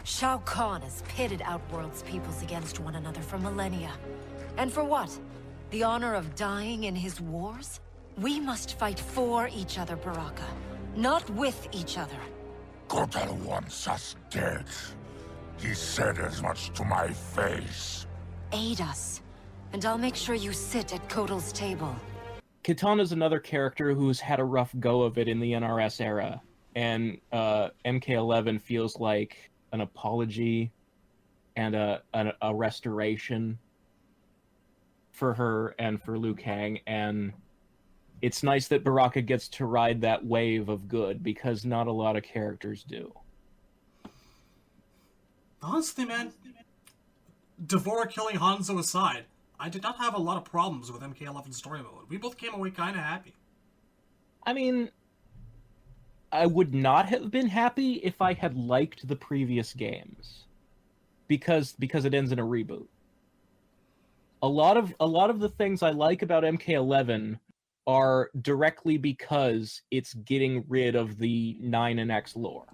Shao Kahn has pitted Outworld's peoples against one another for millennia. And for what? The honor of dying in his wars? We must fight for each other, Baraka. Not with each other. Kotal wants us dead. He said as much to my face. Aid us, and I'll make sure you sit at Kotal's table. Kitana's another character who's had a rough go of it in the NRS era. And MK11 feels like an apology and a restoration for her and for Liu Kang, and it's nice that Baraka gets to ride that wave of good because not a lot of characters do. Honestly, man, Devora killing Hanzo aside, I did not have a lot of problems with MK11 story mode. We both came away kind of happy. I mean, I would not have been happy if I had liked the previous games, because it ends in a reboot. A lot of the things I like about MK11 are directly because it's getting rid of the 9 and X lore.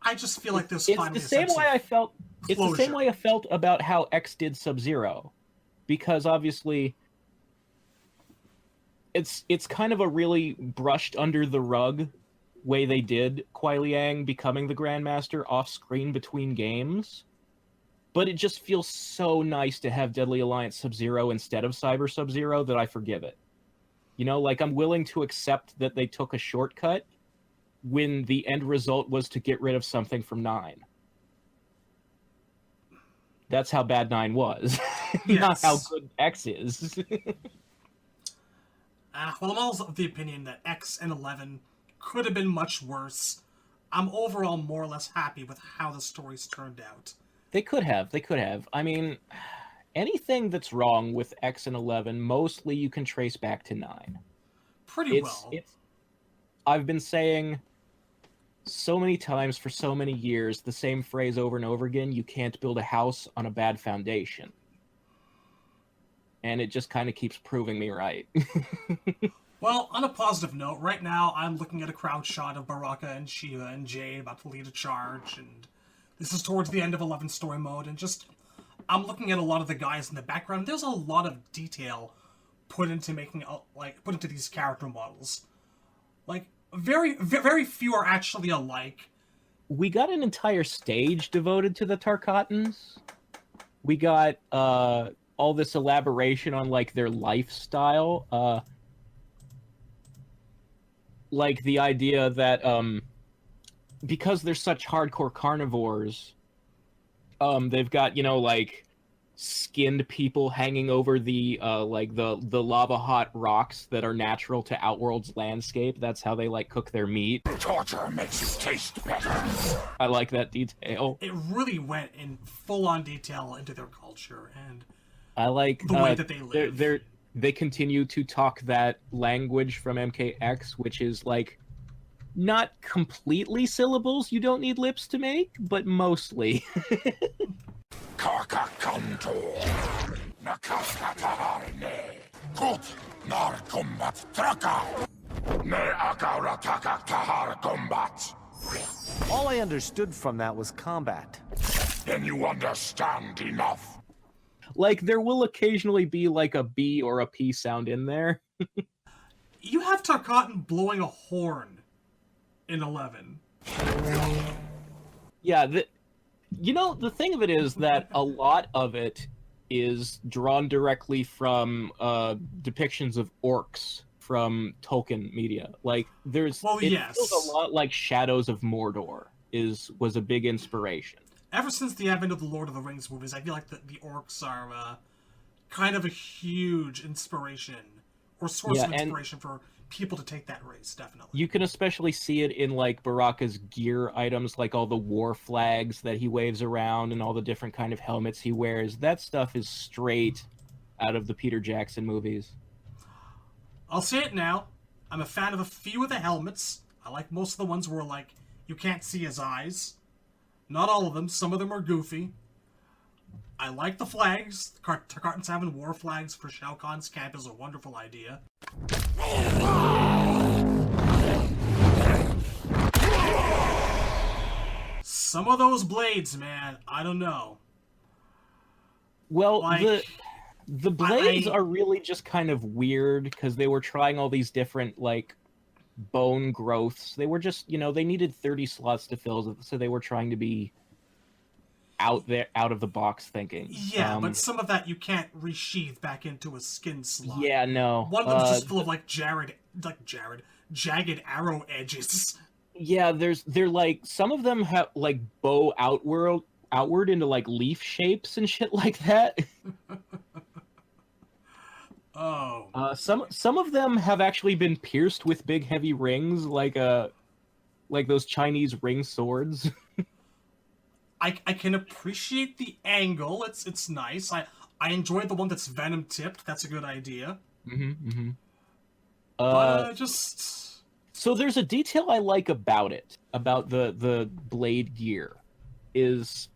I just feel like this. It's the same way I felt. It's the same way I felt about how X did Sub-Zero, because obviously it's kind of a really brushed under the rug way they did Kuai Liang becoming the Grandmaster off screen between games. But it just feels so nice to have Deadly Alliance Sub-Zero instead of Cyber Sub-Zero that I forgive it. You know, like, I'm willing to accept that they took a shortcut when the end result was to get rid of something from 9. That's how bad 9 was. Yes. Not how good X is. Well, I'm also of the opinion that X and 11 could have been much worse. I'm overall more or less happy with how the stories turned out. They could have. I mean, anything that's wrong with X and 11, mostly you can trace back to 9. Pretty well. I've been saying so many times for so many years the same phrase over and over again: you can't build a house on a bad foundation. And it just kind of keeps proving me right. Well, on a positive note, right now I'm looking at a crowd shot of Baraka and Shiva and Jade about to lead a charge, and this is towards the end of 11 story mode, and just, I'm looking at a lot of the guys in the background. There's a lot of detail put into put into these character models. Like, very, very few are actually alike. We got an entire stage devoted to the Tarkatans. We got, all this elaboration on, like, their lifestyle. Like, the idea that, because they're such hardcore carnivores, they've got, you know, like, skinned people hanging over the lava hot rocks that are natural to Outworld's landscape. That's how they, like, cook their meat. Torture makes you taste better. I like that detail. It really went in full-on detail into their culture, and I like the way that they live. They continue to talk that language from MKX, which is, like, Not completely syllables you don't need lips to make, but mostly. Kakakanto. Nakakatarne. Kut nar Kombat traka. Ne akarataka tahar Kombat. All I understood from that was combat. Then you understand enough. Like, there will occasionally be, like, a B or a P sound in there. You have Tarkatan blowing a horn in 11. Yeah, the thing of it is that a lot of it is drawn directly from depictions of orcs from Tolkien media. Like, it feels a lot like Shadows of Mordor was a big inspiration. Ever since the advent of the Lord of the Rings movies, I feel like the orcs are kind of a huge inspiration, or source of inspiration for people to take that race, definitely. You can especially see it in, like, Baraka's gear items, like all the war flags that he waves around and all the different kind of helmets he wears. That stuff is straight out of the Peter Jackson movies. I'll say it now. I'm a fan of a few of the helmets. I like most of the ones where, like, you can't see his eyes. Not all of them. Some of them are goofy. I like the flags. Tarkatan's having war flags for Shao Kahn's camp is a wonderful idea. Some of those blades, man, I don't know. Well, like, the blades are really just kind of weird because they were trying all these different, like, bone growths. They were just, they needed 30 slots to fill, so they were trying to be out of the box thinking. Yeah, but some of that you can't resheath back into a skin slot. Yeah, no. One of them's just full of, like, jagged arrow edges. Yeah, they're like, some of them have, like, bow outward into, like, leaf shapes and shit like that. Oh. Some of them have actually been pierced with big heavy rings, like those Chinese ring swords. I can appreciate the angle. It's nice. I enjoyed the one that's venom tipped. That's a good idea. But just... So there's a detail I like about it, about the blade gear, is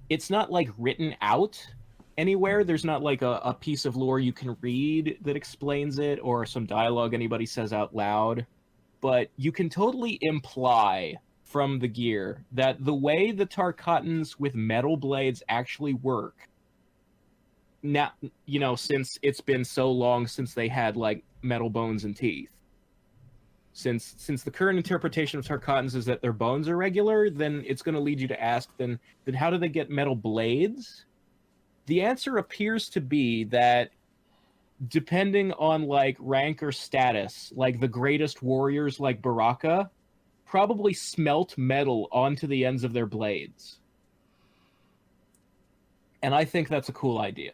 it's not, like, written out anywhere. There's not, like, a piece of lore you can read that explains it, or some dialogue anybody says out loud. But you can totally imply from the gear that the way the Tarkatans with metal blades actually work, now, since it's been so long since they had, like, metal bones and teeth, since the current interpretation of Tarkatans is that their bones are regular, then it's going to lead you to ask, then how do they get metal blades? The answer appears to be that depending on, like, rank or status, like the greatest warriors like Baraka probably smelt metal onto the ends of their blades. And I think that's a cool idea.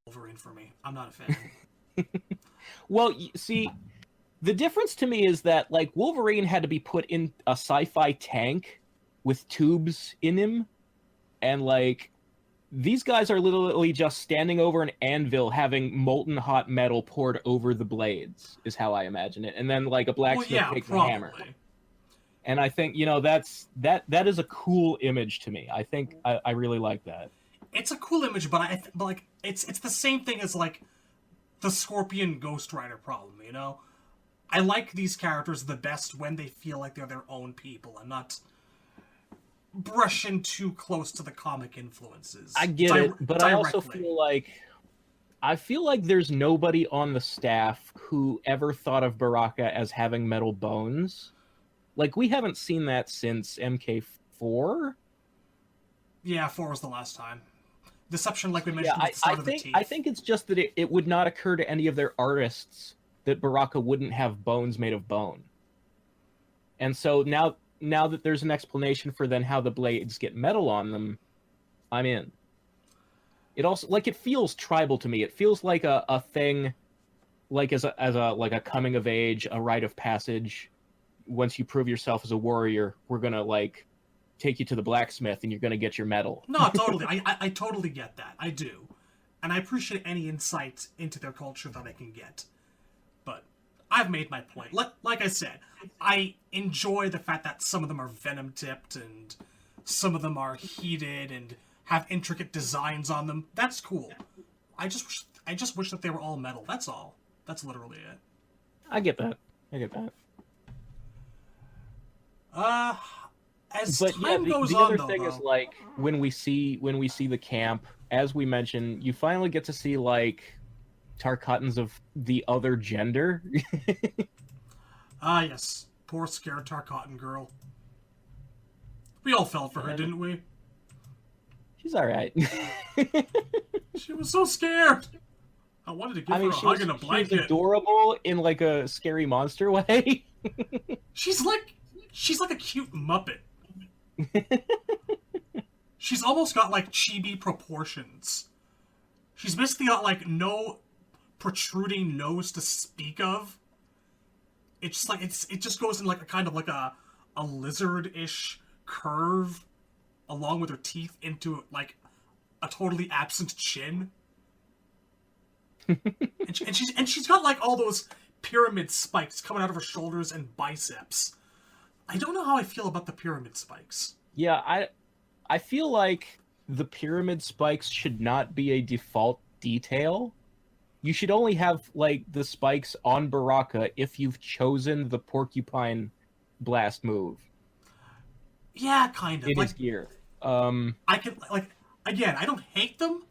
Wolverine for me. I'm not a fan. Well, see, the difference to me is that, like, Wolverine had to be put in a sci-fi tank with tubes in him, and, like, these guys are literally just standing over an anvil having molten hot metal poured over the blades, is how I imagine it. And then, like, a blacksmith takes a hammer. And I think, that is a cool image to me. I think I really like that. It's a cool image, but like, it's the same thing as, like, the Scorpion Ghost Rider problem, I like these characters the best when they feel like they're their own people and not brushing too close to the comic influences. I get it, but directly. I feel like there's nobody on the staff who ever thought of Baraka as having metal bones. Like, we haven't seen that since MK4? Yeah, 4 was the last time. Deception, like we mentioned, at the start of the teeth. I think it's just that it would not occur to any of their artists that Baraka wouldn't have bones made of bone. And so now that there's an explanation for then how the blades get metal on them, I'm in. It also, like, it feels tribal to me. It feels like a thing, like as a coming of age, a rite of passage. Once you prove yourself as a warrior, we're gonna, like, take you to the blacksmith and you're gonna get your medal. No, totally. I totally get that. I do. And I appreciate any insight into their culture that I can get. But I've made my point. Like I said, I enjoy the fact that some of them are venom tipped and some of them are heated and have intricate designs on them. That's cool. I just wish that they were all metal. That's all. That's literally it. I get that. As But yeah, time goes the on, other though, thing is like when we see the camp, as we mentioned, you finally get to see like Tarkatans of the other gender. Yes. Poor scared Tarkatan girl. We all fell for her, didn't we? She's alright. She was so scared. I wanted to give her a hug and a blanket. She's adorable in like a scary monster way. She's like a cute Muppet. She's almost got like chibi proportions. She's basically got like no protruding nose to speak of. It's just like it just goes in like a kind of like a lizard-ish curve along with her teeth into like a totally absent chin. and she's got like all those pyramid spikes coming out of her shoulders and biceps. I don't know how I feel about the pyramid spikes. Yeah, I feel like the pyramid spikes should not be a default detail. You should only have like the spikes on Baraka if you've chosen the porcupine blast move. Yeah, kind of. In like, his gear. I can like again, I don't hate them.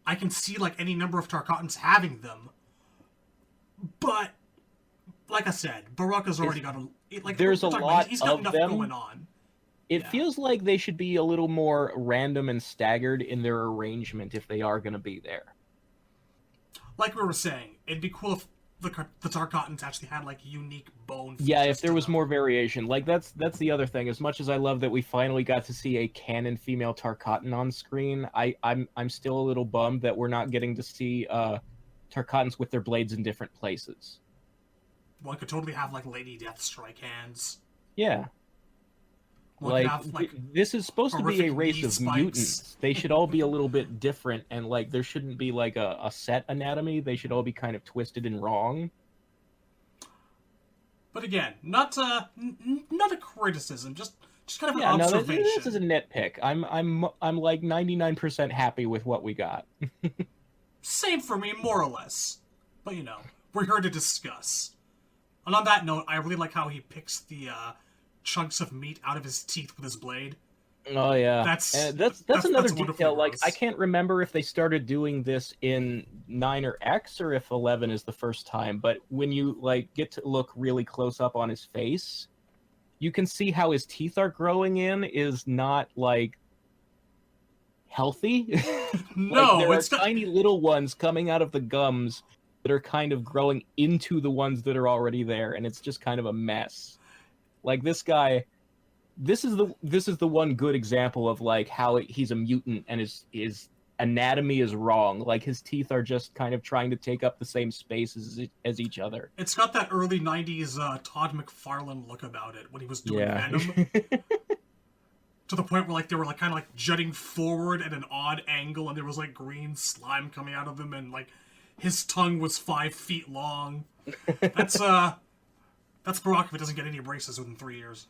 I can see like any number of Tarkatans having them. But like I said, Baraka's already got there's a lot he's got of enough them. going on. It feels like they should be a little more random and staggered in their arrangement if they are going to be there. Like we were saying, it'd be cool if the Tarkatans actually had like unique bone features. Yeah, if there to was them. more variation. Like that's the other thing. As much as I love that we finally got to see a canon female Tarkatan on screen, I'm still a little bummed that we're not getting to see Tarkatans with their blades in different places. One could totally have like Lady Deathstrike hands. Yeah. One could have, this is supposed to be a horrific race knee of spikes. mutants. They should all be a little bit different, and like there shouldn't be like a set anatomy. They should all be kind of twisted and wrong. But again, not a criticism, just kind of an No, observation. this is a nitpick. I'm like 99% happy with what we got. Same for me, more or less. But you know, we're here to discuss. And on that note, I really like how he picks the chunks of meat out of his teeth with his blade. Oh yeah, That's another wonderfully detail. Like gross. I can't remember if they started doing this in 9 or X or if 11 is the first time. But when you like get to look really close up on his face, you can see how his teeth are growing in is not like healthy. No, there it's are tiny little ones coming out of the gums that are kind of growing into the ones that are already there, and it's just kind of a mess. Like this guy, this is the one good example of like how he's a mutant and his anatomy is wrong. Like his teeth are just kind of trying to take up the same space as each other. It's got that early 90s Todd McFarlane look about it when he was doing Venom. To the point where like they were like kind of like jutting forward at an odd angle and there was like green slime coming out of him and like his tongue was 5 feet long. That's Baraka if it doesn't get any braces within 3 years.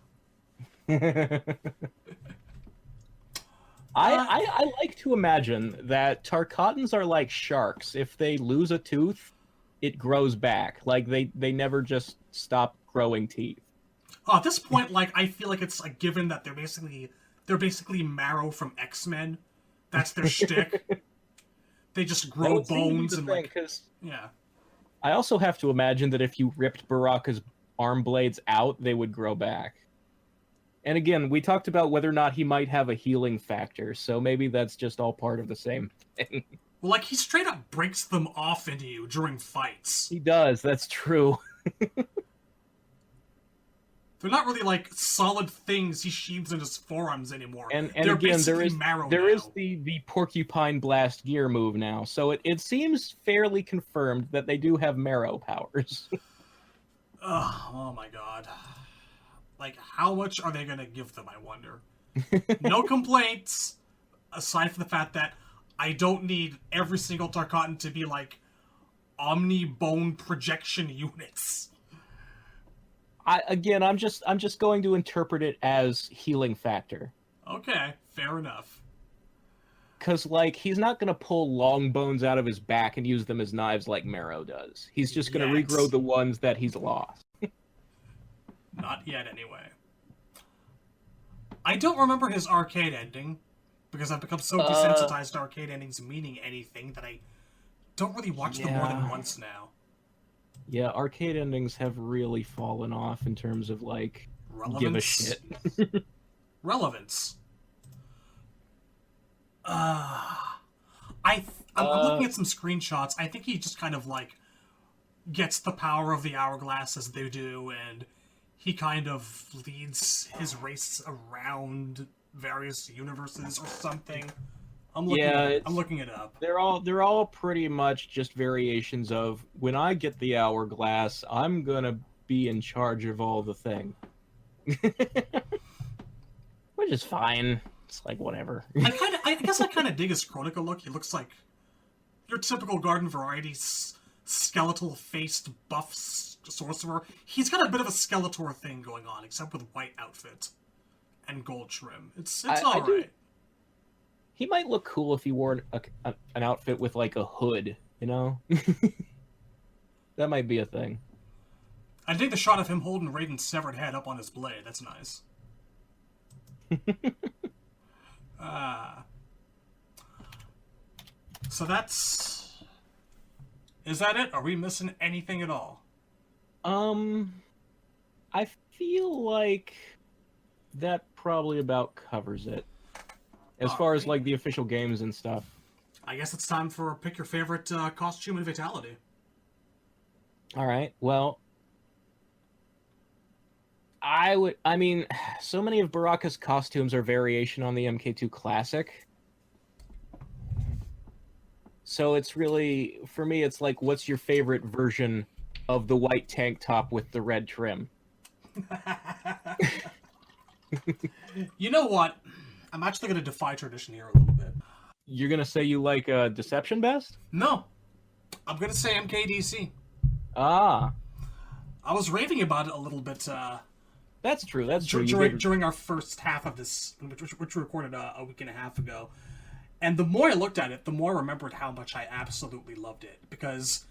I like to imagine that Tarkatans are like sharks. If they lose a tooth, it grows back. Like they never just stop growing teeth. At this point, like I feel like it's a given that they're basically Marrow from X-Men. That's their shtick. They just grow bones and like yeah. I also have to imagine that if you ripped Baraka's arm blades out, they would grow back. And again, we talked about whether or not he might have a healing factor, so maybe that's just all part of the same thing. Well, like, he straight up breaks them off into you during fights. He does, that's true. They're not really, like, solid things he sheathes in his forearms anymore. And They're again, there basically is the porcupine blast gear move now, so it seems fairly confirmed that they do have marrow powers. Oh my god. Like, how much are they gonna give them, I wonder? No complaints, aside from the fact that I don't need every single Tarkatan to be, like, omni-bone projection units. I'm just going to interpret it as healing factor. Okay, fair enough. Because, like, he's not going to pull long bones out of his back and use them as knives like Marrow does. He's just going to Yet. regrow the ones that he's lost. Not yet, anyway. I don't remember his arcade ending, because I've become so desensitized to arcade endings meaning anything that I don't really watch them more than once now. Yeah, arcade endings have really fallen off in terms of, like, give a shit. Relevance. I'm looking at some screenshots. I think he just kind of, like, gets the power of the hourglass as they do, and he kind of leads his race around various universes or something. I'm looking it up. They're all pretty much just variations of, when I get the hourglass, I'm gonna be in charge of all the thing. Which is fine. It's like, whatever. I guess I kind of dig his Chronica look. He looks like your typical garden variety skeletal-faced buff sorcerer. He's got a bit of a Skeletor thing going on, except with white outfit and gold trim. It's alright. He might look cool if he wore an outfit with, like, a hood, you know? That might be a thing. I dig the shot of him holding Raiden's severed head up on his blade. That's nice. So that's... Is that it? Are we missing anything at all? I feel like that probably about covers it. As far as, like, the official games and stuff. I guess it's time for pick your favorite costume and fatality. Alright, well... I mean, so many of Baraka's costumes are variation on the MK2 Classic. So it's really, for me, it's like, what's your favorite version of the white tank top with the red trim? You know what? I'm actually going to defy tradition here a little bit. You're going to say you like Deception best? No. I'm going to say MKDC. Ah. I was raving about it a little bit, That's true, that's true. During our first half of this, which we recorded a week and a half ago. And the more I looked at it, the more I remembered how much I absolutely loved it. Because,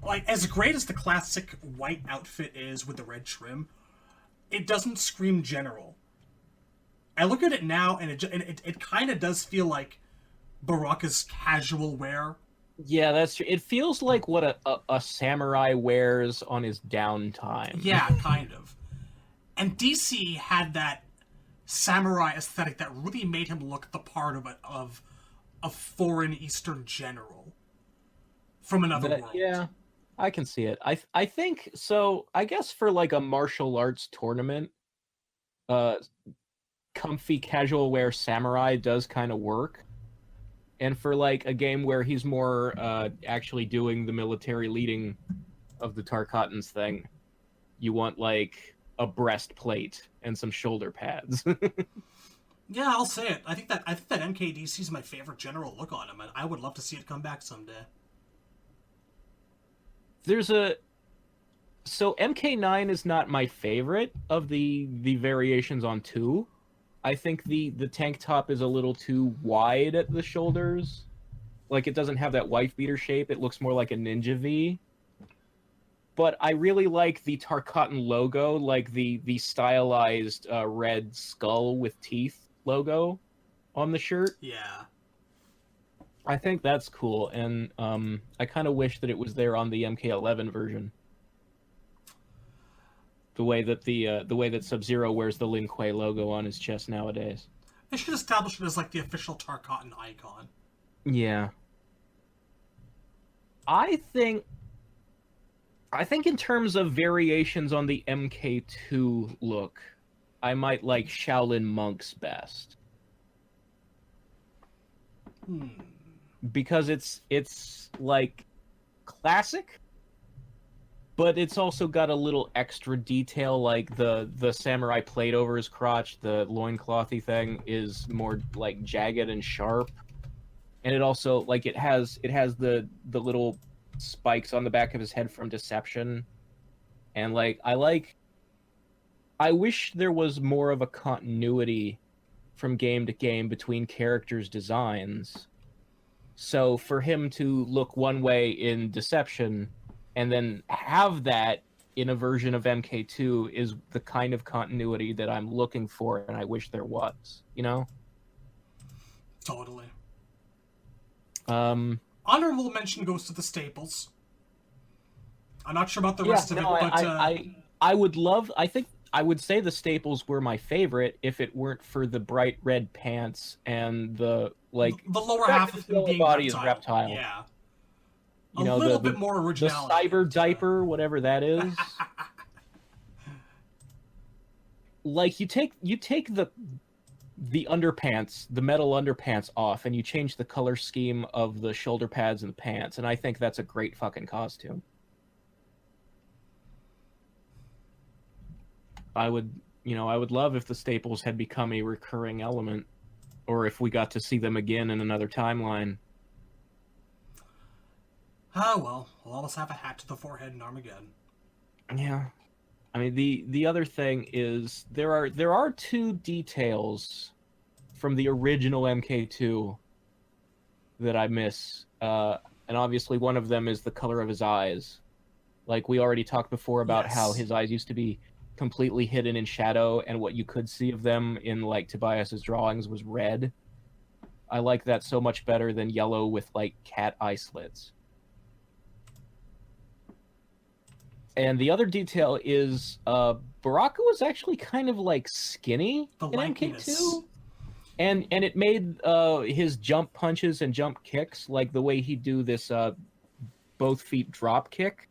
like, as great as the classic white outfit is with the red trim, it doesn't scream general. I look at it now, and it kind of does feel like Baraka's casual wear. Yeah, that's true. It feels like what a samurai wears on his downtime. Yeah, kind of. And DC had that samurai aesthetic that really made him look the part of a foreign Eastern general from another world. Yeah, I can see it. I think so. I guess for, like, a martial arts tournament, comfy casual wear samurai does kind of work. And for, like, a game where he's more actually doing the military leading of the Tarkatans thing, you want, like, a breastplate and some shoulder pads. Yeah, I'll say it. I think that MKDC is my favorite general look on him, and I would love to see it come back someday. So MK9 is not my favorite of the variations on 2. I think the tank top is a little too wide at the shoulders. Like, it doesn't have that wife beater shape. It looks more like a ninja V. But I really like the Tarkatan logo, like the stylized red skull with teeth logo on the shirt. Yeah. I think that's cool, and I kind of wish that it was there on the MK11 version. The way that Sub-Zero wears the Lin Kuei logo on his chest nowadays. They should establish it as, like, the official Tarkatan icon. Yeah. I think in terms of variations on the MK2 look, I might like Shaolin Monks best. Because it's like classic, but it's also got a little extra detail, like the samurai plate over his crotch, the loinclothy thing is more like jagged and sharp. And it also, like, it has the little spikes on the back of his head from Deception. And I wish there was more of a continuity from game to game between characters' designs. So for him to look one way in Deception and then have that in a version of MK2 is the kind of continuity that I'm looking for, and I wish there was, you know? Totally. Um, Honorable mention goes to the staples. I'm not sure about the rest of it, but I would love. I think I would say the staples were my favorite if it weren't for the bright red pants and the the lower half of him being body reptile. is reptile. Yeah. You know, little the bit more the originality. cyber diaper, whatever that is. Like you take the underpants, the metal underpants off, and you change the color scheme of the shoulder pads and the pants, and I think that's a great fucking costume. I would love if the staples had become a recurring element, or if we got to see them again in another timeline. Oh well, we'll always have a hat to the forehead in Armageddon. Yeah. I mean, the other thing is there are two details from the original MK2 that I miss, and obviously one of them is the color of his eyes. Like we already talked before about Yes. how his eyes used to be completely hidden in shadow, and what you could see of them in like Tobias's drawings was red. I like that so much better than yellow with like cat eye slits. And the other detail is Baraka was actually kind of like skinny The in lankiness. MK2. And it made his jump punches and jump kicks, like the way he'd do this both feet drop kick.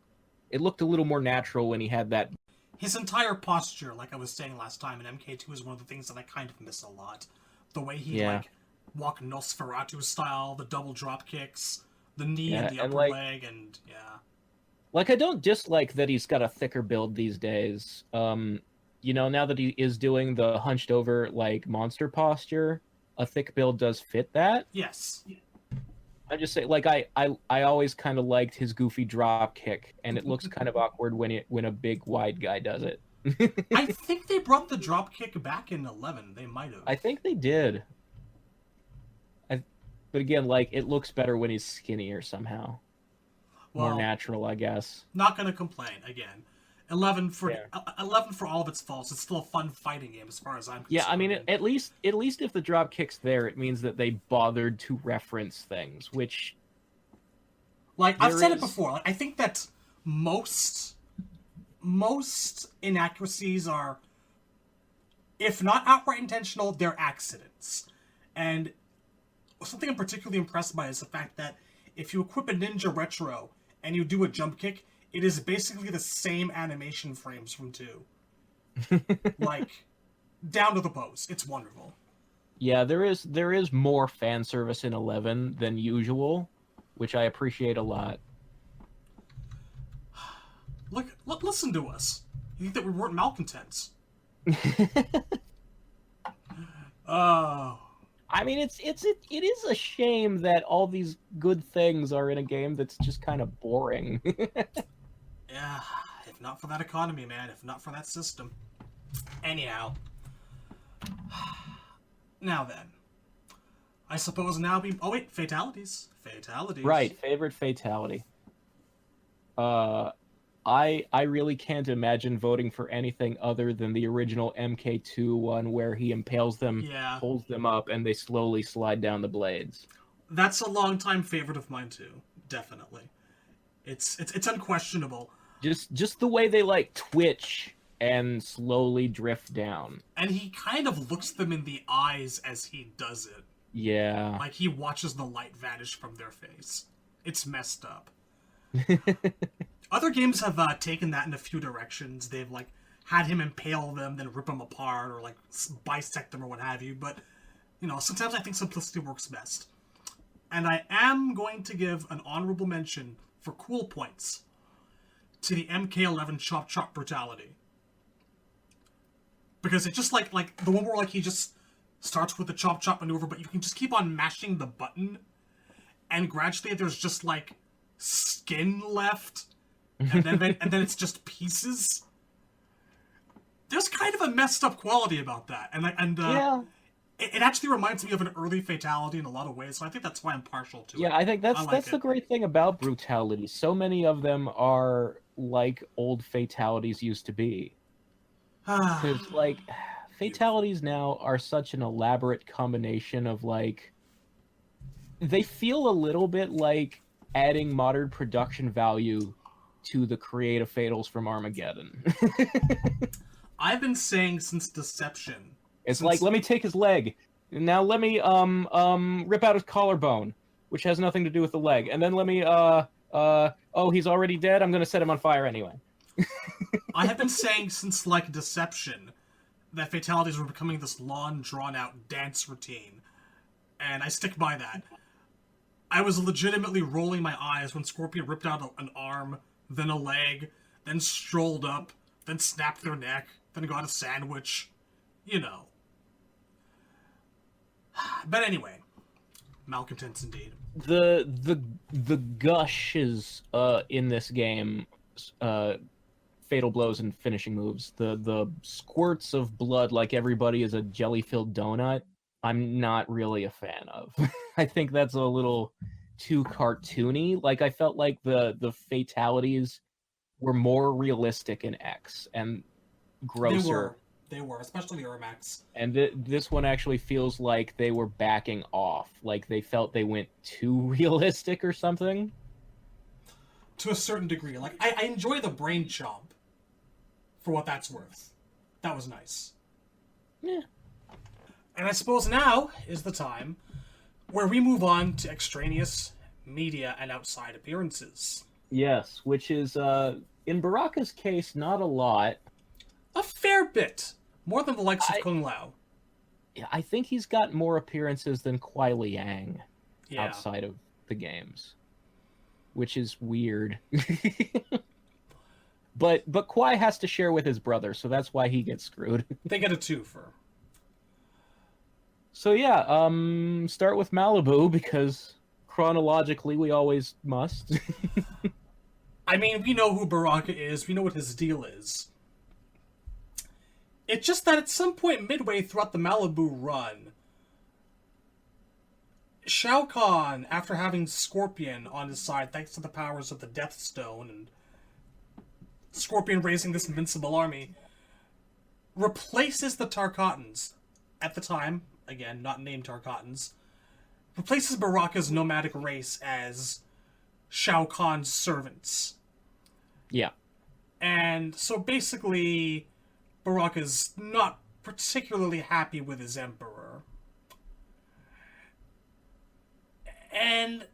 It looked a little more natural when he had that. His entire posture, like I was saying last time, in MK2 is one of the things that I kind of miss a lot. The way he walk Nosferatu style, the double drop kicks, the knee and the upper leg, and yeah. Like, I don't dislike that he's got a thicker build these days. You know, now that he is doing the hunched over, like, monster posture, a thick build does fit that. Yes. I just say, like, I always kind of liked his goofy drop kick, and it looks kind of awkward when a big, wide guy does it. I think they brought the drop kick back in 11. They might have. I think they did. But again, like, it looks better when he's skinnier somehow. More natural, I guess. Not gonna complain again. 11 for all of its faults. It's still a fun fighting game as far as I'm concerned. Yeah, I mean, at least if the drop kick's there, it means that they bothered to reference things, which. Like I've said it before. Like, I think that most inaccuracies are, if not outright intentional, they're accidents. And something I'm particularly impressed by is the fact that if you equip a Ninja Retro and you do a jump kick, it is basically the same animation frames from 2. Like, down to the pose. It's wonderful. Yeah, there is more fan service in 11 than usual, which I appreciate a lot. Listen to us. You think that we weren't malcontents? Oh. I mean, it is a shame that all these good things are in a game that's just kind of boring. Yeah, if not for that economy, man. If not for that system. Anyhow. Now then. I suppose now we... Oh, wait. Fatalities. Fatalities. Right. Favorite fatality. I really can't imagine voting for anything other than the original MK2 one where he impales them, pulls them up, and they slowly slide down the blades. That's a long-time favorite of mine, too. Definitely. It's unquestionable. Just the way they, like, twitch and slowly drift down. And he kind of looks them in the eyes as he does it. Yeah. Like he watches the light vanish from their face. It's messed up. Other games have taken that in a few directions. They've, like, had him impale them, then rip them apart, or, like, bisect them or what have you. But, you know, sometimes I think simplicity works best. And I am going to give an honorable mention for cool points to the MK11 Chop Chop Brutality. Because it's just like the one where, like, he just starts with the Chop Chop maneuver, but you can just keep on mashing the button, and gradually there's just, like, skin left, and then it's just pieces. There's kind of a messed up quality about that, Yeah. It actually reminds me of an early Fatality in a lot of ways, so I think that's why I'm partial to it. Yeah, I think that's like the it. great thing about Brutality. So many of them are like old Fatalities used to be. Because, like, Fatalities now are such an elaborate combination of, like... They feel a little bit like adding modern production value to the creative fatals from Armageddon. I've been saying since Deception. It's like, let me take his leg. Now let me rip out his collarbone, which has nothing to do with the leg. And then let me oh, he's already dead. I'm gonna set him on fire anyway. I have been saying since like Deception that Fatalities were becoming this long, drawn-out dance routine, and I stick by that. I was legitimately rolling my eyes when Scorpion ripped out an arm, then a leg, then strolled up, then snapped their neck, then got a sandwich. You know. But anyway, malcontents indeed. The gushes in this game, fatal blows and finishing moves, the squirts of blood like everybody is a jelly-filled donut, I'm not really a fan of. I think that's a little too cartoony. Like, I felt like the fatalities were more realistic in X and grosser. They were, especially Ermax. And this one actually feels like they were backing off. Like, they felt they went too realistic or something. To a certain degree. Like, I enjoy the brain chomp, for what that's worth. That was nice. Yeah. And I suppose now is the time where we move on to extraneous media and outside appearances. Yes, which is, in Baraka's case, not a lot. A fair bit. More than the likes of Kung Lao. Yeah, I think he's got more appearances than Kuai Liang outside of the games, which is weird. But Kuai has to share with his brother, so that's why he gets screwed. They get a twofer. So yeah, start with Malibu, because chronologically we always must. I mean, we know who Baraka is, we know what his deal is. It's just that at some point midway throughout the Malibu run, Shao Kahn, after having Scorpion on his side thanks to the powers of the Death Stone and Scorpion raising this invincible army, replaces the Tarkatans, at the time, again, not named Tarkatans, replaces Baraka's nomadic race as Shao Kahn's servants. Yeah. And so basically, Baraka's not particularly happy with his emperor. And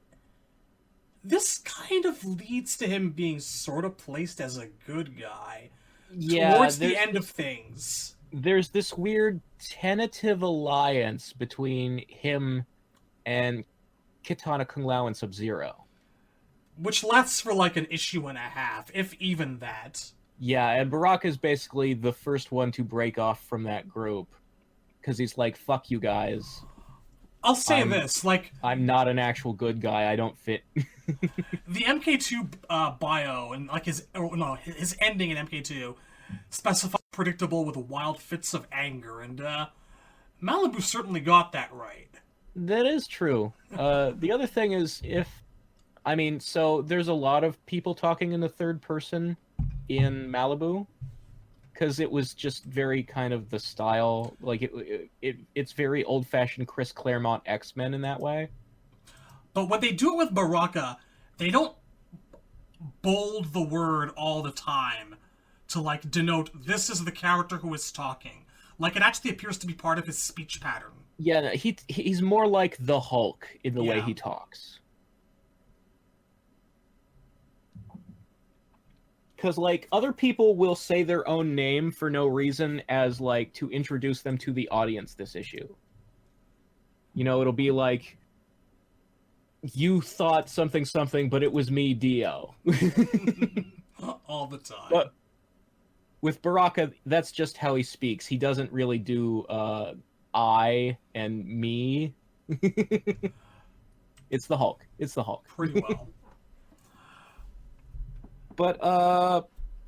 this kind of leads to him being sort of placed as a good guy towards the end of things. There's this weird tentative alliance between him and Kitana Kung Lao and Sub-Zero. Which lasts for like an issue and a half, if even that. Yeah, and Baraka's basically the first one to break off from that group. Because he's like, fuck you guys. I'll say this, like... I'm not an actual good guy, I don't fit. The MK2 bio, and like his ending in MK2, specified predictable with wild fits of anger, and Malibu certainly got that right. That is true. The other thing is, so there's a lot of people talking in the third person in Malibu, because it was just very kind of the style, like it's very old-fashioned Chris Claremont X-Men in that way. But when they do it with Baraka, they don't bold the word all the time to like denote this is the character who is talking. Like, it actually appears to be part of his speech pattern. Yeah, no, he's more like the Hulk in the way he talks. Because, like, other people will say their own name for no reason as, like, to introduce them to the audience this issue. You know, it'll be like, you thought something, but it was me, Dio. All the time. But with Baraka, that's just how he speaks. He doesn't really do, I and me. It's the Hulk. It's the Hulk. Pretty well. But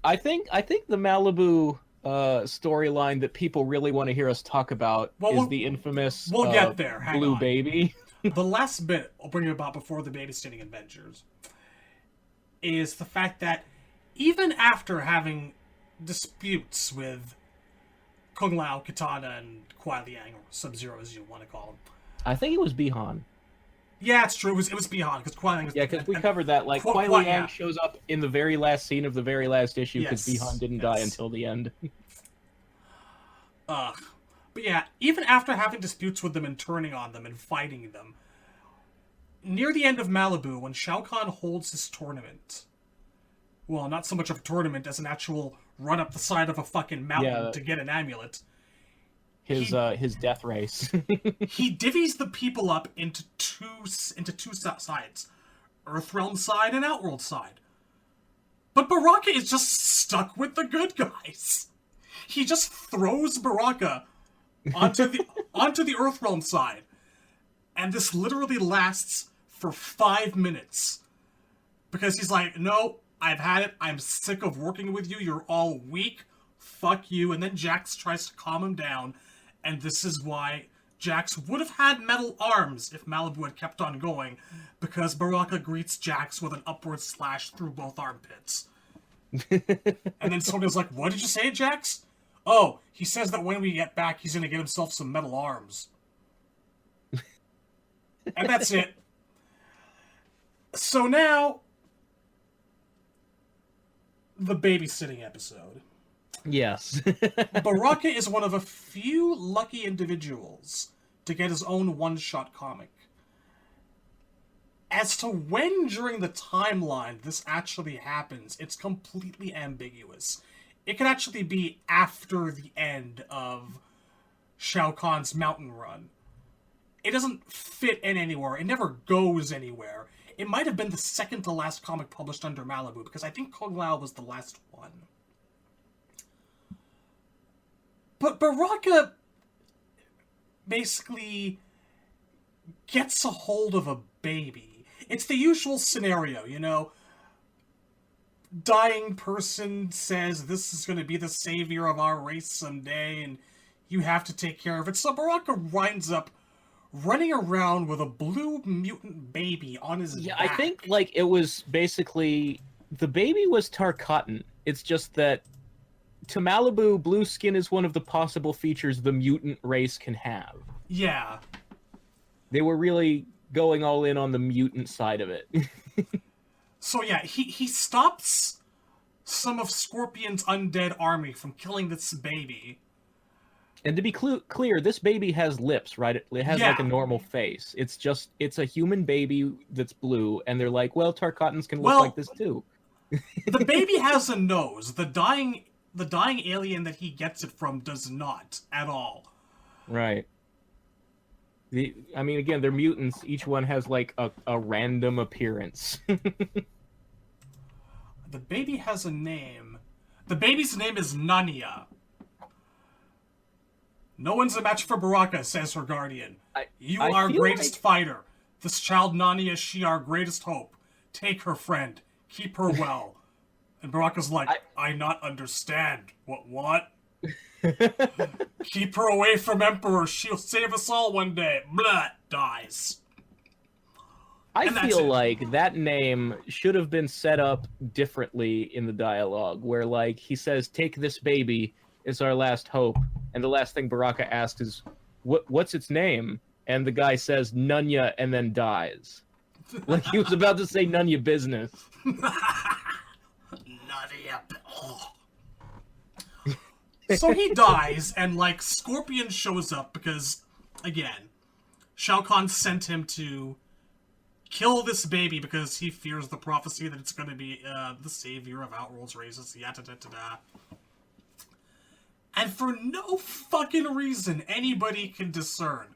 I think the Malibu storyline that people really want to hear us talk about is the infamous we'll get there. Hang blue on. baby. The last bit I'll bring you about before the babysitting adventures is the fact that even after having disputes with Kung Lao, Kitana, and Kuai Liang, or Sub-Zero as you want to call him. I think it was Bihan. Yeah, it's true. It was Bihan, because Kuai Liang was... Yeah, because we covered that. Like, Kuai Liang shows up in the very last scene of the very last issue, because Bihan didn't die until the end. But yeah, even after having disputes with them and turning on them and fighting them, near the end of Malibu, when Shao Kahn holds his tournament... Well, not so much of a tournament as an actual run up the side of a fucking mountain to get an amulet. His death race. He divvies the people up into two sides. Earthrealm side and Outworld side. But Baraka is just stuck with the good guys. He just throws Baraka onto the Earthrealm side. And this literally lasts for 5 minutes. Because he's like, no, I've had it. I'm sick of working with you. You're all weak. Fuck you. And then Jax tries to calm him down. And this is why Jax would have had metal arms if Malibu had kept on going. Because Baraka greets Jax with an upward slash through both armpits. And then Sonya's like, what did you say, Jax? Oh, he says that when we get back, he's going to get himself some metal arms. And that's it. So now... the babysitting episode. Yes. Baraka is one of a few lucky individuals to get his own one-shot comic. As to when during the timeline this actually happens, it's completely ambiguous. It could actually be after the end of Shao Kahn's mountain run. It doesn't fit in anywhere. It never goes anywhere. It might have been the second to last comic published under Malibu, because I think Kung Lao was the last one. But Baraka basically gets a hold of a baby. It's the usual scenario, you know? Dying person says this is going to be the savior of our race someday, and you have to take care of it. So Baraka winds up running around with a blue mutant baby on his back. Yeah, I think, like, it was basically... the baby was Tarkatan. It's just that, to Malibu, blue skin is one of the possible features the mutant race can have. Yeah. They were really going all in on the mutant side of it. So yeah, he stops some of Scorpion's undead army from killing this baby. And to be clear, this baby has lips, right? It has like a normal face. It's a human baby that's blue, and they're like, well, Tarkatans can look like this too. The baby has a nose. The dying alien that he gets it from does not at all. Right. I mean, again, they're mutants. Each one has like a random appearance. The baby has a name. The baby's name is Nanya. No one's a match for Baraka, says her guardian. You are our greatest fighter. This child Nanya, she our greatest hope. Take her, friend. Keep her well. And Baraka's like, I not understand. What? Keep her away from Emperor. She'll save us all one day. Blah, dies. I feel like that name should have been set up differently in the dialogue, where, like, he says, take this baby, it's our last hope. And the last thing Baraka asks is, what's its name? And the guy says, Nunya, and then dies. Like he was about to say Nunya business. So he dies, and, like, Scorpion shows up because, again, Shao Kahn sent him to kill this baby because he fears the prophecy that it's going to be the savior of Outworld's races, yada-da-da-da. And for no fucking reason anybody can discern,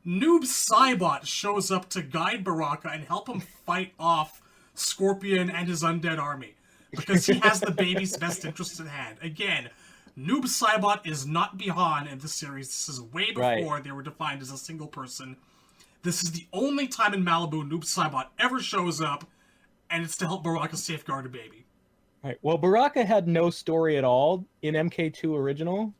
Noob Saibot shows up to guide Baraka and help him fight off Scorpion and his undead army, because he has the baby's best interest at hand. Again, Noob Saibot is not Bihan in this series. This is way before they were defined as a single person. This is the only time in Malibu Noob Saibot ever shows up, and it's to help Baraka safeguard a baby. Right. Well, Baraka had no story at all in MK2 original,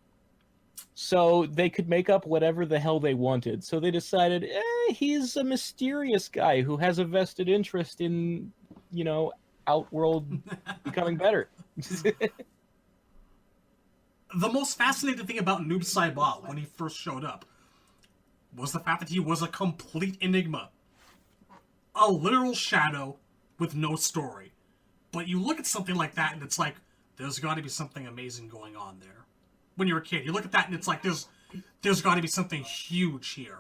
so they could make up whatever the hell they wanted. So they decided, he's a mysterious guy who has a vested interest in, Outworld becoming better. The most fascinating thing about Noob Saibot when he first showed up was the fact that he was a complete enigma. A literal shadow with no story. But you look at something like that and it's like, there's got to be something amazing going on there. When you're a kid, you look at that and it's like, there's got to be something huge here.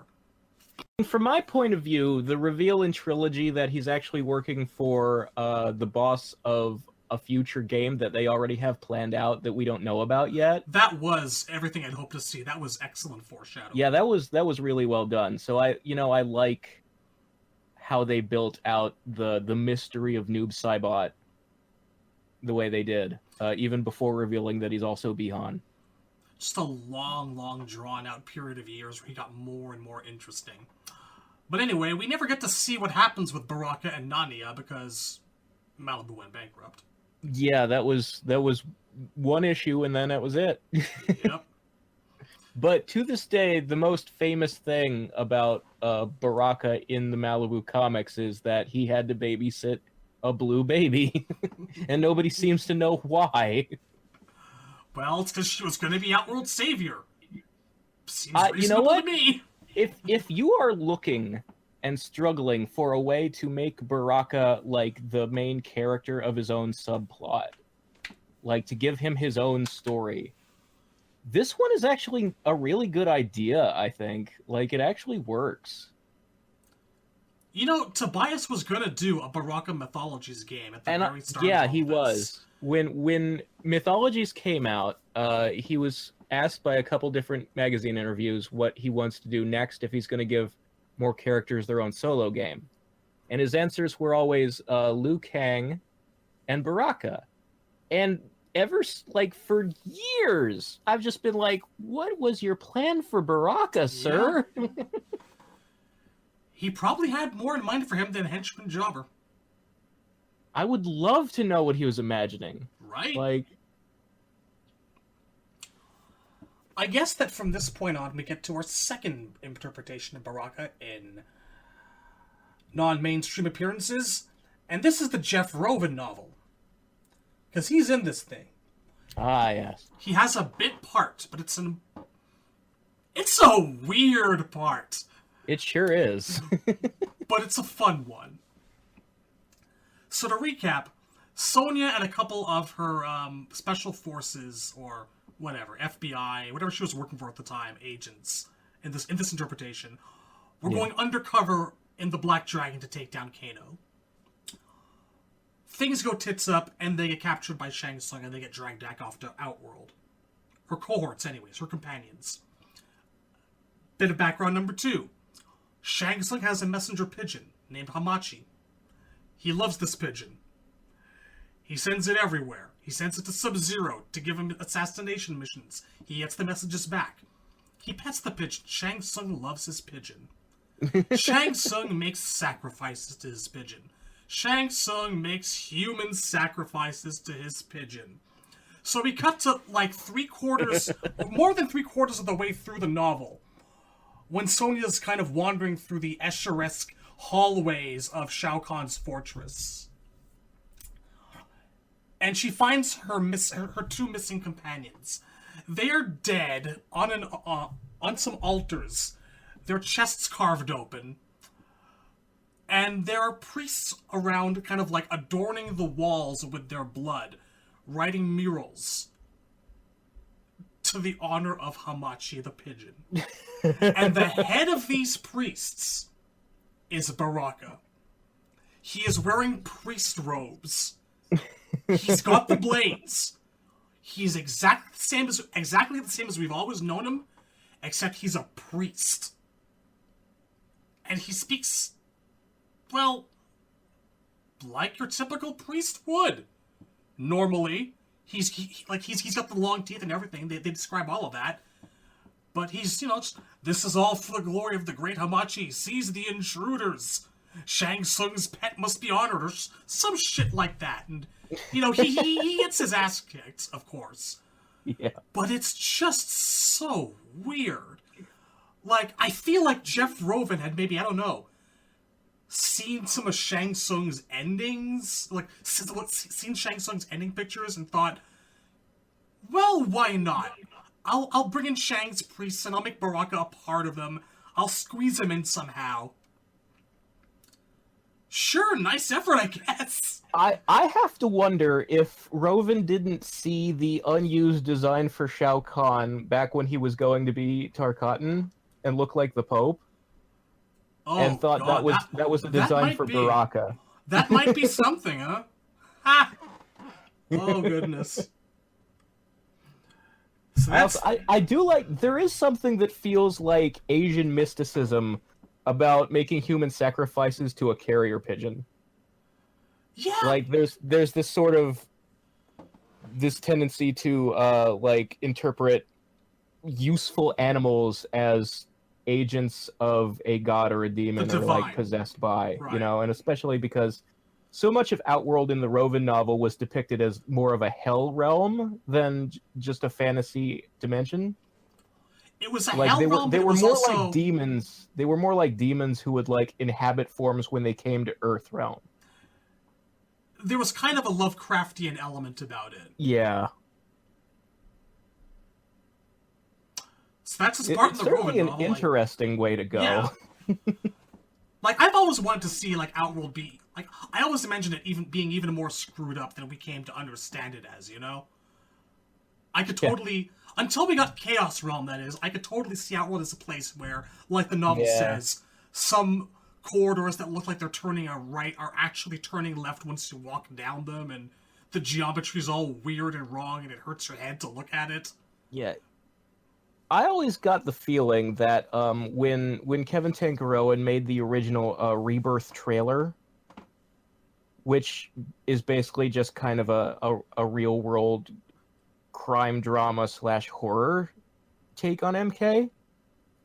From my point of view, the reveal in Trilogy that he's actually working for the boss of a future game that they already have planned out that we don't know about yet. That was everything I'd hoped to see. That was excellent foreshadowing. Yeah, that was really well done. So I like how they built out the mystery of Noob Saibot the way they did, even before revealing that he's also Bihan. Just a long, drawn-out period of years where he got more and more interesting. But anyway, we never get to see what happens with Baraka and Nania because Malibu went bankrupt. Yeah, that was one issue, and then that was it. Yep. But to this day, the most famous thing about Baraka in the Malibu comics is that he had to babysit a blue baby, and nobody seems to know why. Well, it's because she was going to be Outworld Savior. Seems You know reasonable what? to me. If you are looking and struggling for a way to make Baraka like the main character of his own subplot, like to give him his own story, this one is actually a really good idea, I think. Like, it actually works. You know, Tobias was going to do a Baraka Mythologies game at the very start yeah, of all he this. was. When Mythologies came out, he was asked by a couple different magazine interviews what he wants to do next if he's going to give more characters their own solo game. And his answers were always Liu Kang and Baraka. And for years, I've just been like, what was your plan for Baraka, sir? Yeah. He probably had more in mind for him than Henchman Jobber. I would love to know what he was imagining. Right? Like, I guess that from this point on, we get to our second interpretation of Baraka in non-mainstream appearances, and this is the Jeff Rovin novel. Because he's in this thing. Ah, yes. He has a bit part, but it's a weird part. It sure is. But it's a fun one. So to recap, Sonya and a couple of her special forces, or whatever, FBI, whatever she was working for at the time, agents, in this interpretation, were going undercover in the Black Dragon to take down Kano. Things go tits up, and they get captured by Shang Tsung, and they get dragged back off to Outworld. Her cohorts, anyways, her companions. Bit of background number 2. Shang Tsung has a messenger pigeon named Hamachi. He loves this pigeon. He sends it everywhere. He sends it to Sub-Zero to give him assassination missions. He gets the messages back. He pets the pigeon. Shang Tsung loves his pigeon. Shang Tsung makes sacrifices to his pigeon. Shang Tsung makes human sacrifices to his pigeon. So we cut to like more than three quarters of the way through the novel, when Sonya's kind of wandering through the Escher-esque hallways of Shao Kahn's fortress. And she finds her two missing companions. They are dead on some altars. Their chests carved open. And there are priests around kind of like adorning the walls with their blood, writing murals to the honor of Hamachi the pigeon. And the head of these priests is Baraka. He is wearing priest robes. He's got the blades. He's exactly the same as we've always known him, except he's a priest. And he speaks, well, like your typical priest would. Normally, he's got the long teeth and everything. They describe all of that. But he's, this is all for the glory of the great Hamachi. Seize the intruders. Shang Tsung's pet must be honored, or some shit like that. And, you know, he gets his ass kicked, of course. Yeah. But it's just so weird. Like, I feel like Jeff Rovin had maybe, I don't know, seen some of Shang Tsung's endings, like, seen Shang Tsung's ending pictures and thought, well, why not? I'll bring in Shang's priests and I'll make Baraka a part of them. I'll squeeze him in somehow. Sure, nice effort, I guess. I have to wonder if Rovin didn't see the unused design for Shao Kahn back when he was going to be Tarkatan and look like the Pope, and thought God, that was a design for Baraka. That might be something, huh? Ha! Oh, goodness. So I do like, there is something that feels like Asian mysticism about making human sacrifices to a carrier pigeon. Yeah. Like there's this sort of this tendency to like interpret useful animals as agents of a god or a demon, or like possessed by, right. You know, and especially because so much of Outworld in the Rovin novel was depicted as more of a hell realm than just a fantasy dimension. It was a like hell they realm, they but were it was more also... like demons. They were more like demons who would like inhabit forms when they came to Earth realm. There was kind of a Lovecraftian element about it. Yeah. So that's a part It's of the certainly Rovin an novel. interesting way to go. Yeah. Like, I've always wanted to see, like, Outworld be... Like, I always imagined it being even more screwed up than we came to understand it as, you know? I could totally... Until we got Chaos Realm, that is, I could totally see Outworld as a place where, like the novel says, some corridors that look like they're turning right are actually turning left once you walk down them, and the geometry's all weird and wrong, and it hurts your head to look at it. Yeah. I always got the feeling that when Kevin Tankerowen made the original Rebirth trailer, which is basically just kind of a real world crime drama / horror take on MK,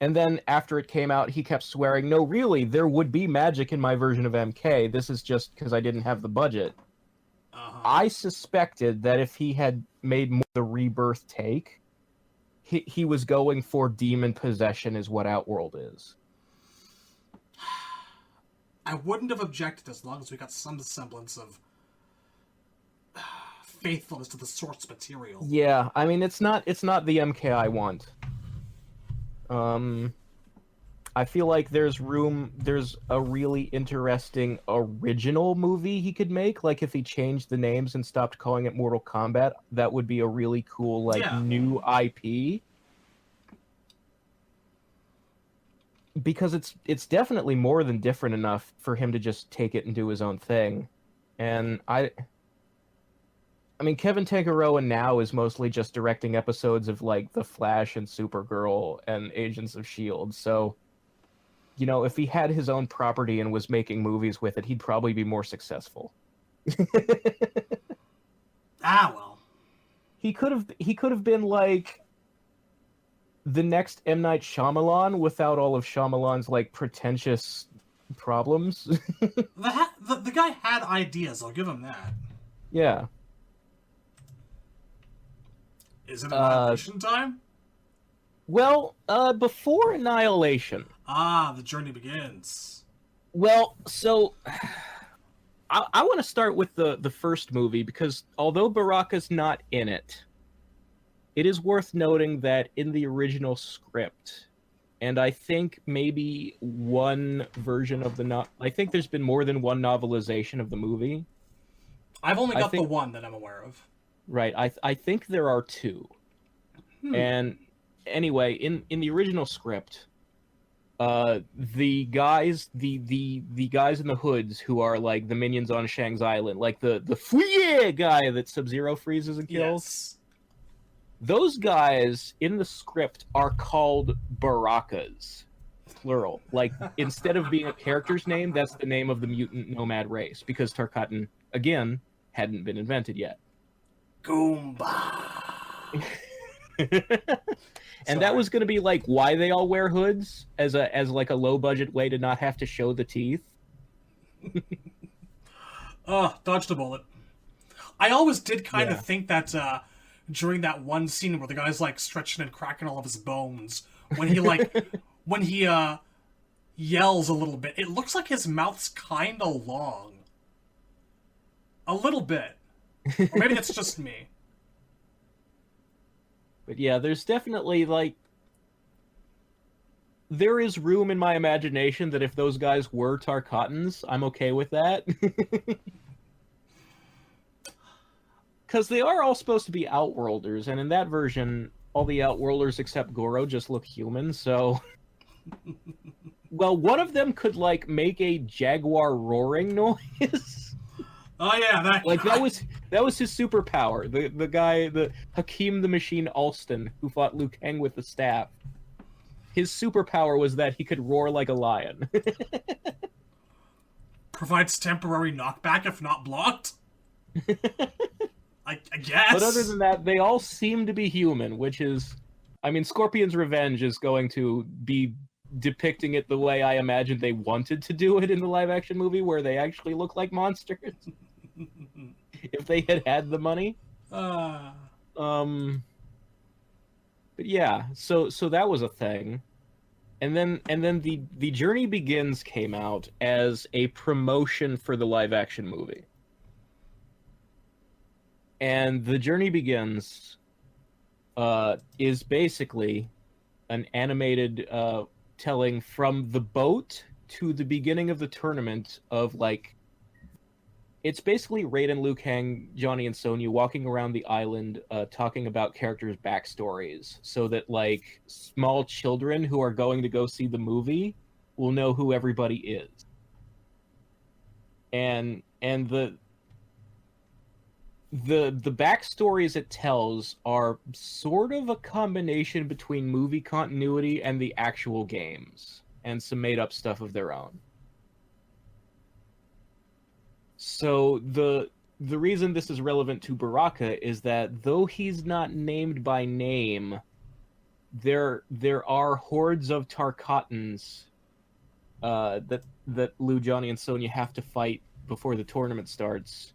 and then after it came out he kept swearing, no, really, there would be magic in my version of MK, this is just because I didn't have the budget. I suspected that if he had made more the Rebirth take, he was going for demon possession is what Outworld is. I wouldn't have objected as long as we got some semblance of faithfulness to the source material. Yeah, I mean, it's not the MK I want. I feel like there's a really interesting original movie he could make. Like if he changed the names and stopped calling it Mortal Kombat, that would be a really cool new IP. Because it's definitely more than different enough for him to just take it and do his own thing. And I mean, Kevin Tankerowen now is mostly just directing episodes of, like, The Flash and Supergirl and Agents of S.H.I.E.L.D., so, you know, if he had his own property and was making movies with it, he'd probably be more successful. Well. He could have been, like, the next M. Night Shyamalan without all of Shyamalan's, like, pretentious problems. The guy had ideas, I'll give him that. Yeah. Is it Annihilation time? Well, before Annihilation. The journey begins. Well, so I want to start with the first movie, because although Baraka's not in it, it is worth noting that in the original script, and I think maybe one version of I think there's been more than one novelization of the movie. I've only got the one that I'm aware of. Right, I think there are two. And anyway, in the original script, the guys in the hoods who are like the minions on Shang's Island, like the Fouye guy that Sub-Zero freezes and kills. Yes. Those guys in the script are called Barakas, plural. Like, instead of being a character's name, that's the name of the mutant nomad race, because Tarkatan, again, hadn't been invented yet. Goomba. And that was going to be like why they all wear hoods, as like a low budget way to not have to show the teeth. Dodged a bullet. I always did kind Yeah. of think that during that one scene where the guy's like stretching and cracking all of his bones, when he when he yells a little bit, it looks like his mouth's kind of long. A little bit. Or maybe that's just me. But yeah, there's definitely, like... There is room in my imagination that if those guys were Tarkatans, I'm okay with that. Because they are all supposed to be Outworlders, and in that version, all the Outworlders except Goro just look human, so... Well, one of them could, like, make a jaguar roaring noise. Oh yeah, that Like, guy. that was his superpower. The guy, the Hakim the Machine Alston, who fought Liu Kang with the staff. His superpower was that he could roar like a lion. Provides temporary knockback if not blocked. I guess. But other than that, they all seem to be human, which is... I mean, Scorpion's Revenge is going to be depicting it the way I imagined they wanted to do it in the live-action movie, where they actually look like monsters. If they had the money. But yeah, so that was a thing. And then the Journey Begins came out as a promotion for the live-action movie. And The Journey Begins is basically an animated telling from the boat to the beginning of the tournament of, like... It's basically Raiden, Liu Kang, Johnny, and Sonya walking around the island talking about characters' backstories so that, like, small children who are going to go see the movie will know who everybody is. And the backstories it tells are sort of a combination between movie continuity and the actual games, and some made-up stuff of their own. So the reason this is relevant to Baraka is that though he's not named by name, there are hordes of Tarkatans that Liu, Johnny, and Sonya have to fight before the tournament starts.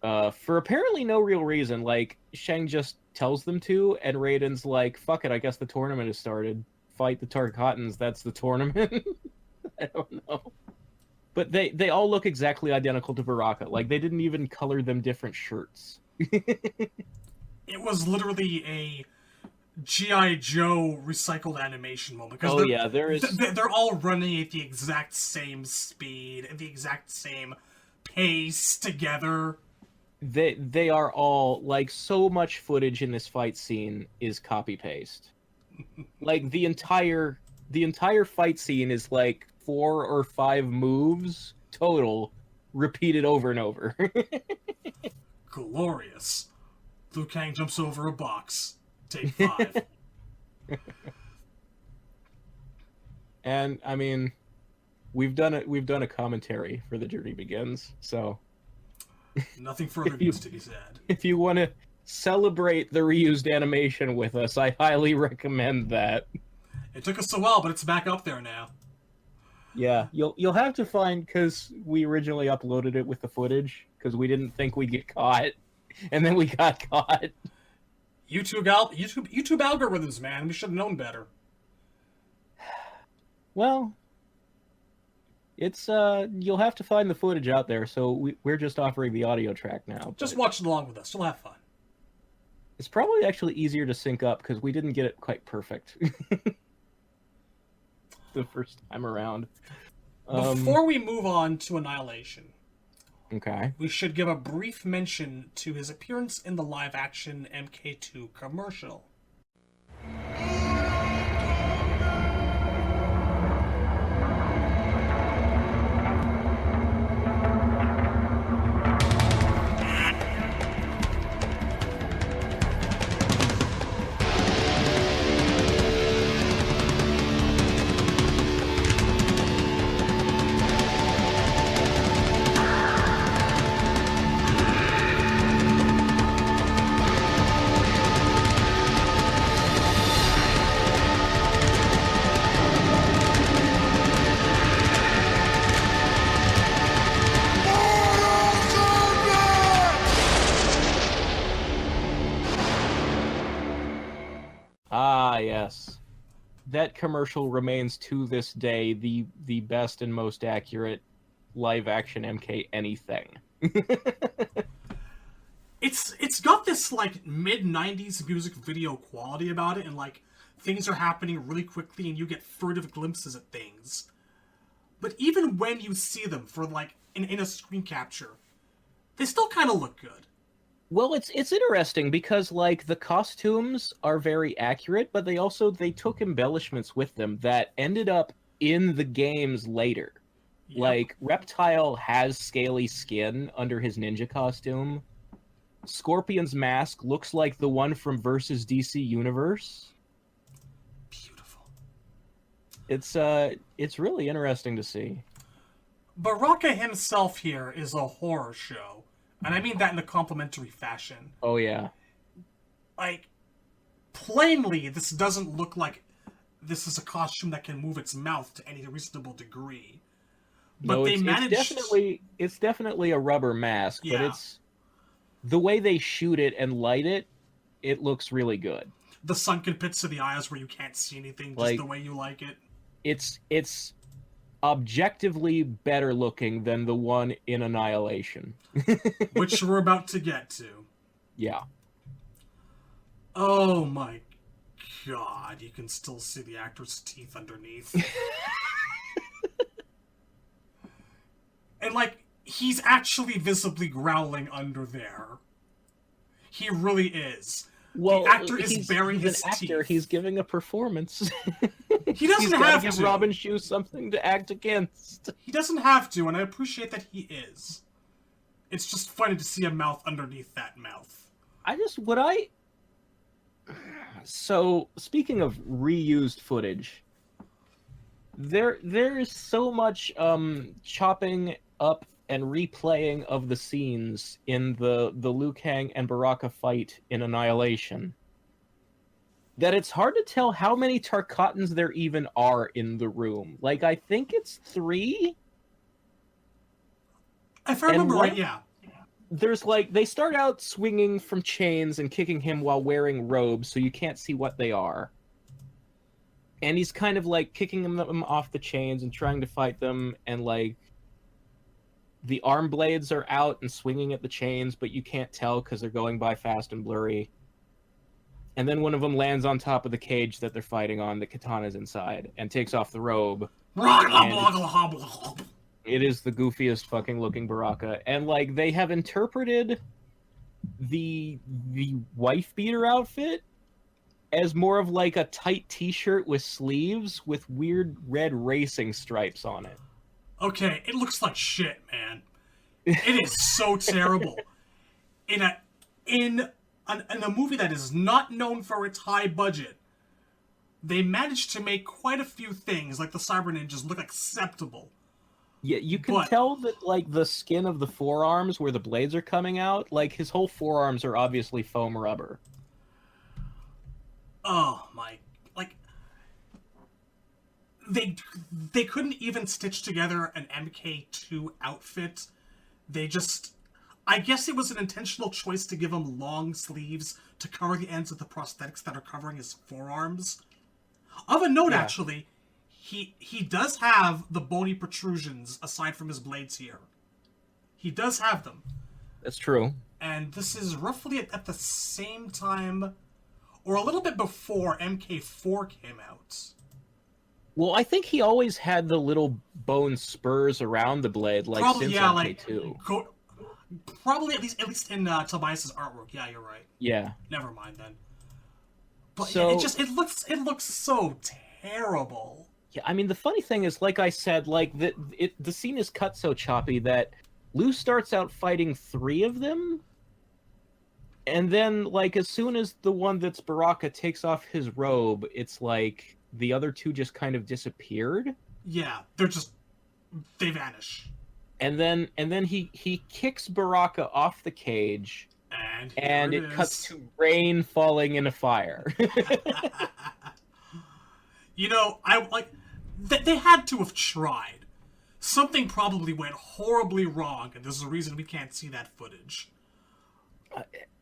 For apparently no real reason. Like, Shang just tells them to, and Raiden's like, fuck it, I guess the tournament has started. Fight the Tarkatans, that's the tournament. I don't know. But they all look exactly identical to Baraka. Like, they didn't even color them different shirts. It was literally a G.I. Joe recycled animation moment. Oh yeah, there is... They're all running at the exact same speed, at the exact same pace together. They are all, like, so much footage in this fight scene is copy-paste. Like, the entire fight scene is, like, 4 or 5 moves total, repeated over and over. Glorious. Liu Kang jumps over a box. Take 5. And I mean, we've done a commentary for The Journey Begins, so Nothing further needs to be said. if you want to celebrate the reused animation with us, I highly recommend that. It took us a while, but it's back up there now. Yeah, you'll have to find, because we originally uploaded it with the footage because we didn't think we'd get caught, and then we got caught. YouTube algorithms, man. We should have known better. Well, it's you'll have to find the footage out there. So we're just offering the audio track now. Just watch it along with us. You'll have fun. It's probably actually easier to sync up because we didn't get it quite perfect the first time around. Before we move on to Annihilation, Okay. we should give a brief mention to his appearance in the live-action MK2 commercial. yes. That commercial remains to this day the best and most accurate live-action MK anything. It's got this, like, mid-90s music video quality about it, and, like, things are happening really quickly, and you get furtive glimpses at things. But even when you see them for, like, in a screen capture, they still kind of look good. Well, it's interesting because, like, the costumes are very accurate, but they took embellishments with them that ended up in the games later. Yep. Like, Reptile has scaly skin under his ninja costume. Scorpion's mask looks like the one from Versus DC Universe. Beautiful. It's really interesting to see. Baraka himself here is a horror show. And I mean that in a complimentary fashion. Oh, yeah. Like, plainly, this doesn't look like this is a costume that can move its mouth to any reasonable degree. But No, they managed... it's definitely a rubber mask, Yeah. but it's the way they shoot it and light it, it looks really good. The sunken pits of the eyes where you can't see anything, just Like, the way you like it. It's objectively better looking than the one in Annihilation. Which we're about to get to. Yeah. Oh my god, you can still see the actor's teeth underneath. And, like, he's actually visibly growling under there. He really is. Well, the actor is he's baring an his actor. teeth. He's giving a performance. He doesn't He's gotta have give to. Robin Shue something to act against. He doesn't have to, and I appreciate that he is. It's just funny to see a mouth underneath that mouth. So, speaking of reused footage, there is so much chopping up and replaying of the scenes in the Liu Kang and Baraka fight in Annihilation that it's hard to tell how many Tarkatans there even are in the room. Like, I think it's 3? If I remember right, yeah. There's, like, they start out swinging from chains and kicking him while wearing robes, so you can't see what they are. And he's kind of, like, kicking them off the chains and trying to fight them, and, like, the arm blades are out and swinging at the chains, but you can't tell because they're going by fast and blurry. And then one of them lands on top of the cage that they're fighting on, the katana's inside, and takes off the robe. It is the goofiest fucking looking Baraka. And, like, they have interpreted the wife beater outfit as more of, like, a tight t-shirt with sleeves with weird red racing stripes on it. Okay, it looks like shit, man. It is so terrible. In a movie that is not known for its high budget, they managed to make quite a few things, like the Cyber Ninjas, look acceptable. Yeah, you can tell that, like, the skin of the forearms where the blades are coming out, like, his whole forearms are obviously foam rubber. Oh my, like, they couldn't even stitch together an MK2 outfit. They just, I guess it was an intentional choice to give him long sleeves to cover the ends of the prosthetics that are covering his forearms. Of a note, actually, he does have the bony protrusions aside from his blades here. He does have them. That's true. And this is roughly at the same time, or a little bit before MK4 came out. Well, I think he always had the little bone spurs around the blade, like, Probably, since yeah, MK2. Probably at least in Tobias's artwork. Yeah, you're right. Yeah. Never mind then. But So, yeah, it looks so terrible. Yeah, I mean, the funny thing is, like I said, like, the scene is cut so choppy that Liu starts out fighting 3 of them, and then, like, as soon as the one that's Baraka takes off his robe, it's like the other 2 just kind of disappeared. Yeah, they vanish. And then he kicks Baraka off the cage, and it cuts to rain falling in a fire. You know, they had to have tried. Something probably went horribly wrong, and there's a reason we can't see that footage.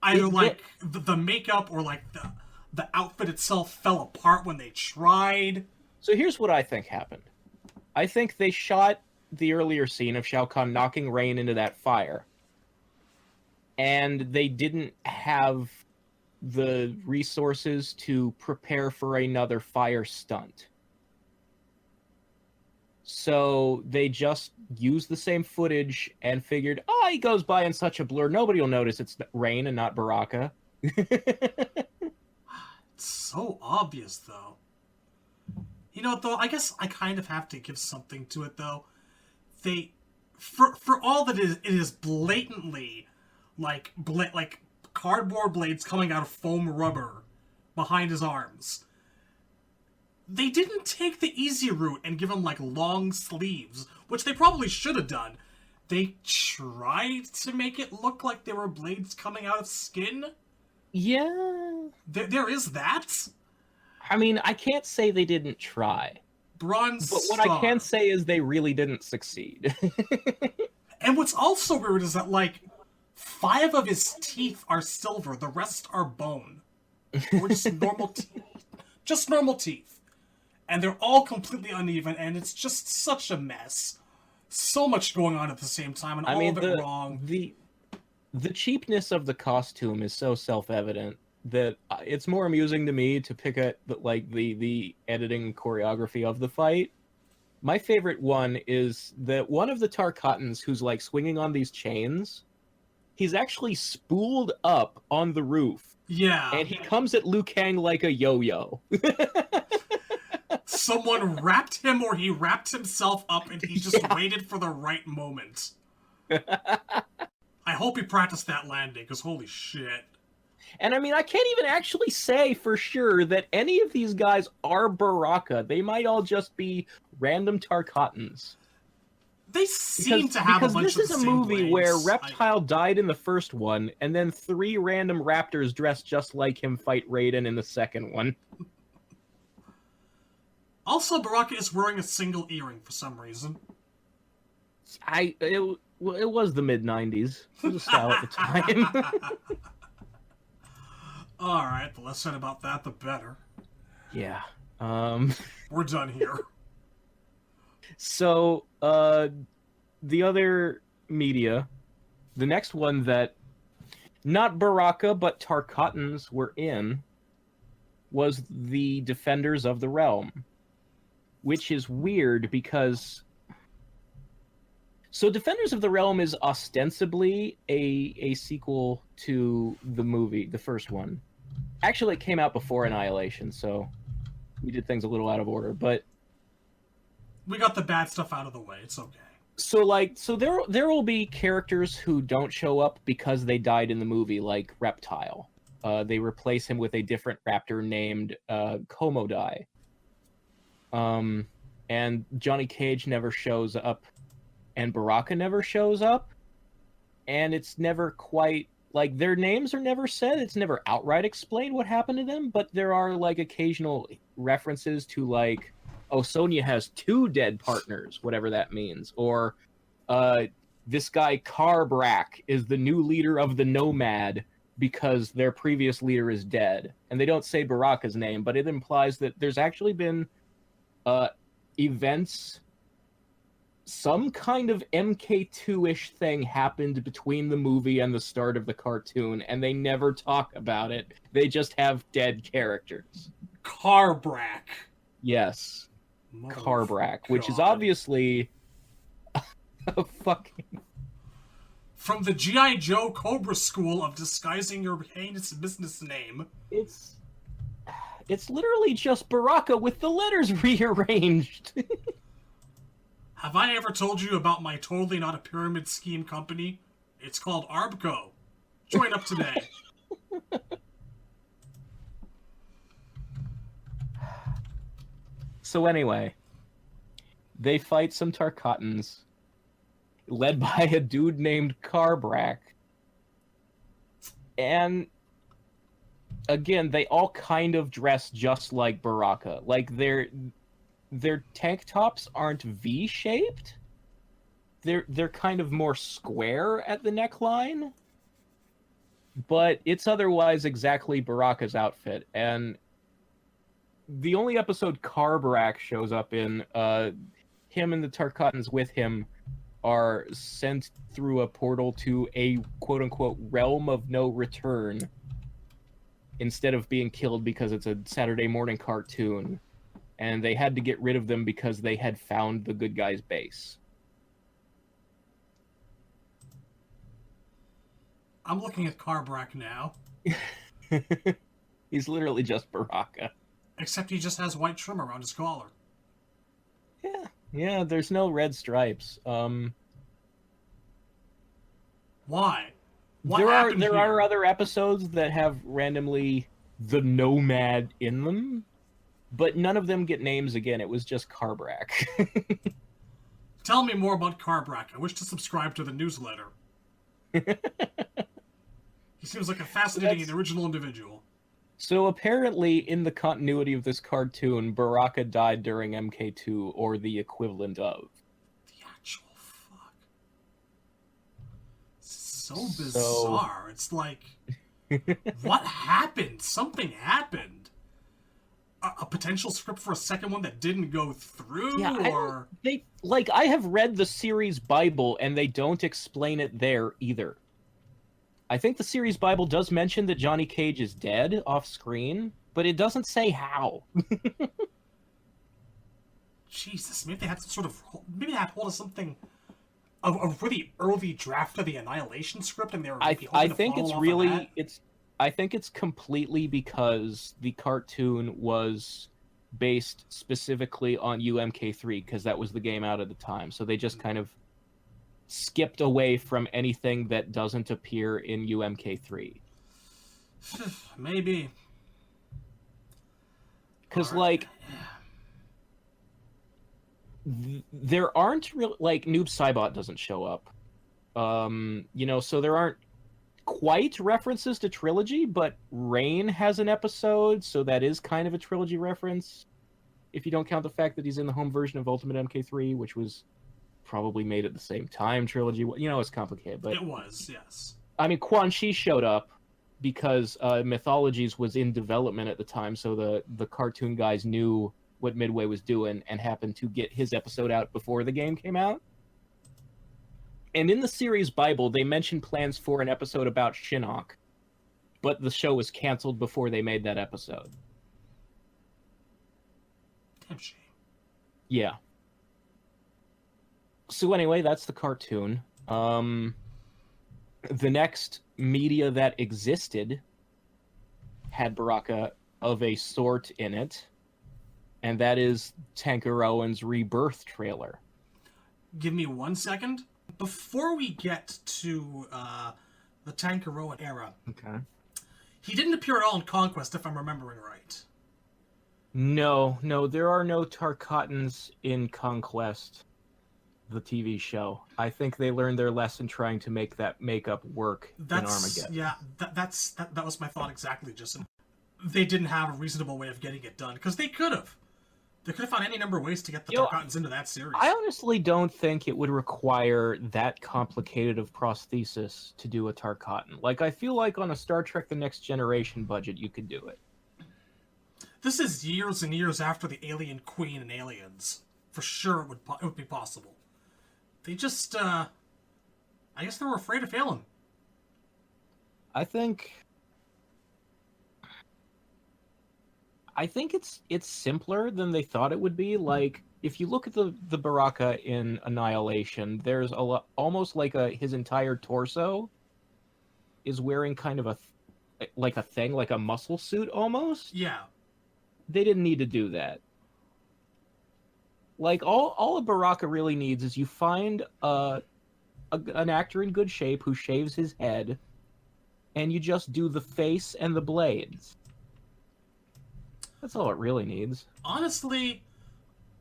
Either the makeup or like the outfit itself fell apart when they tried. So here's what I think happened. I think they shot the earlier scene of Shao Kahn knocking Rain into that fire, and they didn't have the resources to prepare for another fire stunt. So they just used the same footage and figured, he goes by in such a blur, nobody will notice it's Rain and not Baraka. It's so obvious, though. You know, though, I guess I kind of have to give something to it, though. For all that it is blatantly, like cardboard blades coming out of foam rubber behind his arms. They didn't take the easy route and give him, like, long sleeves, which they probably should have done. They tried to make it look like there were blades coming out of skin. Yeah. There is that. I mean, I can't say they didn't try. Bronze But what Star. I can say is they really didn't succeed. And what's also weird is that, like, 5 of his teeth are silver, the rest are bone. Or just normal teeth. Just normal teeth. And they're all completely uneven, and it's just such a mess. So much going on at the same time, and all of it wrong. The cheapness of the costume is so self-evident that it's more amusing to me to pick at the editing choreography of the fight. My favorite one is that one of the Tarkatans who's like swinging on these chains, he's actually spooled up on the roof. Yeah. And he comes at Liu Kang like a yo-yo. Someone wrapped him or he wrapped himself up and he just waited for the right moment. I hope he practiced that landing, because holy shit. And I mean, I can't even actually say for sure that any of these guys are Baraka. They might all just be random Tarkatans. They seem to have a bunch of the This is a same movie blades. where Reptile died in the first one, and then 3 random raptors dressed just like him fight Raiden in the second one. Also, Baraka is wearing a single earring for some reason. It was the mid-90s. It was a style at the time. Alright, the less said about that, the better. Yeah. We're done here. So, the other media, the next one that not Baraka, but Tarkatans were in, was the Defenders of the Realm. Which is weird because... So Defenders of the Realm is ostensibly a sequel to the movie, the first one. Actually, it came out before Annihilation, so we did things a little out of order, but... We got the bad stuff out of the way, it's okay. So there will be characters who don't show up because they died in the movie, like Reptile. They replace him with a different raptor named Komodai. And Johnny Cage never shows up, and Baraka never shows up, and it's never quite, like, their names are never said, it's never outright explained what happened to them, but there are, like, occasional references to, like, oh, Sonya has 2 dead partners, whatever that means, or, this guy Carbrak is the new leader of the Nomad because their previous leader is dead, and they don't say Baraka's name, but it implies that there's actually been events, some kind of MK2-ish thing happened between the movie and the start of the cartoon, and they never talk about it. They just have dead characters. Carbrak. Yes. Carbrak, which is obviously a fucking... From the G.I. Joe Cobra School of disguising your heinous business name. It's literally just Baraka with the letters rearranged. Have I ever told you about my totally not a pyramid scheme company? It's called Arbco. Join up today. So anyway, they fight some Tarkatans, led by a dude named Carbrak. And again, they all kind of dress just like Baraka. Like, their tank tops aren't V-shaped. They're kind of more square at the neckline. but it's otherwise exactly Baraka's outfit. And the only episode Carbarak shows up in, him and the Tarkatans with him are sent through a portal to a quote-unquote realm of no return instead of being killed because it's a Saturday morning cartoon. And they had to get rid of them because they had found the good guy's base. I'm looking at Carbrack now. He's literally just Baraka. Except he just has white trim around his collar. Yeah, there's no red stripes. Why? There are other episodes that have randomly the Nomad in them, but none of them get names again. It was just Carbrack. Tell me more about Carbrack. I wish to subscribe to the newsletter. He seems like a fascinating and original individual. So apparently, in the continuity of this cartoon, Baraka died during MK2, or the equivalent of. The actual fuck. So bizarre. It's like, what happened? Something happened. A potential script for a second one that didn't go through, or I have read the series Bible, and they don't explain it there either. I think the series Bible does mention that Johnny Cage is dead off screen, but it doesn't say how. Jesus, maybe they had some sort of... Maybe they had hold of something... A really early draft of the Annihilation script, and they were I think it's really... That. I think it's completely because the cartoon was based specifically on UMK3, because that was the game out at the time. So they just kind of skipped away from anything that doesn't appear in UMK3. Maybe. Because, there aren't real... Noob Saibot doesn't show up. So there aren't quite references to Trilogy, but Rain has an episode, so that is kind of a Trilogy reference. If you don't count the fact that he's in the home version of Ultimate MK3, which was probably made at the same time Trilogy. It's complicated, but... It was, yes. I mean, Quan Chi showed up because Mythologies was in development at the time, so the cartoon guys knew what Midway was doing and happened to get his episode out before the game came out. And in the series Bible, they mentioned plans for an episode about Shinnok, but the show was canceled before they made that episode. Damn shame. Yeah. So anyway, that's the cartoon. The next media that existed had Baraka of a sort in it, and that is Tankerowan's Rebirth trailer. Give me 1 second. Before we get to the Tankerowan era, okay, he didn't appear at all in Conquest, if I'm remembering right. No, there are no Tarkatans in Conquest, the TV show. I think they learned their lesson trying to make that makeup work in Armageddon. Yeah, that was my thought exactly, Justin. They didn't have a reasonable way of getting it done, because they could have. They could have found any number of ways to get the Tarkatans into that series. I honestly don't think it would require that complicated of prosthesis to do a Tarkatan. I feel like on a Star Trek The Next Generation budget, you could do it. This is years and years after the Alien Queen and Aliens. For sure it would be possible. They just, I guess they were afraid of failing. I think it's simpler than they thought it would be. If you look at the Baraka in Annihilation, there's almost his entire torso is wearing kind of a thing, like a muscle suit almost. Yeah. They didn't need to do that. All a Baraka really needs is you find an actor in good shape who shaves his head, and you just do the face and the blades. That's all it really needs. Honestly,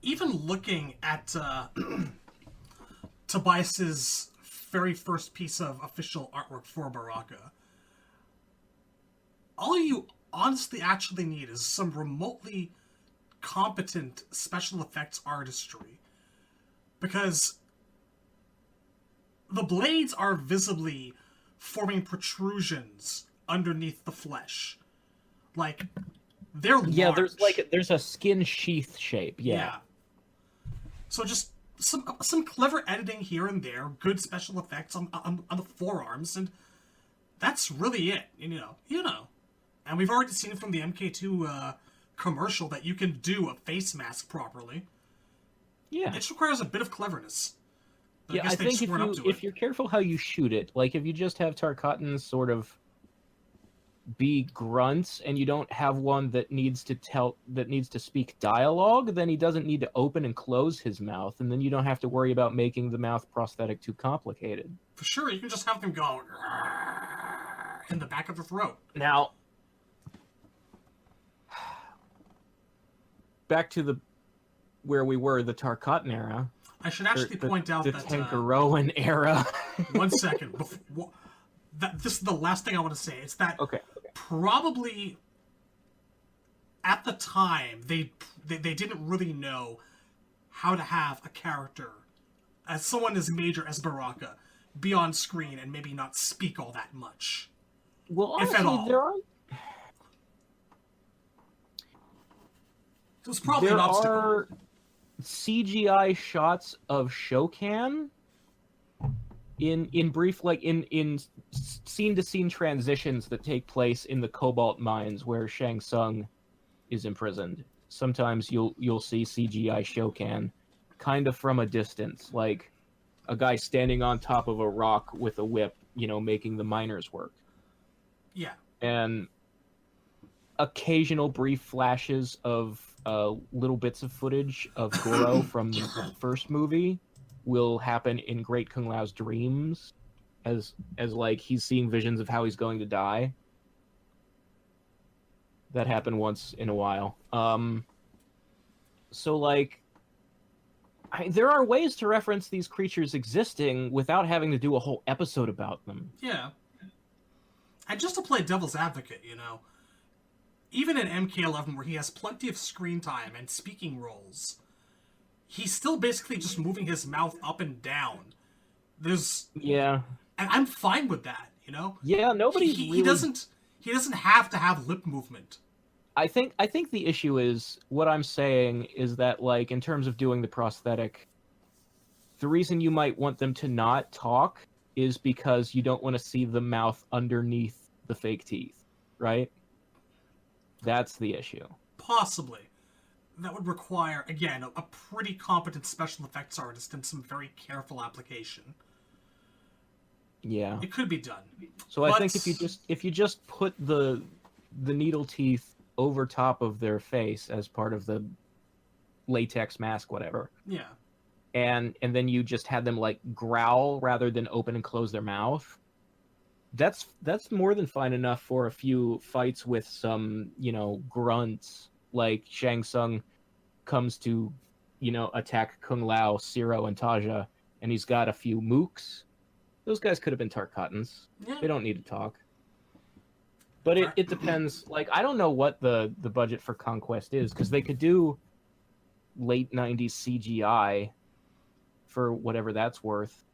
even looking at Tobias's very first piece of official artwork for Baraka, all you honestly actually need is some remotely competent special effects artistry. Because the blades are visibly forming protrusions underneath the flesh. Like, they're large. Yeah, there's a skin sheath shape. Yeah. So just some clever editing here and there, good special effects on the forearms, and that's really it. You know. And we've already seen from the MK2 commercial that you can do a face mask properly. Yeah. It just requires a bit of cleverness. But Yeah, I think if you're careful how you shoot it, like if you just have Tarkatans sort of be grunts and you don't have one that needs to speak dialogue, then he doesn't need to open and close his mouth, and then you don't have to worry about making the mouth prosthetic too complicated. For sure, you can just have them go in the back of the throat. Now, back to where we were, the Tarkatan era. I should actually point out the that Tankaroan era. 1 second. This is the last thing I want to say. It's that probably at the time they didn't really know how to have a character as someone as major as Baraka be on screen and maybe not speak all that much. Well, if at all. It was probably an obstacle. There are CGI shots of Shokan in brief, like in scene-to-scene transitions that take place in the Cobalt mines where Shang Tsung is imprisoned. Sometimes you'll see CGI Shokan kind of from a distance, like a guy standing on top of a rock with a whip, making the miners work. Yeah. And occasional brief flashes of little bits of footage of Goro from the first movie will happen in Great Kung Lao's dreams, as like he's seeing visions of how he's going to die. That happened once in a while. So like, there are ways to reference these creatures existing without having to do a whole episode about them. Yeah. And just to play devil's advocate, even in MK11, where he has plenty of screen time and speaking roles, he's still basically just moving his mouth up and down. And I'm fine with that, Yeah, he doesn't have to have lip movement. I think the issue is, what I'm saying is that, like, in terms of doing the prosthetic, the reason you might want them to not talk is because you don't want to see the mouth underneath the fake teeth, right? That's the issue. Possibly. That would require, again, a pretty competent special effects artist and some very careful application. Yeah. It could be done. So I think if you just put the needle teeth over top of their face as part of the latex mask, whatever. Yeah. And then you just had them like growl rather than open and close their mouth. That's more than fine enough for a few fights with some, grunts, like Shang Tsung comes to, attack Kung Lao, Zero, and Taja, and he's got a few mooks. Those guys could have been Tarkatans. Yeah. They don't need to talk. But it depends. Like, I don't know what the budget for Conquest is, because they could do late 90s CGI for whatever that's worth.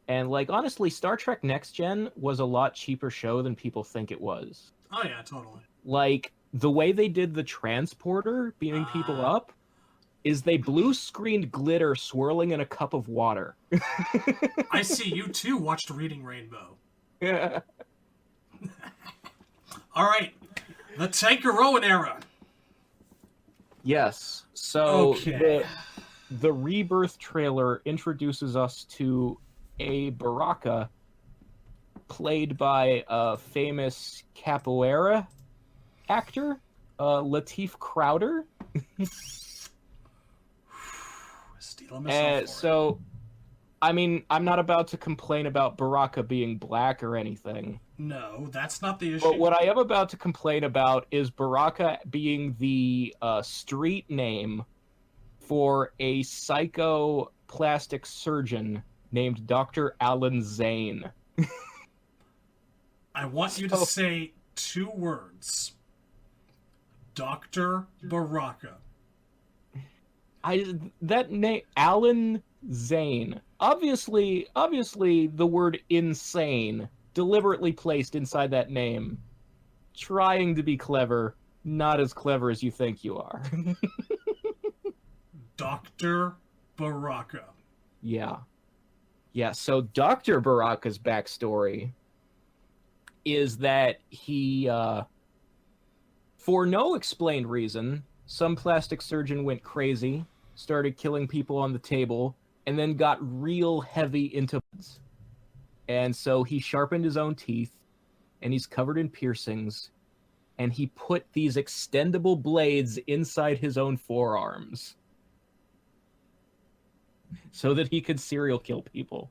And, like, honestly, Star Trek Next Gen was a lot cheaper show than people think it was. Oh, yeah, totally. Like, the way they did the transporter beaming people up is they blue-screened glitter swirling in a cup of water. I see you, too, watched Reading Rainbow. Yeah. All right. The Tankaroan era. Yes. So, okay. the Rebirth trailer introduces us to a Baraka played by a famous capoeira actor, Lateef Crowder. So, I mean, I'm not about to complain about Baraka being black or anything. No, that's not the issue. But what I am about to complain about is Baraka being the street name for a psycho plastic surgeon named Dr. Alan Zane. I want you to say 2 words. Dr. Baraka. That name, Alan Zane. Obviously the word insane deliberately placed inside that name, trying to be clever, not as clever as you think you are. Dr. Baraka. Yeah. Yeah, so Dr. Baraka's backstory is that he, for no explained reason, some plastic surgeon went crazy, started killing people on the table, and then got real heavy into bloods. And so he sharpened his own teeth, and he's covered in piercings, and he put these extendable blades inside his own forearms so that he could serial kill people.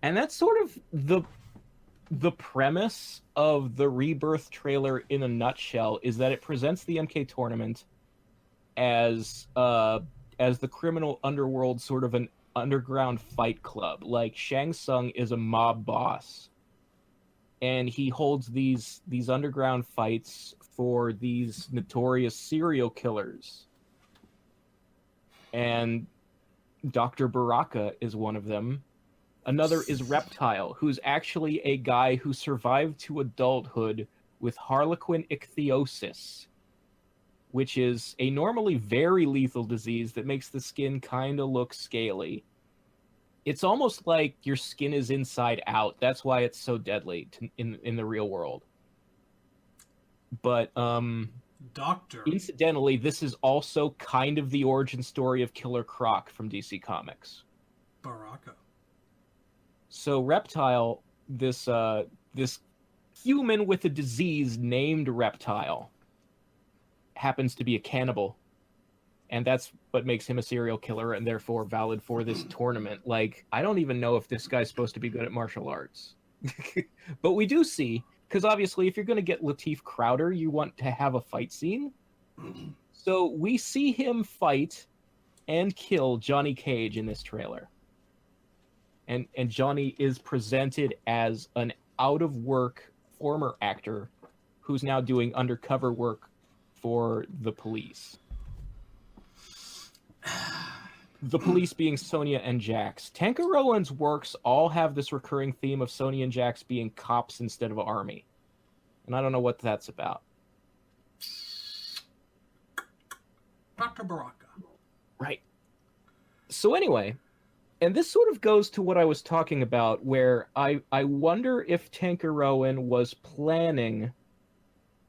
And that's sort of the premise of the Rebirth trailer in a nutshell, is that it presents the MK tournament as the criminal underworld, sort of an underground fight club. Like, Shang Tsung is a mob boss, and he holds these underground fights for these notorious serial killers. And Dr. Baraka is one of them. Another is Reptile, who's actually a guy who survived to adulthood with Harlequin ichthyosis, which is a normally very lethal disease that makes the skin kind of look scaly. It's almost like your skin is inside out. That's why it's so deadly in the real world. But Doctor. incidentally, this is also kind of the origin story of Killer Croc from DC Comics. Baraka. So Reptile, this human with a disease named Reptile, happens to be a cannibal, and that's what makes him a serial killer and therefore valid for this tournament. Like, I don't even know if this guy's supposed to be good at martial arts. But we do see, because obviously if you're going to get Lateef Crowder, you want to have a fight scene. So we see him fight and kill Johnny Cage in this trailer. And Johnny is presented as an out-of-work former actor who's now doing undercover work for the police. The police being Sonya and Jax. Tankaroan's works all have this recurring theme of Sonya and Jax being cops instead of army. And I don't know what that's about. Dr. Baraka. Right. So anyway, and this sort of goes to what I was talking about, where I wonder if Tankaroan was planning,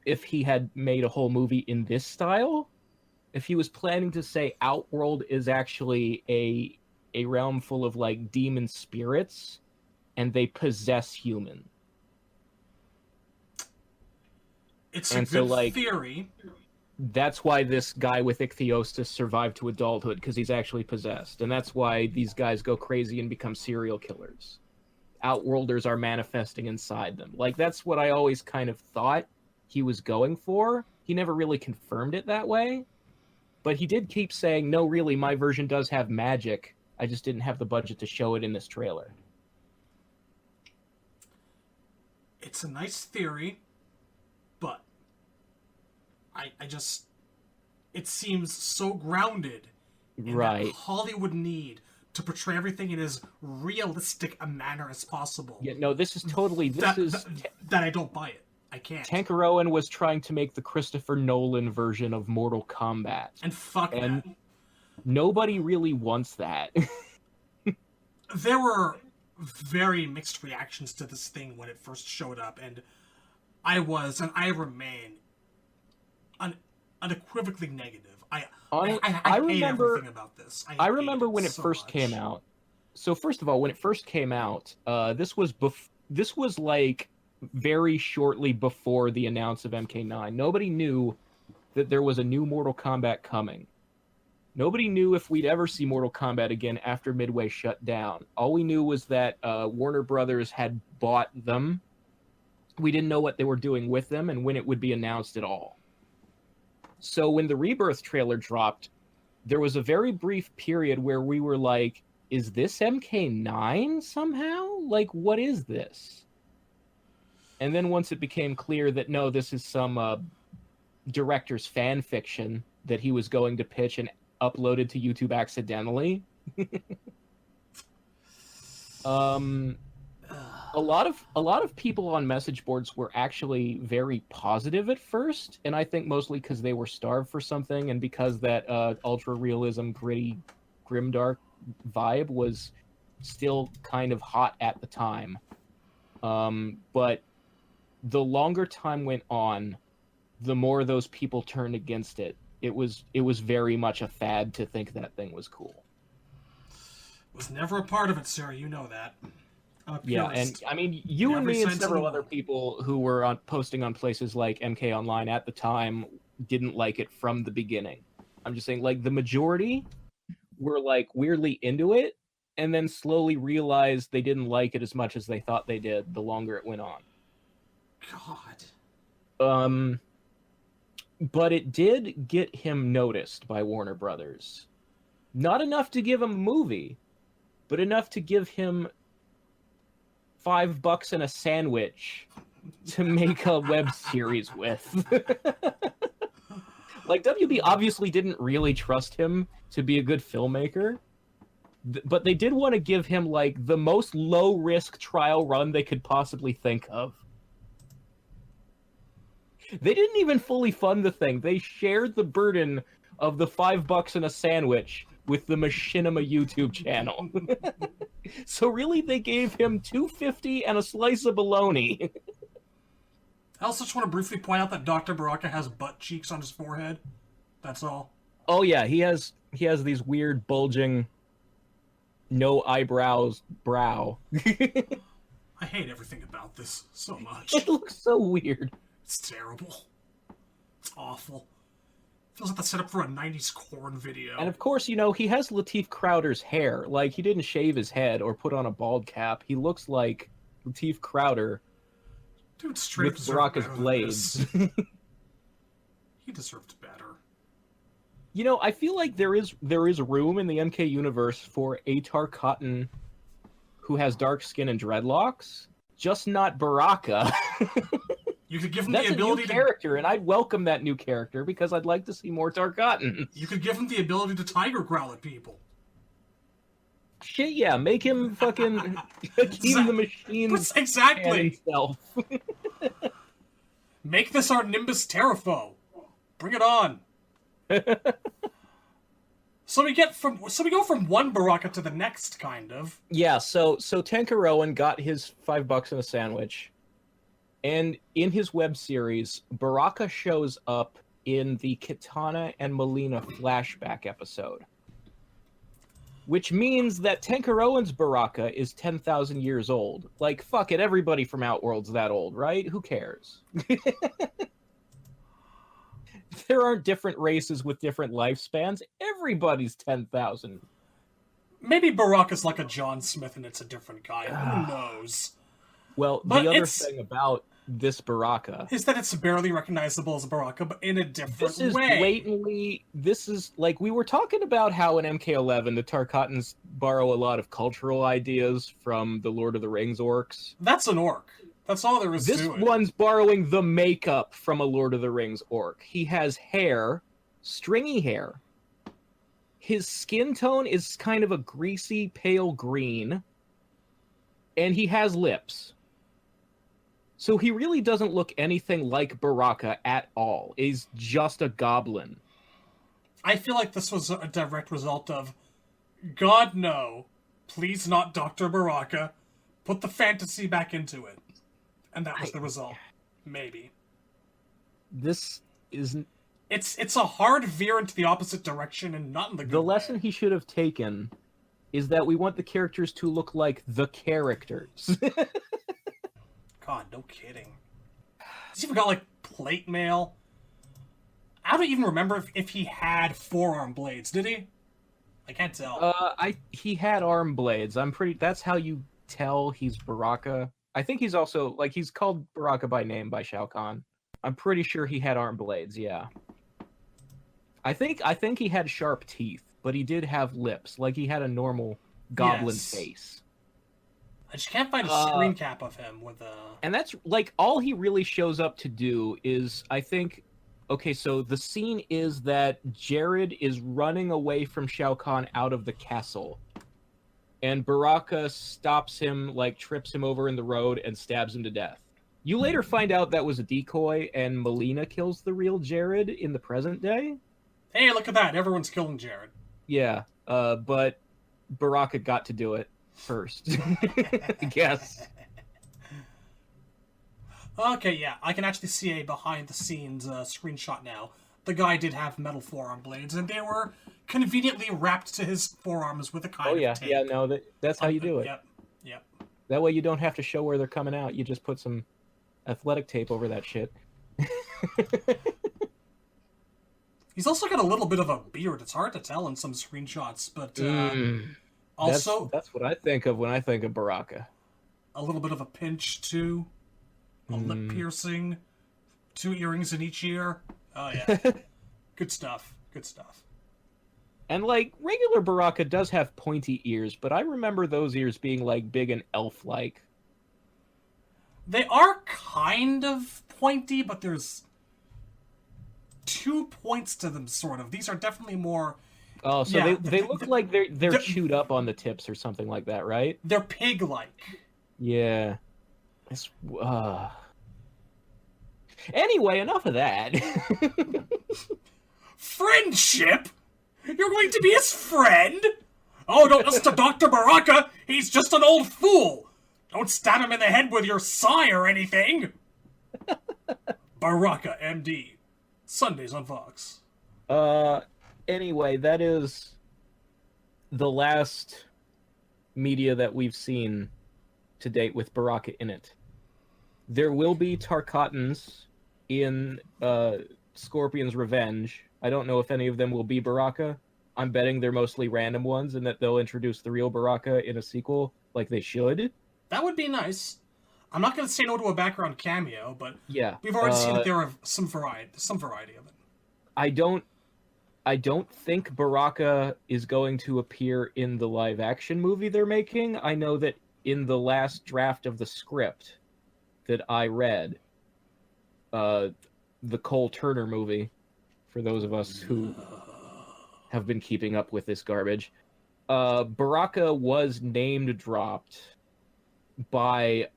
if he had made a whole movie in this style, if he was planning to say Outworld is actually a realm full of, like, demon spirits, and they possess human. It's a good theory. That's why this guy with ichthyosis survived to adulthood, because he's actually possessed. And that's why these guys go crazy and become serial killers. Outworlders are manifesting inside them. Like, that's what I always kind of thought he was going for. He never really confirmed it that way. But he did keep saying, no, really, my version does have magic. I just didn't have the budget to show it in this trailer. It's a nice theory, but I just, it seems so grounded in Right. that Hollywood need to portray everything in as realistic a manner as possible. Yeah, no, this is totally, that I don't buy it. I can't. Tankaroan was trying to make the Christopher Nolan version of Mortal Kombat. And fuck And that. nobody really wants that. There were very mixed reactions to this thing when it first showed up, and I remain unequivocally negative. I hate remember everything about this. I remember when it so first much. came out. So first of all, when it first came out, this was like very shortly before the announce of MK9. Nobody knew that there was a new Mortal Kombat coming. Nobody knew if we'd ever see Mortal Kombat again after Midway shut down. All we knew was that Warner Brothers had bought them. We didn't know what they were doing with them and when it would be announced at all. So when the Rebirth trailer dropped, there was a very brief period where we were like, is this MK9 somehow? Like, what is this? And then once it became clear that, no, this is some director's fan fiction that he was going to pitch and uploaded to YouTube accidentally. a lot of people on message boards were actually very positive at first, and I think mostly because they were starved for something, and because that ultra realism, gritty, grimdark vibe was still kind of hot at the time. But the longer time went on, the more those people turned against it. It was very much a fad to think that thing was cool. Was never a part of it, sir. You know that. Yeah, and I mean, you and me and several other people who were posting on places like MK Online at the time didn't like it from the beginning. I'm just saying, like, the majority were like weirdly into it, and then slowly realized they didn't like it as much as they thought they did the longer it went on. God. But it did get him noticed by Warner Brothers. Not enough to give him a movie, but enough to give him $5 and a sandwich to make a web series with. Like, WB obviously didn't really trust him to be a good filmmaker, but they did want to give him, like, the most low-risk trial run they could possibly think of. They didn't even fully fund the thing. They shared the burden of the $5 and a sandwich with the Machinima YouTube channel. So really, they gave him $2.50 and a slice of bologna. I also just want to briefly point out that Dr. Baraka has butt cheeks on his forehead. That's all. Oh yeah, he has these weird bulging, no eyebrows brow. I hate everything about this so much. It looks so weird. It's terrible. It's awful. Feels like the setup for a 90s corn video. And of course, you know, he has Lateef Crowder's hair. Like, he didn't shave his head or put on a bald cap. He looks like Lateef Crowder. Dude, straight with Baraka's blades. He deserved better. You know, I feel like there is room in the MK universe for a Tarkatan who has dark skin and dreadlocks, just not Baraka. You could give him That's the ability a new character, and I'd welcome that new character because I'd like to see more Tarkatans. You could give him the ability to tiger growl at people. Shit, yeah, make him fucking Hakeem the Machine. Exactly. Himself. Make this our Nimbus Terrafo. Bring it on. So we go from one Baraka to the next, kind of. Yeah, so Tankaroan got his $5 and a sandwich. And in his web series, Baraka shows up in the Kitana and Molina flashback episode. Which means that Tankaroan's Baraka is 10,000 years old. Like, fuck it, everybody from Outworld's that old, right? Who cares? There aren't different races with different lifespans. Everybody's 10,000. Maybe Baraka's like a John Smith and it's a different guy. Who knows? Well, But the other it's- thing about this Baraka Is that it's barely recognizable as Baraka, but in a different this is way. blatantly, this is like we were talking about how in MK11 the Tarkatans borrow a lot of cultural ideas from the Lord of the Rings orcs. That's an orc. That's all there is This to it. one's borrowing the makeup from a Lord of the Rings orc. He has hair, stringy hair. His skin tone is kind of a greasy pale green, and he has lips. So he really doesn't look anything like Baraka at all. He's just a goblin. I feel like this was a direct result of, God no, please not Dr. Baraka. Put the fantasy back into it. And that was the result. Maybe. This is It's a hard veer into the opposite direction and not in the good the way. lesson he should have taken is that we want the characters to look like the characters. God, no kidding. He's even got, like, plate mail. I don't even remember if he had forearm blades, did he? I can't tell. He had arm blades. That's how you tell he's Baraka. I think he's also, like, he's called Baraka by name by Shao Kahn. I'm pretty sure he had arm blades, yeah. I think he had sharp teeth, but he did have lips. Like, he had a normal goblin Yes. face. I just can't find a screen cap of him with a... And that's, like, all he really shows up to do is, I think... Okay, so the scene is that Jared is running away from Shao Kahn out of the castle. and Baraka stops him, like trips him over in the road and stabs him to death. You later find out that was a decoy, and Molina kills the real Jared in the present day. Hey, look at that! Everyone's killing Jared. Yeah, but Baraka got to do it first. I guess. Okay, yeah, I can actually see a behind-the-scenes screenshot now. The guy did have metal forearm blades, and they were conveniently wrapped to his forearms with a kind Oh yeah, of tape. yeah, no, that's how you do it. Yep. That way you don't have to show where they're coming out. You just put some athletic tape over that shit. He's also got a little bit of a beard. It's hard to tell in some screenshots, but also... That's what I think of when I think of Baraka. A little bit of a pinch, too. A lip piercing. 2 earrings in each ear. Oh, yeah. Good stuff. Good stuff. And, like, regular Baraka does have pointy ears, but I remember those ears being, like, big and elf-like. They are kind of pointy, but there's 2 points to them, sort of. These are definitely more... Oh, so yeah, they look like they're chewed up on the tips or something like that, right? They're pig-like. Yeah. It's, Anyway, enough of that. Friendship? You're going to be his friend? Oh, don't listen to Dr. Baraka! He's just an old fool! Don't stab him in the head with your sigh or anything! Baraka, MD. Sundays on Fox. Anyway, that is the last media that we've seen to date with Baraka in it. There will be Tarkatans in Scorpion's Revenge. I don't know if any of them will be Baraka. I'm betting they're mostly random ones and that they'll introduce the real Baraka in a sequel like they should. That would be nice. I'm not going to say no to a background cameo, but yeah, we've already seen that there are some variety of it. I don't think Baraka is going to appear in the live action movie they're making. I know that in the last draft of the script that I read, the Cole Turner movie, for those of us who have been keeping up with this garbage, Baraka was named dropped by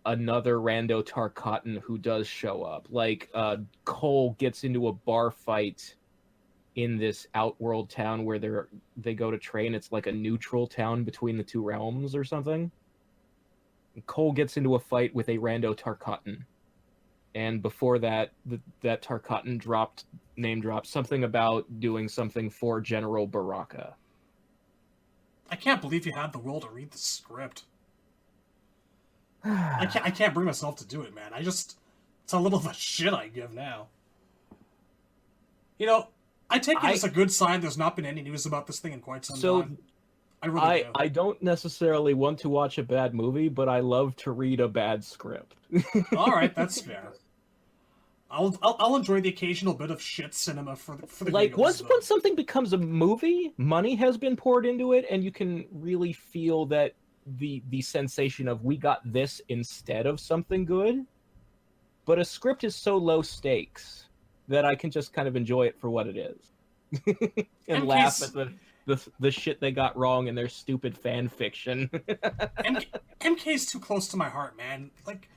another rando Tarkatan who does show up. Like, Cole gets into a bar fight in this outworld town where they go to train. It's like a neutral town between the 2 realms or something. Cole gets into a fight with a rando Tarkatan. And before that, that Tarkatan name dropped something about doing something for General Baraka. I can't believe you had the will to read the script. I can't bring myself to do it, man. It's a little of a shit I give now. You know, I take it as a good sign there's not been any news about this thing in quite some time. I really do. I don't necessarily want to watch a bad movie, but I love to read a bad script. All right, that's fair. I'll enjoy the occasional bit of shit cinema for the like giggles, once something becomes a movie, money has been poured into it, and you can really feel that the sensation of we got this instead of something good. But a script is so low stakes that I can just kind of enjoy it for what it is, and laugh at the shit they got wrong in their stupid fan fiction. MK's too close to my heart, man. Like,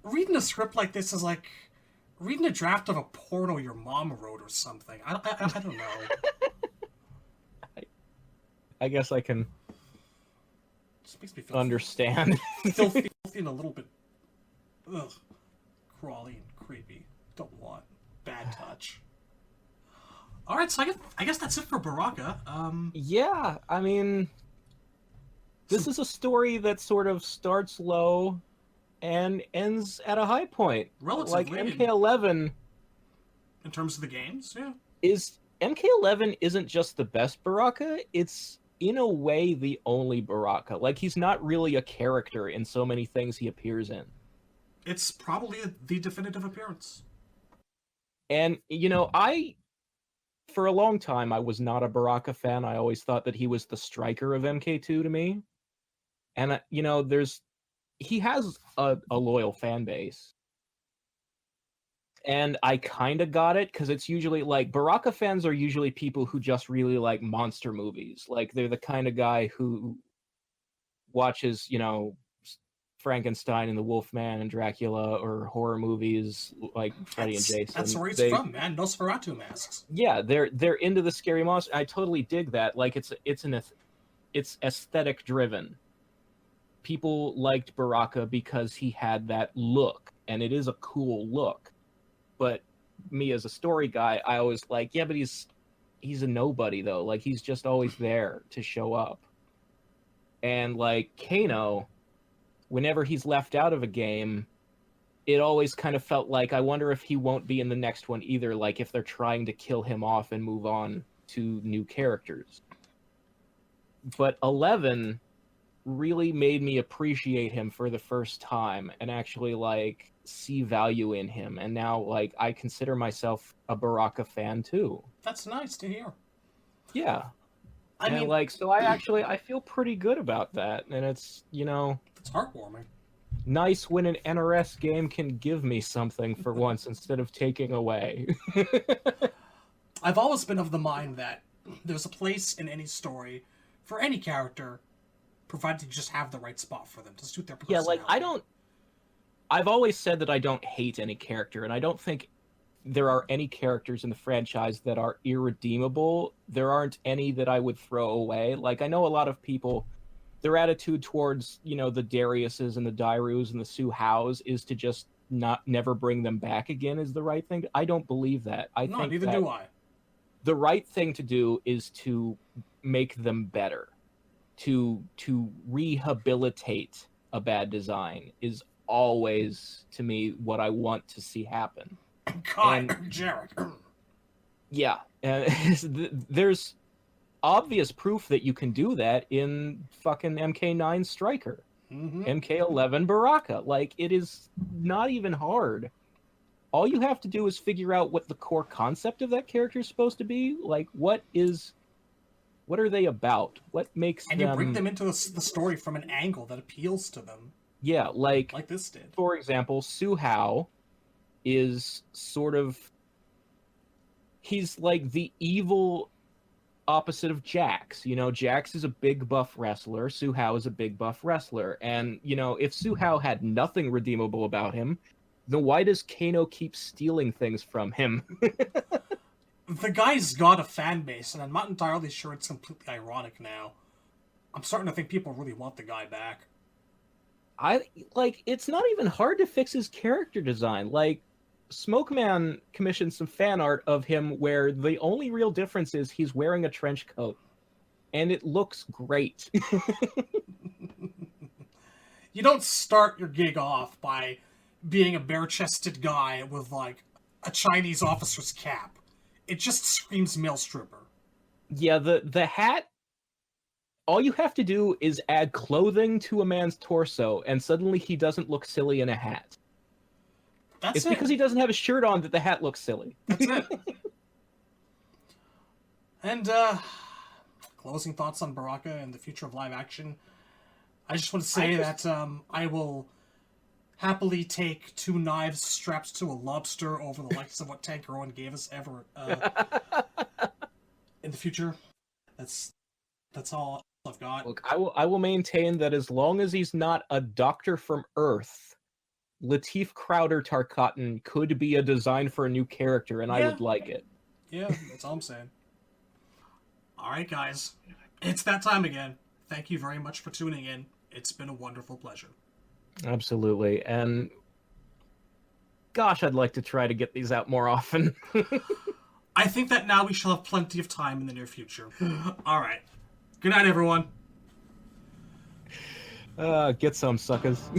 reading a script like this is like reading a draft of a porno your mom wrote or something. I don't know. I guess I can Just makes me feel understand. filthy and a little bit crawly and creepy. Don't want bad touch. All right, so I guess that's it for Baraka. Yeah, I mean, this is a story that sort of starts low and ends at a high point. Relatively. Like MK11 in terms of the games, yeah. MK11 isn't just the best Baraka, it's in a way the only Baraka. Like, he's not really a character in so many things he appears in. It's probably the definitive appearance. And, you know, for a long time, I was not a Baraka fan. I always thought that he was the striker of MK2 to me. And, you know, he has a loyal fan base. And I kind of got it, because it's usually, like, Baraka fans are usually people who just really like monster movies. Like, they're the kind of guy who watches, you know, Frankenstein and the Wolfman and Dracula, or horror movies like Freddy and Jason. That's where it's from, man. Nosferatu masks. Yeah, they're into the scary monster. I totally dig that. Like it's aesthetic driven. People liked Baraka because he had that look, and it is a cool look. But me as a story guy, I always like, yeah, but he's a nobody though. Like he's just always there to show up. And like Kano, whenever he's left out of a game, it always kind of felt like, I wonder if he won't be in the next one either, like if they're trying to kill him off and move on to new characters. But 11 really made me appreciate him for the first time and actually like see value in him. And now like I consider myself a Baraka fan too. That's nice to hear. Yeah. I mean, like, so I feel pretty good about that. And it's, you know, it's heartwarming. Nice when an NRS game can give me something for once instead of taking away. I've always been of the mind that there's a place in any story for any character, provided you just have the right spot for them to suit their personality. Yeah, like I've always said that I don't hate any character, and I don't think there are any characters in the franchise that are irredeemable. There aren't any that I would throw away. Like, I know a lot of people, their attitude towards, you know, the Dariuses and the Dairus and the Su Haos is to just never bring them back again is the right thing. I don't believe that. I think neither do I. The right thing to do is to make them better. To rehabilitate a bad design is always, to me, what I want to see happen. God, Jarek. Yeah, and there's obvious proof that you can do that in fucking MK9 Striker, MK11 Baraka. Like, it is not even hard. All you have to do is figure out what the core concept of that character is supposed to be. Like, what are they about? What makes them... And you bring them into the story from an angle that appeals to them. Yeah, like this did. For example, Su Hao is sort of... He's like the evil opposite of Jax. You know, Jax is a big buff wrestler. Su Hao is a big buff wrestler. And, you know, if Su Hao had nothing redeemable about him, then why does Kano keep stealing things from him? The guy's got a fan base, and I'm not entirely sure it's completely ironic now. I'm starting to think people really want the guy back. It's not even hard to fix his character design. Like, Smokeman commissioned some fan art of him where the only real difference is he's wearing a trench coat. And it looks great. You don't start your gig off by being a bare-chested guy with, like, a Chinese officer's cap. It just screams male stripper. Yeah, the hat, all you have to do is add clothing to a man's torso, and suddenly he doesn't look silly in a hat. It's because he doesn't have a shirt on that the hat looks silly. That's it. And, closing thoughts on Baraka and the future of live action. I just want to say that I will happily take 2 knives strapped to a lobster over the likes of what Tank Rowan gave us ever in the future. That's all I've got. Look, I will maintain that as long as he's not a doctor from Earth, Lateef Crowder Tarkatan could be a design for a new character, and I would like it. Yeah, that's all I'm saying. Alright, guys. It's that time again. Thank you very much for tuning in. It's been a wonderful pleasure. Absolutely. And gosh, I'd like to try to get these out more often. I think that now we shall have plenty of time in the near future. Alright. Good night, everyone. Get some, suckers.